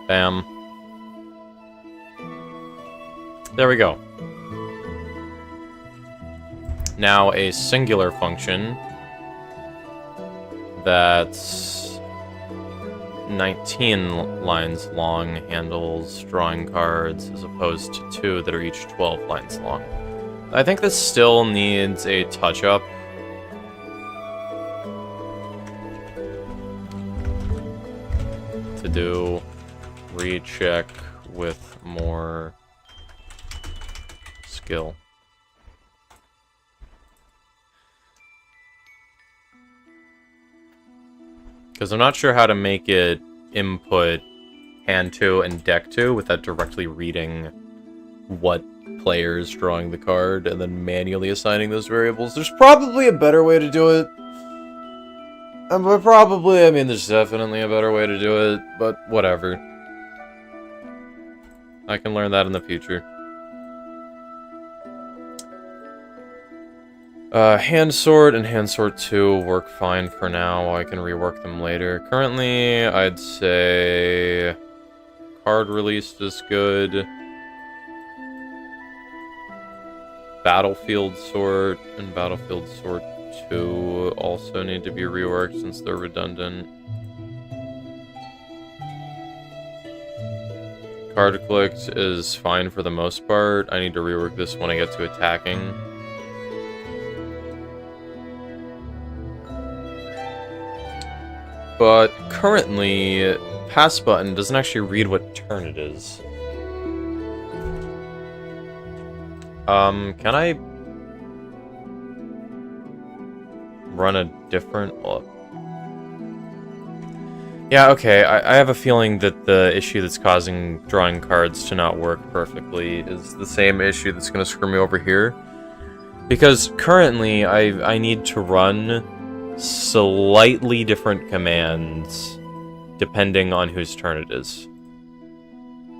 Bam. There we go. Now a singular function that's 19 lines long handles drawing cards as opposed to 2 that are each 12 lines long. I think this still needs a touch-up. To do recheck with more skill. Because I'm not sure how to make it input hand 2 and deck 2 without directly reading what player's drawing the card and then manually assigning those variables. There's probably a better way to do it. But probably, I mean, there's definitely a better way to do it, but whatever. I can learn that in the future. Hand sort and hand sort 2 work fine for now. I can rework them later. Currently, I'd say card released is good. Battlefield sort and Battlefield sort 2 also need to be reworked since they're redundant. Card clicked is fine for the most part. I need to rework this when I get to attacking. But currently, pass button doesn't actually read what turn it is. Can I run a different... Yeah, okay, I have a feeling that the issue that's causing drawing cards to not work perfectly is the same issue that's going to screw me over here. Because currently, I need to run slightly different commands depending on whose turn it is.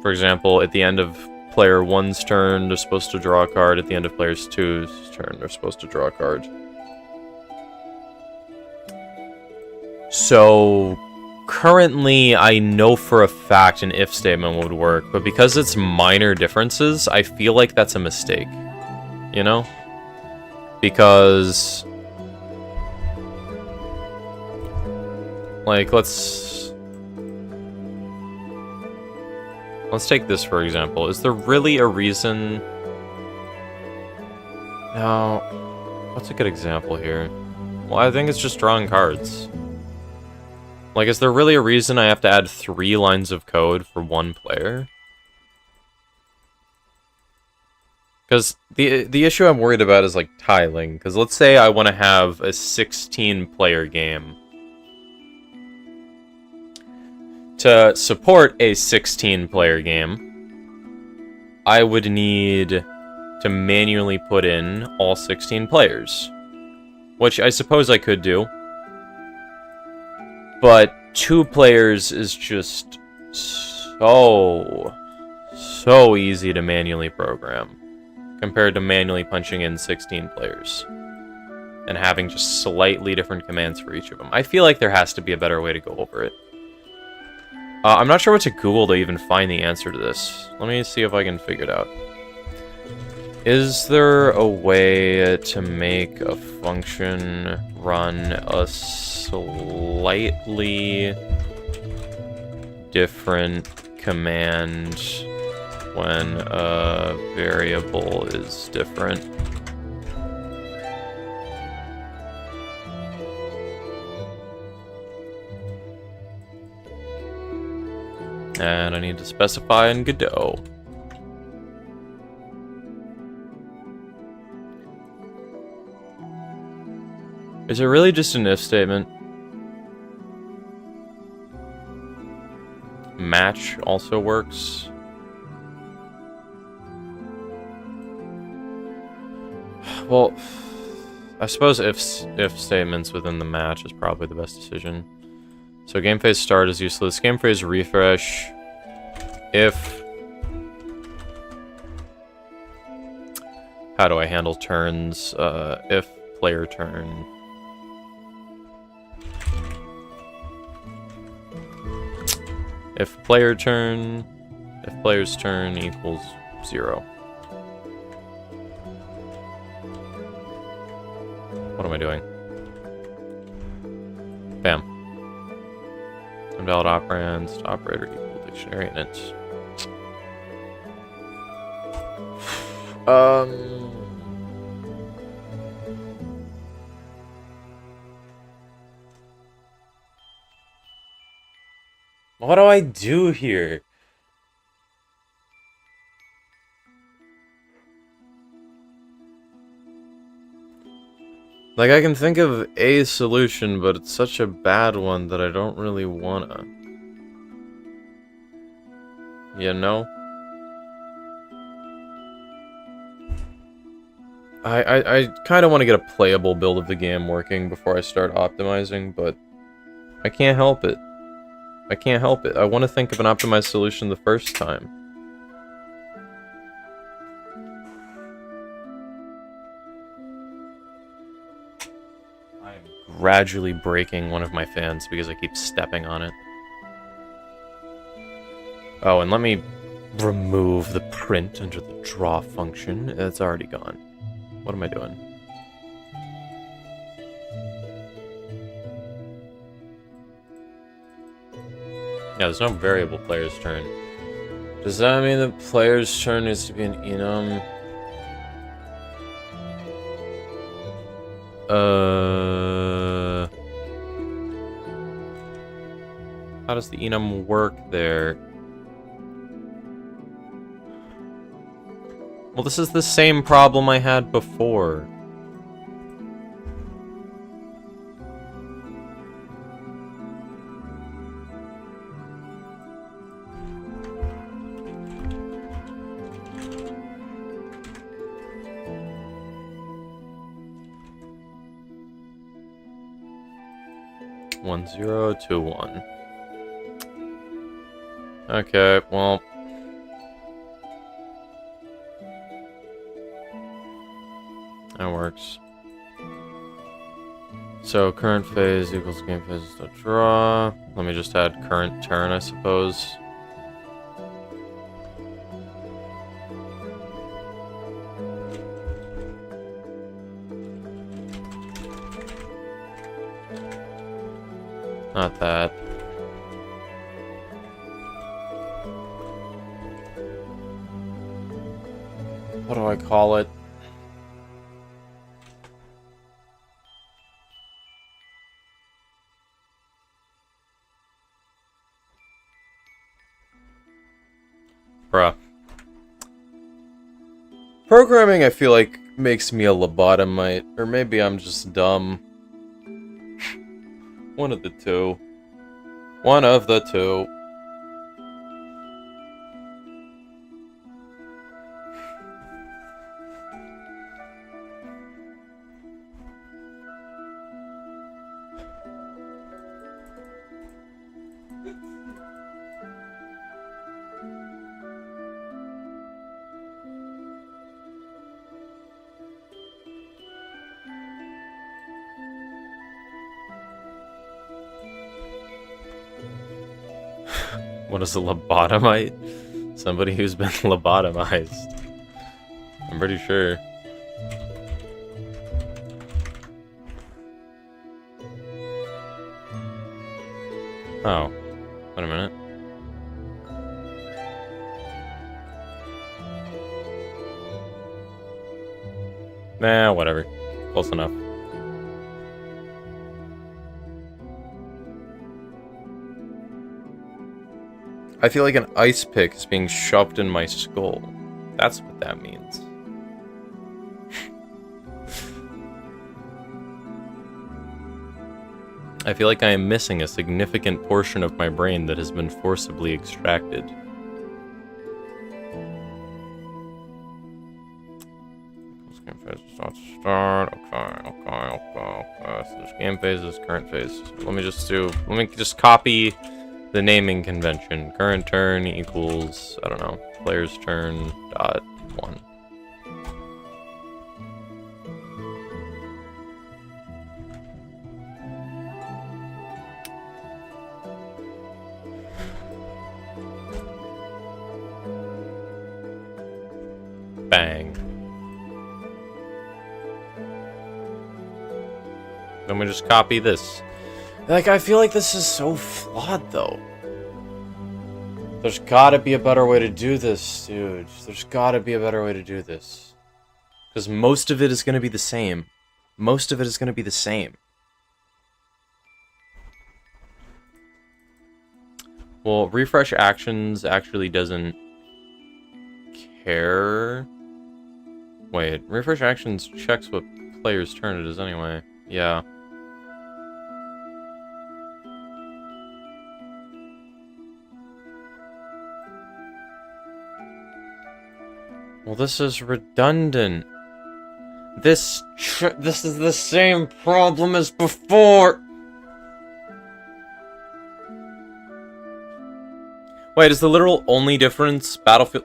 For example, at the end of player 1's turn, they're supposed to draw a card. At the end of player 2's turn, they're supposed to draw a card. So, currently, I know for a fact an if statement would work, but because it's minor differences, I feel like that's a mistake. You know? Because... like, let's take this for example. Is there really a reason... No. What's a good example here? Well, I think it's just drawing cards. Like, is there really a reason I have to add 3 lines of code for one player? Because the issue I'm worried about is, like, tiling. Because let's say I want to have a 16-player game. To support a 16-player game, I would need to manually put in all 16 players. Which I suppose I could do. But 2 players is just so easy to manually program compared to manually punching in 16 players and having just slightly different commands for each of them. I feel like there has to be a better way to go over it. I'm not sure what to Google to even find the answer to this. Let me see if I can figure it out. Is there a way to make a function run a slightly different command when a variable is different? And I need to specify in Godot. Is it really just an if statement? Match also works. Well, I suppose if statements within the match is probably the best decision. So game phase start is useless. Game phase refresh. If... How do I handle turns? If player turn... If player's turn equals 0. What am I doing? Bam. Invalid operands to operator equal dictionary int. What do I do here? Like, I can think of a solution, but it's such a bad one that I don't really wanna. You know? I kind of want to get a playable build of the game working before I start optimizing, but I can't help it. I can't help it. I want to think of an optimized solution the first time. I am gradually breaking one of my fans because I keep stepping on it. Oh, and let me remove the print under the draw function. It's already gone. What am I doing? Yeah, there's no variable player's turn. Does that mean the player's turn needs to be an enum? How does the enum work there? Well, this is the same problem I had before. One zero two one. Okay, well. That works. So current phase equals game phase to draw. Let me just add current turn, I suppose. Not that. What do I call it? Bruh. Programming, I feel like, makes me a lobotomite. Or maybe I'm just dumb. One of the two. One of the two. What is a lobotomite? Somebody who's been lobotomized. I'm pretty sure. Oh. Wait a minute. Nah, whatever. Close enough. I feel like an ice pick is being shoved in my skull. That's what that means. I feel like I am missing a significant portion of my brain that has been forcibly extracted. Start. Okay. So there's game phases, current phase. Let me just copy the naming convention. Current turn equals, I don't know, player's turn dot 1. Bang. Then we just copy this. Like, I feel like this is so flawed, though. There's gotta be a better way to do this, dude. There's gotta be a better way to do this. Because most of it is gonna be the same. Most of it is gonna be the same. Well, refresh actions actually doesn't care. Wait, refresh actions checks what player's turn it is anyway. Yeah. Well, this is redundant. This is the same problem as before. Wait, is the literal only difference Battlefield?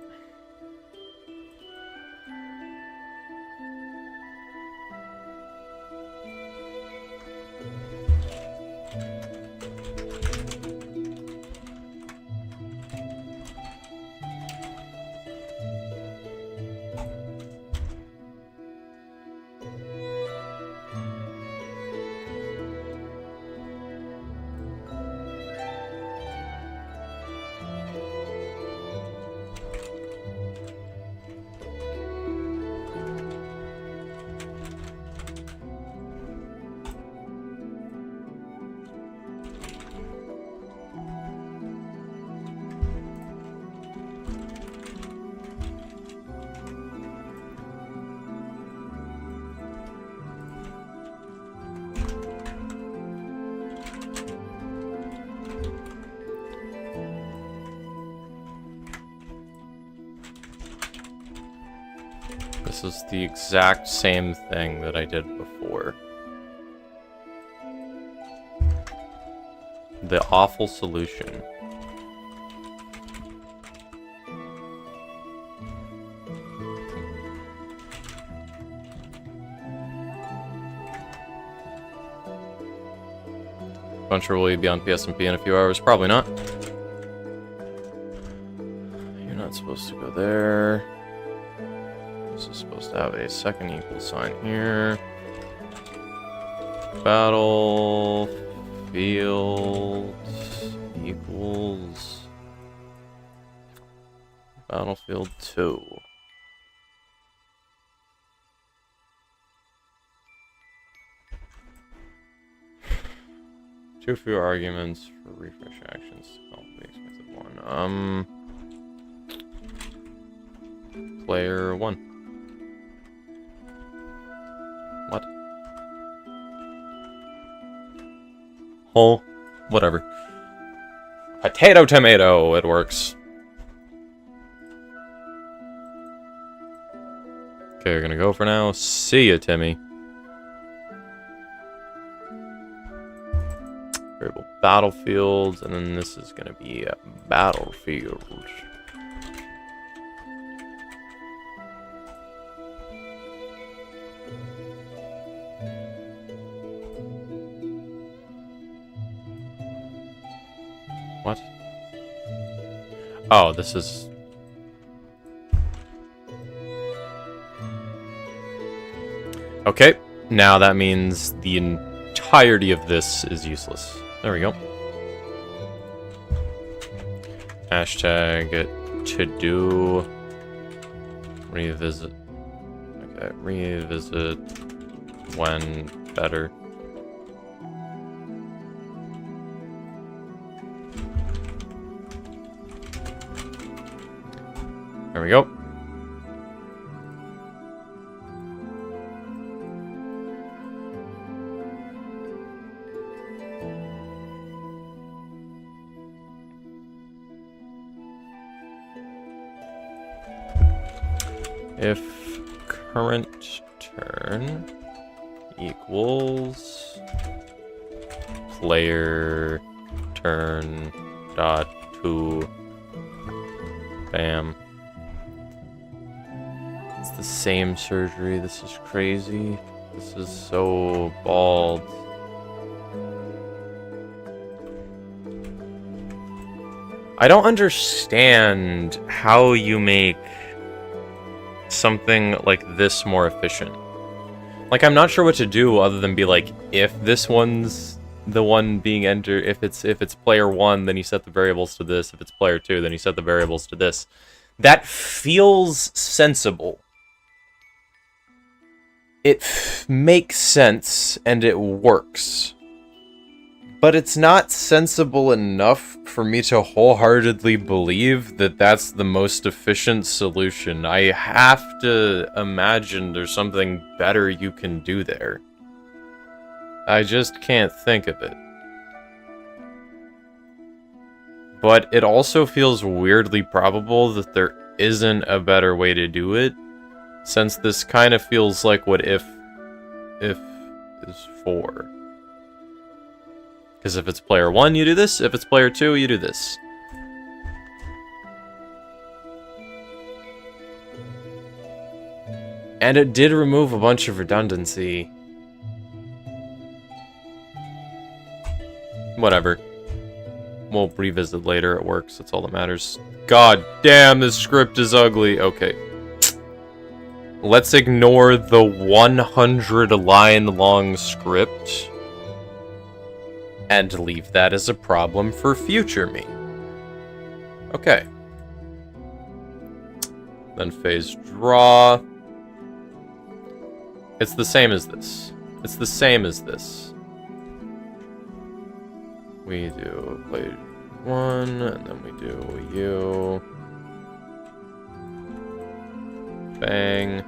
This is the exact same thing that I did before. The awful solution. Unsure will you be on PSNP in a few hours? Probably not. You're not supposed to go there. This is supposed to have a second equal sign here. Battlefield equals Battlefield 2. Too few arguments for refresh actions to call the expected one. Player 1. What? Oh, whatever. Potato tomato, it works. Okay, we're gonna go for now. See ya, Timmy. Variable battlefields, and then this is gonna be a battlefield. What? Oh, this is... Okay, now that means the entirety of this is useless. There we go. Hashtag to do revisit. Okay, revisit when better. There we go. If current turn equals player turn dot to bam. It's the same surgery. This is crazy. This is so bald. I don't understand how you make something like this more efficient. Like, I'm not sure what to do other than be like, if this one's the one being entered, if it's player 1, then you set the variables to this. If it's player 2, then you set the variables to this. That feels sensible. It makes sense and it works. But it's not sensible enough for me to wholeheartedly believe that that's the most efficient solution. I have to imagine there's something better you can do there. I just can't think of it. But it also feels weirdly probable that there isn't a better way to do it, since this kind of feels like what if is for. Because if it's player 1, you do this. If it's player 2, you do this. And it did remove a bunch of redundancy. Whatever. We'll revisit later. It works. That's all that matters. God damn, this script is ugly. Okay. Let's ignore the 100-line long script and leave that as a problem for future me. Okay. Then phase draw. It's the same as this. It's the same as this. We do play 1, and then we do you. Bang.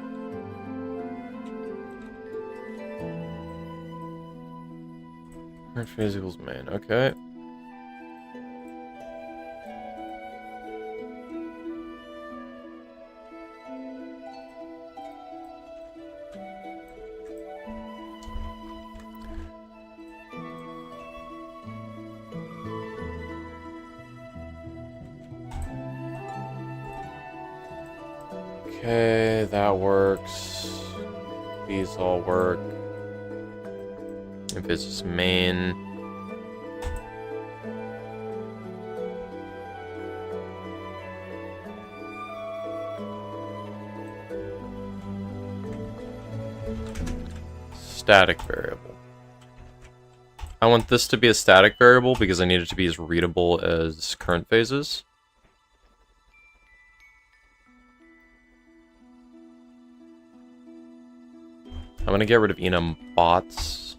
Current phase equals main. Okay. Okay, that works. These all work. If it's just main. Static variable. I want this to be a static variable because I need it to be as readable as current phases. I'm gonna get rid of enum bots.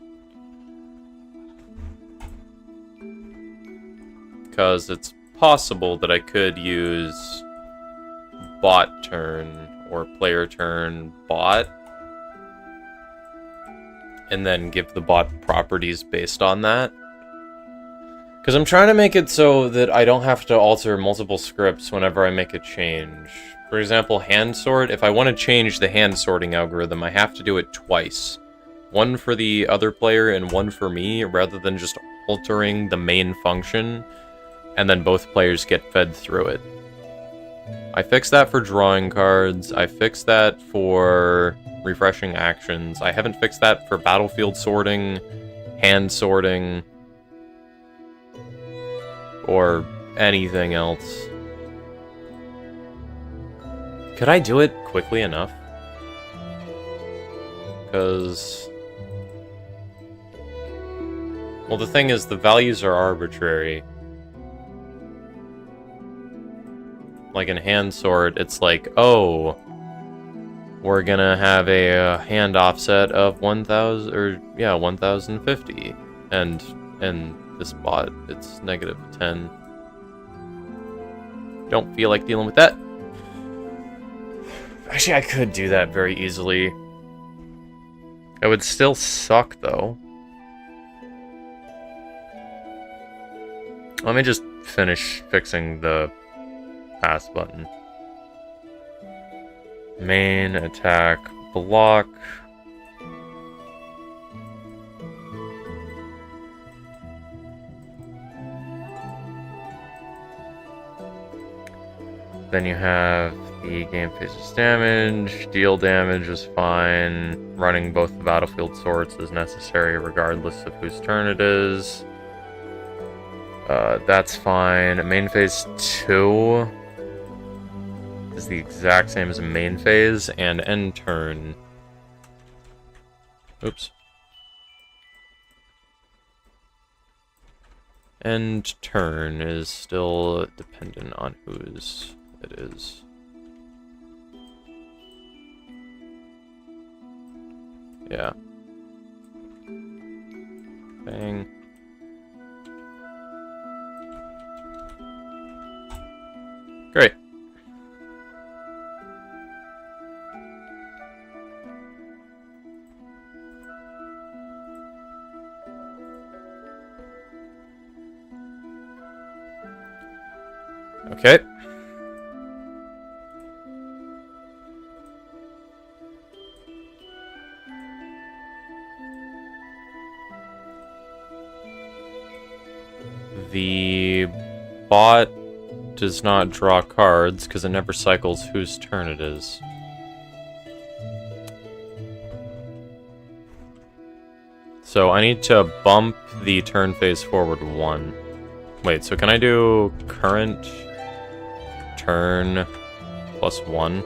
Because it's possible that I could use bot turn or player turn bot and then give the bot properties based on that. Because I'm trying to make it so that I don't have to alter multiple scripts whenever I make a change. For example, hand sort, if I want to change the hand sorting algorithm, I have to do it twice. One for the other player and one for me, rather than just altering the main function and then both players get fed through it. I fixed that for drawing cards. I fixed that for refreshing actions. I haven't fixed that for battlefield sorting, hand sorting, or anything else. Could I do it quickly enough? Because... well, the thing is, the values are arbitrary. Like in hand sword, it's like, oh, we're gonna have a hand offset of 1,000, or yeah, 1,050, and in this bot, it's -10. Don't feel like dealing with that. Actually, I could do that very easily. It would still suck, though. Let me just finish fixing the pass button. Main, attack, block. Then you have the game phases damage. Deal damage is fine. Running both the battlefield swords is necessary regardless of whose turn it is. That's fine. Main phase 2 is the exact same as a main phase, and end turn. Oops. End turn is still dependent on whose it is. Yeah. Bang. Great. Okay. The bot does not draw cards because it never cycles whose turn it is. So I need to bump the turn phase forward 1. Wait, so can I do current turn plus 1?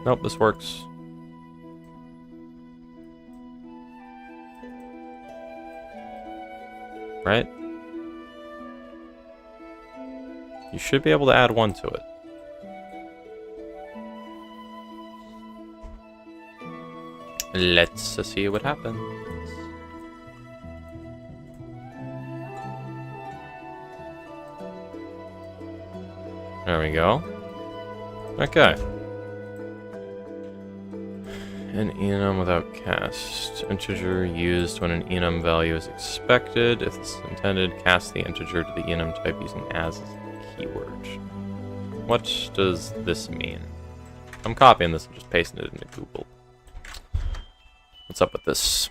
Nope, this works. Right? You should be able to add 1 to it. Let's see what happens. There we go. Okay. An enum without cast. Integer used when an enum value is expected. If this is intended, cast the integer to the enum type using as a keyword. What does this mean? I'm copying this and just pasting it into Google. What's up with this?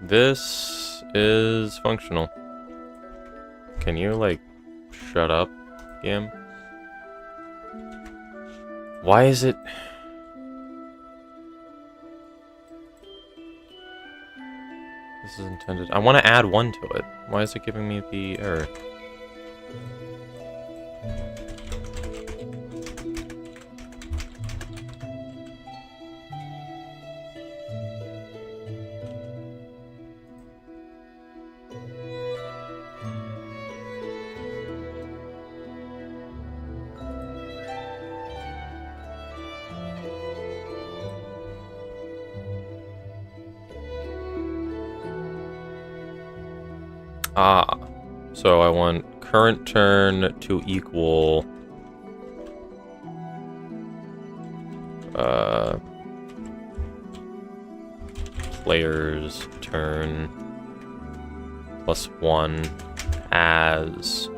This is functional. Can you, like, shut up, game? Why is it... This is intended... I want to add 1 to it. Why is it giving me the error? Ah. So I want current turn to equal... player's turn plus 1 as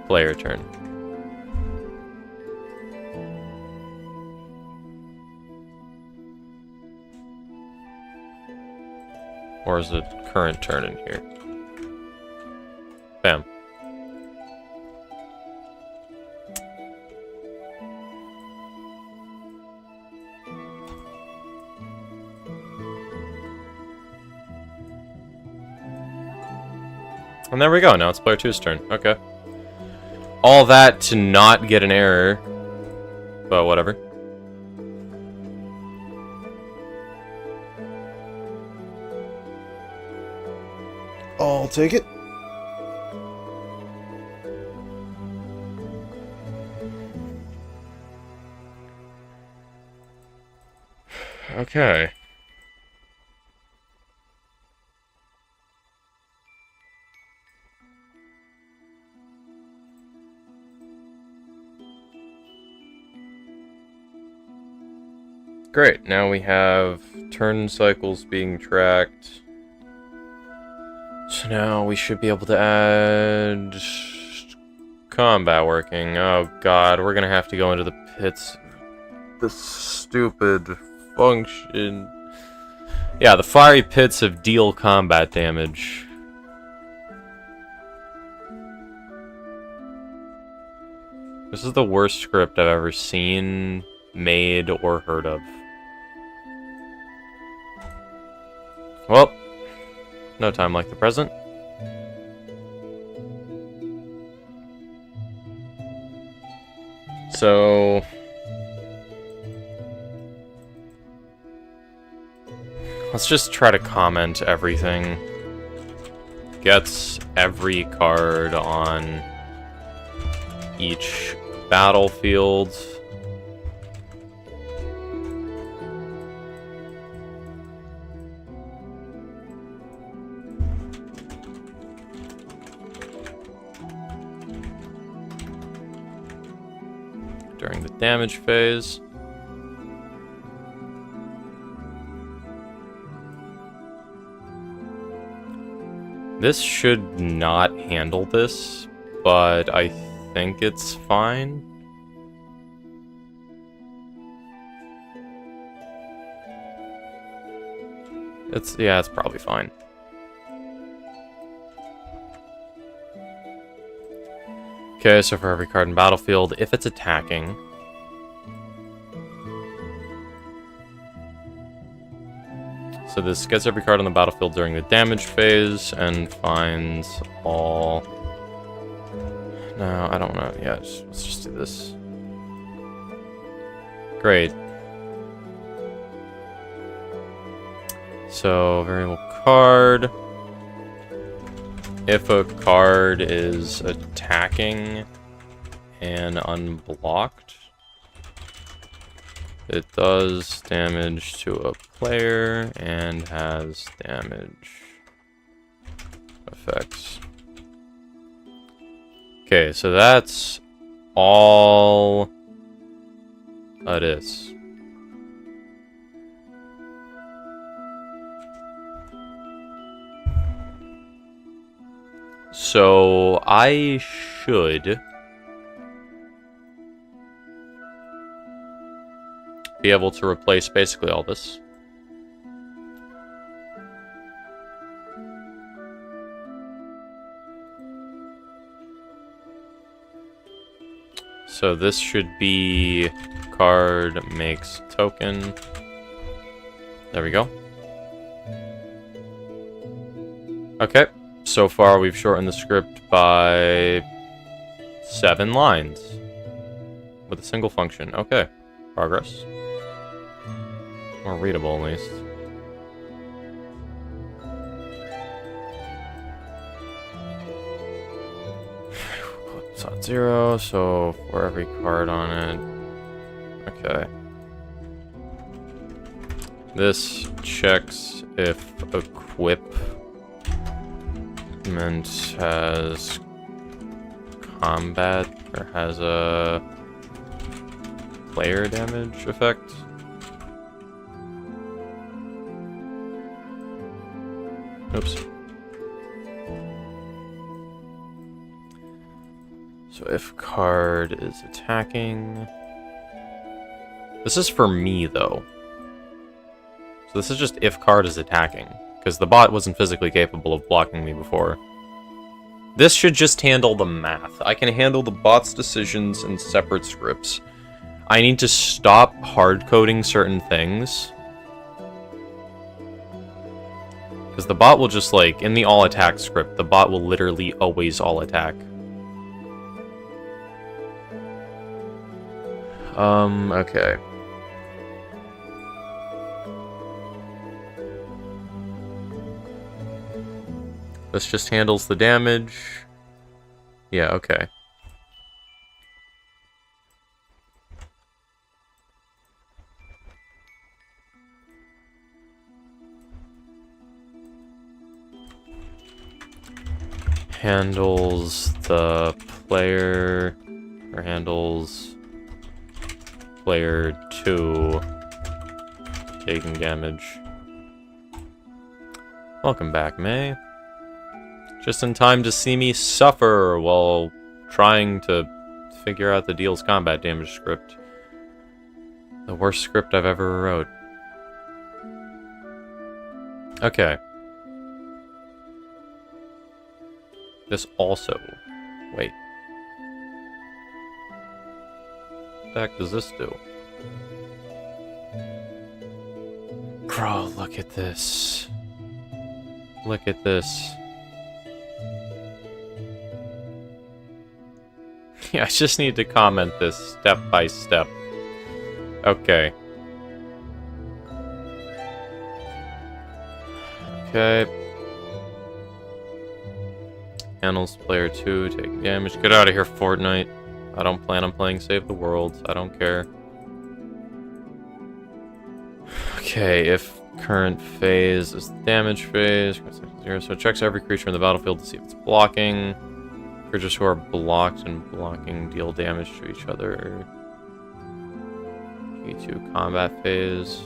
player turn. Or is it current turn in here? Bam. And there we go, now it's player 2's turn. Okay. All that to not get an error. But whatever. I'll take it. Okay. Great, now we have turn cycles being tracked. So now we should be able to add combat working. Oh god, we're gonna have to go into the pits. This stupid function. Yeah, the fiery pits of deal combat damage. This is the worst script I've ever seen, made, or heard of. Well, no time like the present. So... let's just try to comment everything. Gets every card on each battlefield. During the damage phase. This should not handle this, but I think it's fine. Yeah, it's probably fine. Okay, so for every card in battlefield, if it's attacking, so this gets every card on the battlefield during the damage phase and finds all... No, I don't know. Yeah, let's just do this. Great. So, variable card. If a card is attacking and unblocked, it does damage to a player and has damage effects. Okay, so that's all it is. So I should be able to replace basically all this. So this should be card makes token. There we go. Okay. So far, we've shortened the script by 7 lines with a single function. Okay, progress. More readable, at least. It's on 0, so for every card on it. Okay. This checks if equip Equipment has combat, or has a player damage effect. Oops. So if card is attacking... This is for me, though. So this is just if card is attacking, because the bot wasn't physically capable of blocking me before. This should just handle the math. I can handle the bot's decisions in separate scripts. I need to stop hard-coding certain things. Because the bot will just, like, in the all-attack script, the bot will literally always all-attack. Okay. This just handles the damage. Yeah, okay. Handles the player, or handles player 2 taking damage. Welcome back, May. Just in time to see me suffer while trying to figure out the deal's combat damage script. The worst script I've ever wrote. Okay. This also... Wait. What the heck does this do? Bro, look at this. Look at this. Yeah, I just need to comment this step by step. Okay. Okay. Handles player 2, taking damage. Get out of here, Fortnite. I don't plan on playing Save the World. I don't care. Okay, if current phase is the damage phase, so it checks every creature in the battlefield to see if it's blocking. Creatures who are blocked and blocking deal damage to each other. G2 combat phase.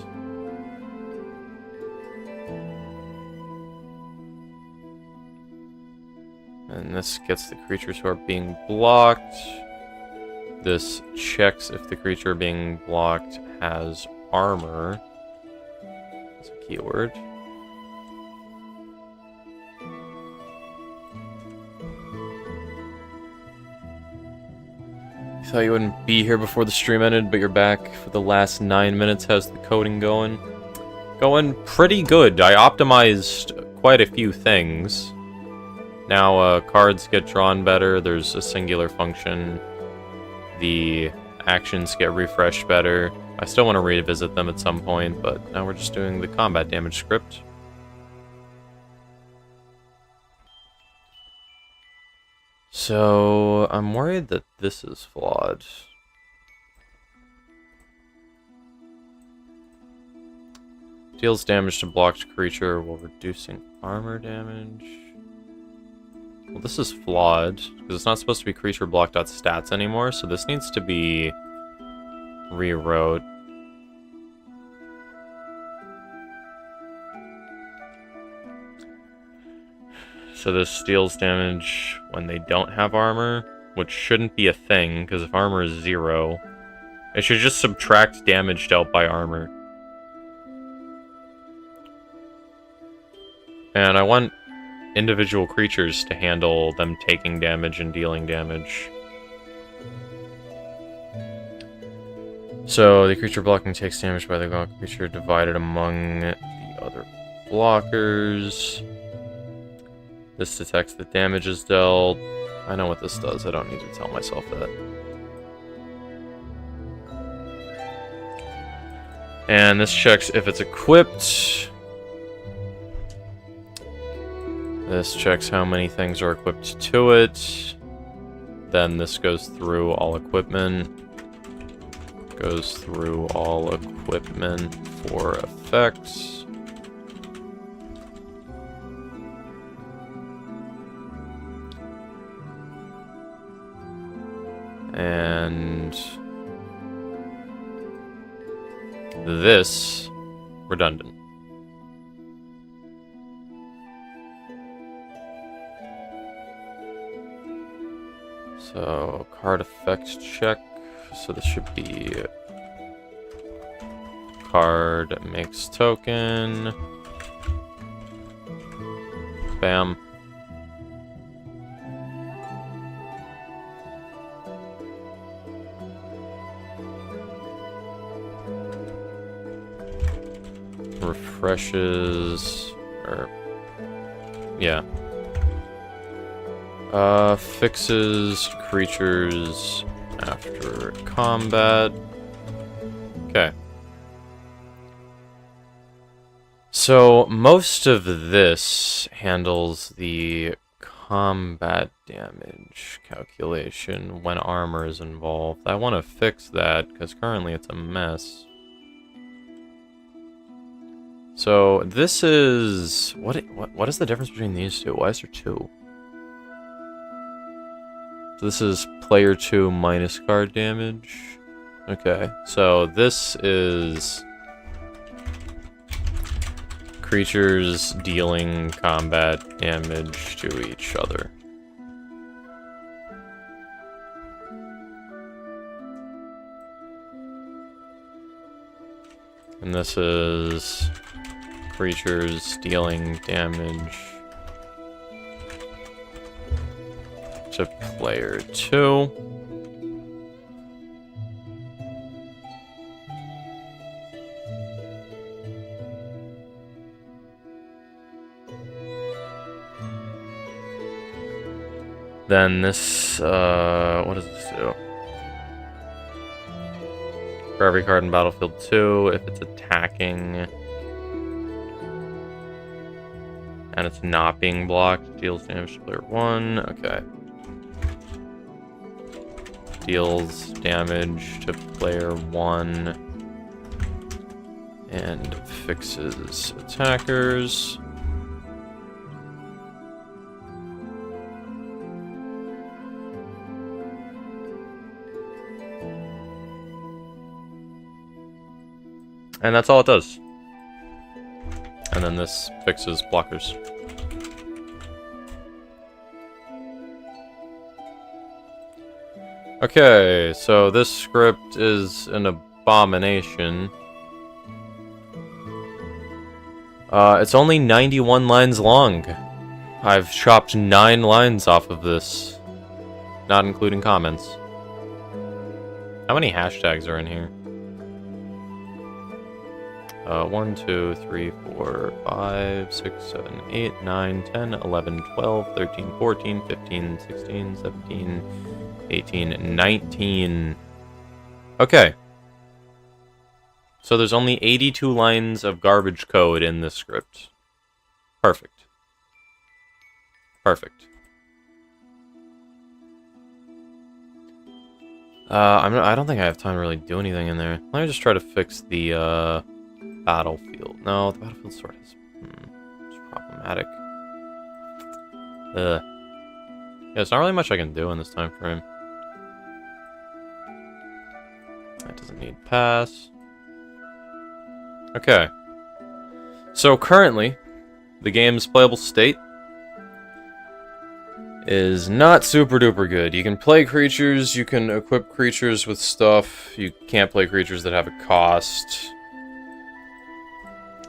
And this gets the creatures who are being blocked. This checks if the creature being blocked has armor. That's a keyword. Thought you wouldn't be here before the stream ended, but you're back for the last 9 minutes. How's the coding going? Going pretty good. I optimized quite a few things. Now cards get drawn better. There's a singular function. The actions get refreshed better. I still want to revisit them at some point, but now we're just doing the combat damage script. So, I'm worried that this is flawed. Deals damage to blocked creature while reducing armor damage. Well, this is flawed, because it's not supposed to be creature block.stats anymore, so this needs to be rewrote. So this deals damage when they don't have armor, which shouldn't be a thing, because if armor is 0, it should just subtract damage dealt by armor. And I want individual creatures to handle them taking damage and dealing damage. So the creature blocking takes damage by the blocked creature divided among the other blockers. This detects that damage is dealt. I know what this does. I don't need to tell myself that. And this checks if it's equipped. This checks how many things are equipped to it. Then this goes through all equipment. Goes through all equipment for effects. And this redundant. So card effect check. So this should be card makes token. Bam. Refreshes, or yeah. Fixes creatures after combat. Okay. So most of this handles the combat damage calculation when armor is involved. I want to fix that because currently it's a mess. So this is what is the difference between these two? Why is there two? So this is player 2 minus card damage. Okay, so this is creatures dealing combat damage to each other. And this is creatures dealing damage to player 2. Then this, what does this do? For every card in Battlefield 2, if it's attacking and it's not being blocked, deals damage to player 1. Okay. Deals damage to player 1 and fixes attackers. And that's all it does. And then this fixes blockers. Okay, so this script is an abomination. It's only 91 lines long. I've chopped 9 lines off of this, not including comments. How many hashtags are in here? 1, 2, 3, 4, 5, 6, 7, 8, 9, 10, 11, 12, 13, 14, 15, 16, 17, 18, 19. Okay. So there's only 82 lines of garbage code in this script. Perfect. Perfect. I don't think I have time to really do anything in there. Let me just try to fix the, battlefield. No, the battlefield sort of is it's problematic. Yeah, there's not really much I can do in this time frame. That doesn't need pass. Okay. So currently, the game's playable state is not super duper good. You can play creatures, you can equip creatures with stuff, you can't play creatures that have a cost.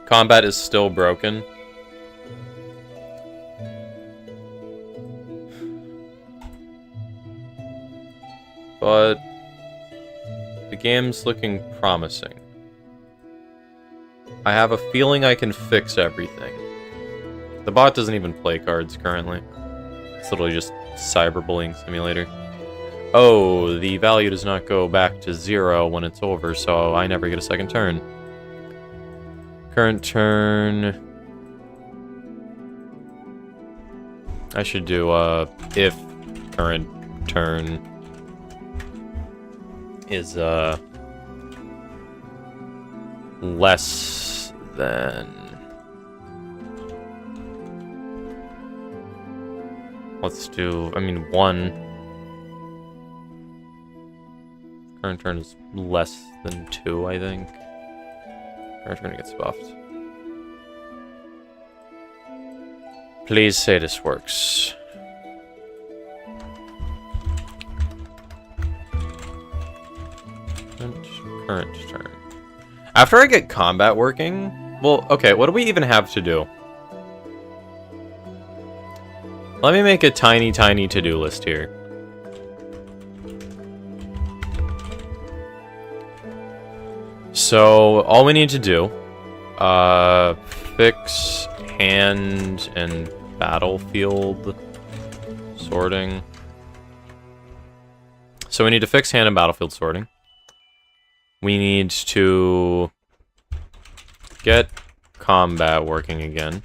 Combat is still broken. But the game's looking promising. I have a feeling I can fix everything. The bot doesn't even play cards currently. It's literally just cyberbullying simulator. Oh, the value does not go back to 0 when it's over, so I never get a second turn. Current turn. I should do if current turn is less than, let's do, I mean 1. Current turn is less than 2, I think. Current turn gets buffed. Please say this works. Current turn. After I get combat working... Well, okay, what do we even have to do? Let me make a tiny, tiny to-do list here. So, all we need to do... fix hand and battlefield sorting. So we need to fix hand and battlefield sorting. We need to get combat working again.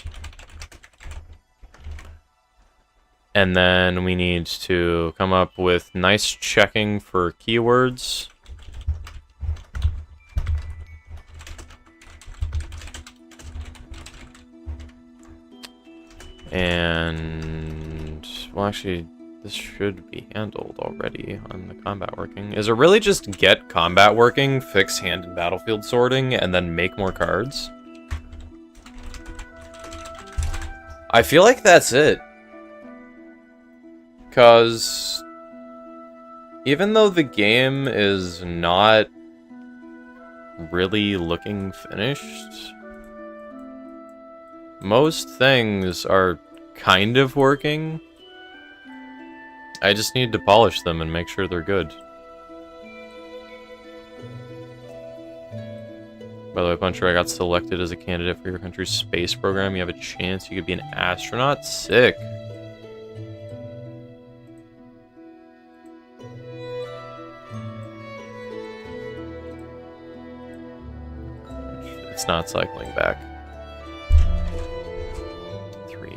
And then we need to come up with nice checking for keywords. And, well, actually, this should be handled already on the combat working. Is it really just get combat working, fix hand and battlefield sorting, and then make more cards? I feel like that's it. Because even though the game is not really looking finished, most things are kind of working. I just need to polish them and make sure they're good. By the way, Puncher, I got selected as a candidate for your country's space program. You have a chance you could be an astronaut? Sick. It's not cycling back. 3.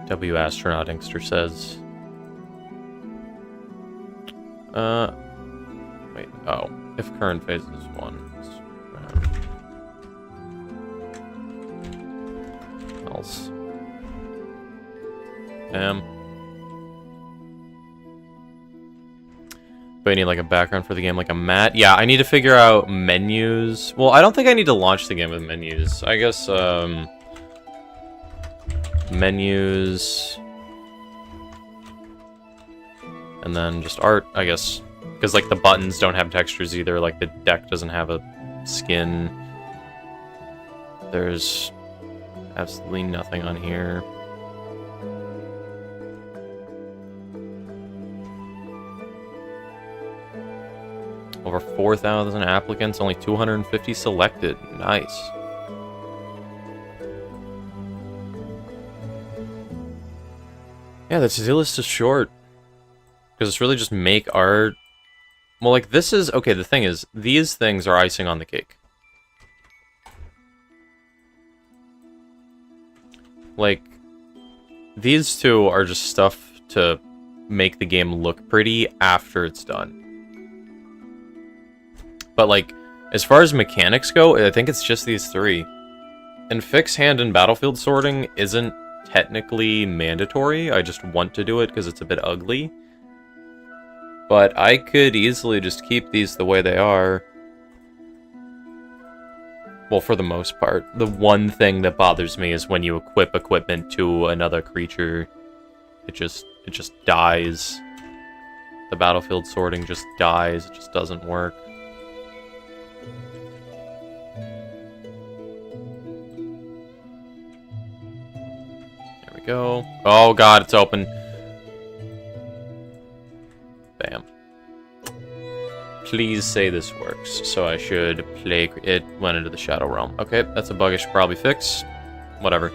W Astronaut Inkster says. Wait, oh. If current phase is 1. Else. But I need like a background for the game, like a mat. Yeah, I need to figure out menus. Well, I don't think I need to launch the game with menus. I guess, menus. And then just art, I guess. Because, like, the buttons don't have textures either. Like, the deck doesn't have a skin. There's absolutely nothing on here. Over 4,000 applicants, only 250 selected. Nice. Yeah, the to-do list is short. Because it's really just make art. Well, like, this is... Okay, the thing is, these things are icing on the cake. Like, these two are just stuff to make the game look pretty after it's done. But, like, as far as mechanics go, I think it's just these 3. And fix hand and battlefield sorting isn't technically mandatory. I just want to do it because it's a bit ugly. But I could easily just keep these the way they are. Well, for the most part. The one thing that bothers me is when you equip equipment to another creature, it just dies. The battlefield sorting just dies. It just doesn't work. There we go. Oh god, it's open. Bam. Please say this works. So I should play... It went into the Shadow Realm. Okay, that's a bug I should probably fix. Whatever.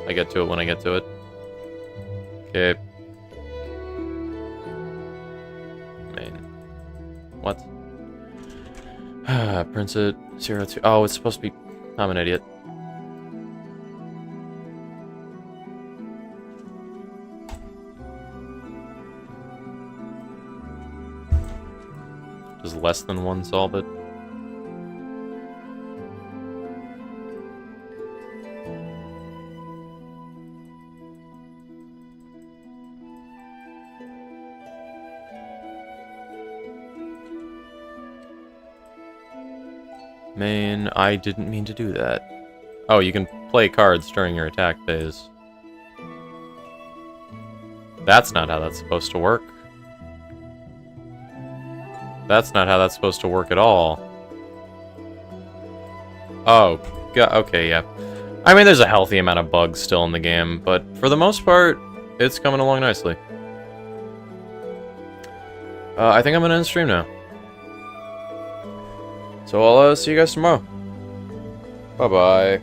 I get to it when I get to it. Okay. Main. What? Prince it. 02. Oh, it's supposed to be... I'm an idiot. Does less than 1 solve it? Main, I didn't mean to do that. Oh, you can play cards during your attack phase. That's not how that's supposed to work. That's not how that's supposed to work at all. Oh, okay, yeah. I mean, there's a healthy amount of bugs still in the game, but for the most part, it's coming along nicely. I think I'm gonna end stream now. So I'll see you guys tomorrow. Bye-bye.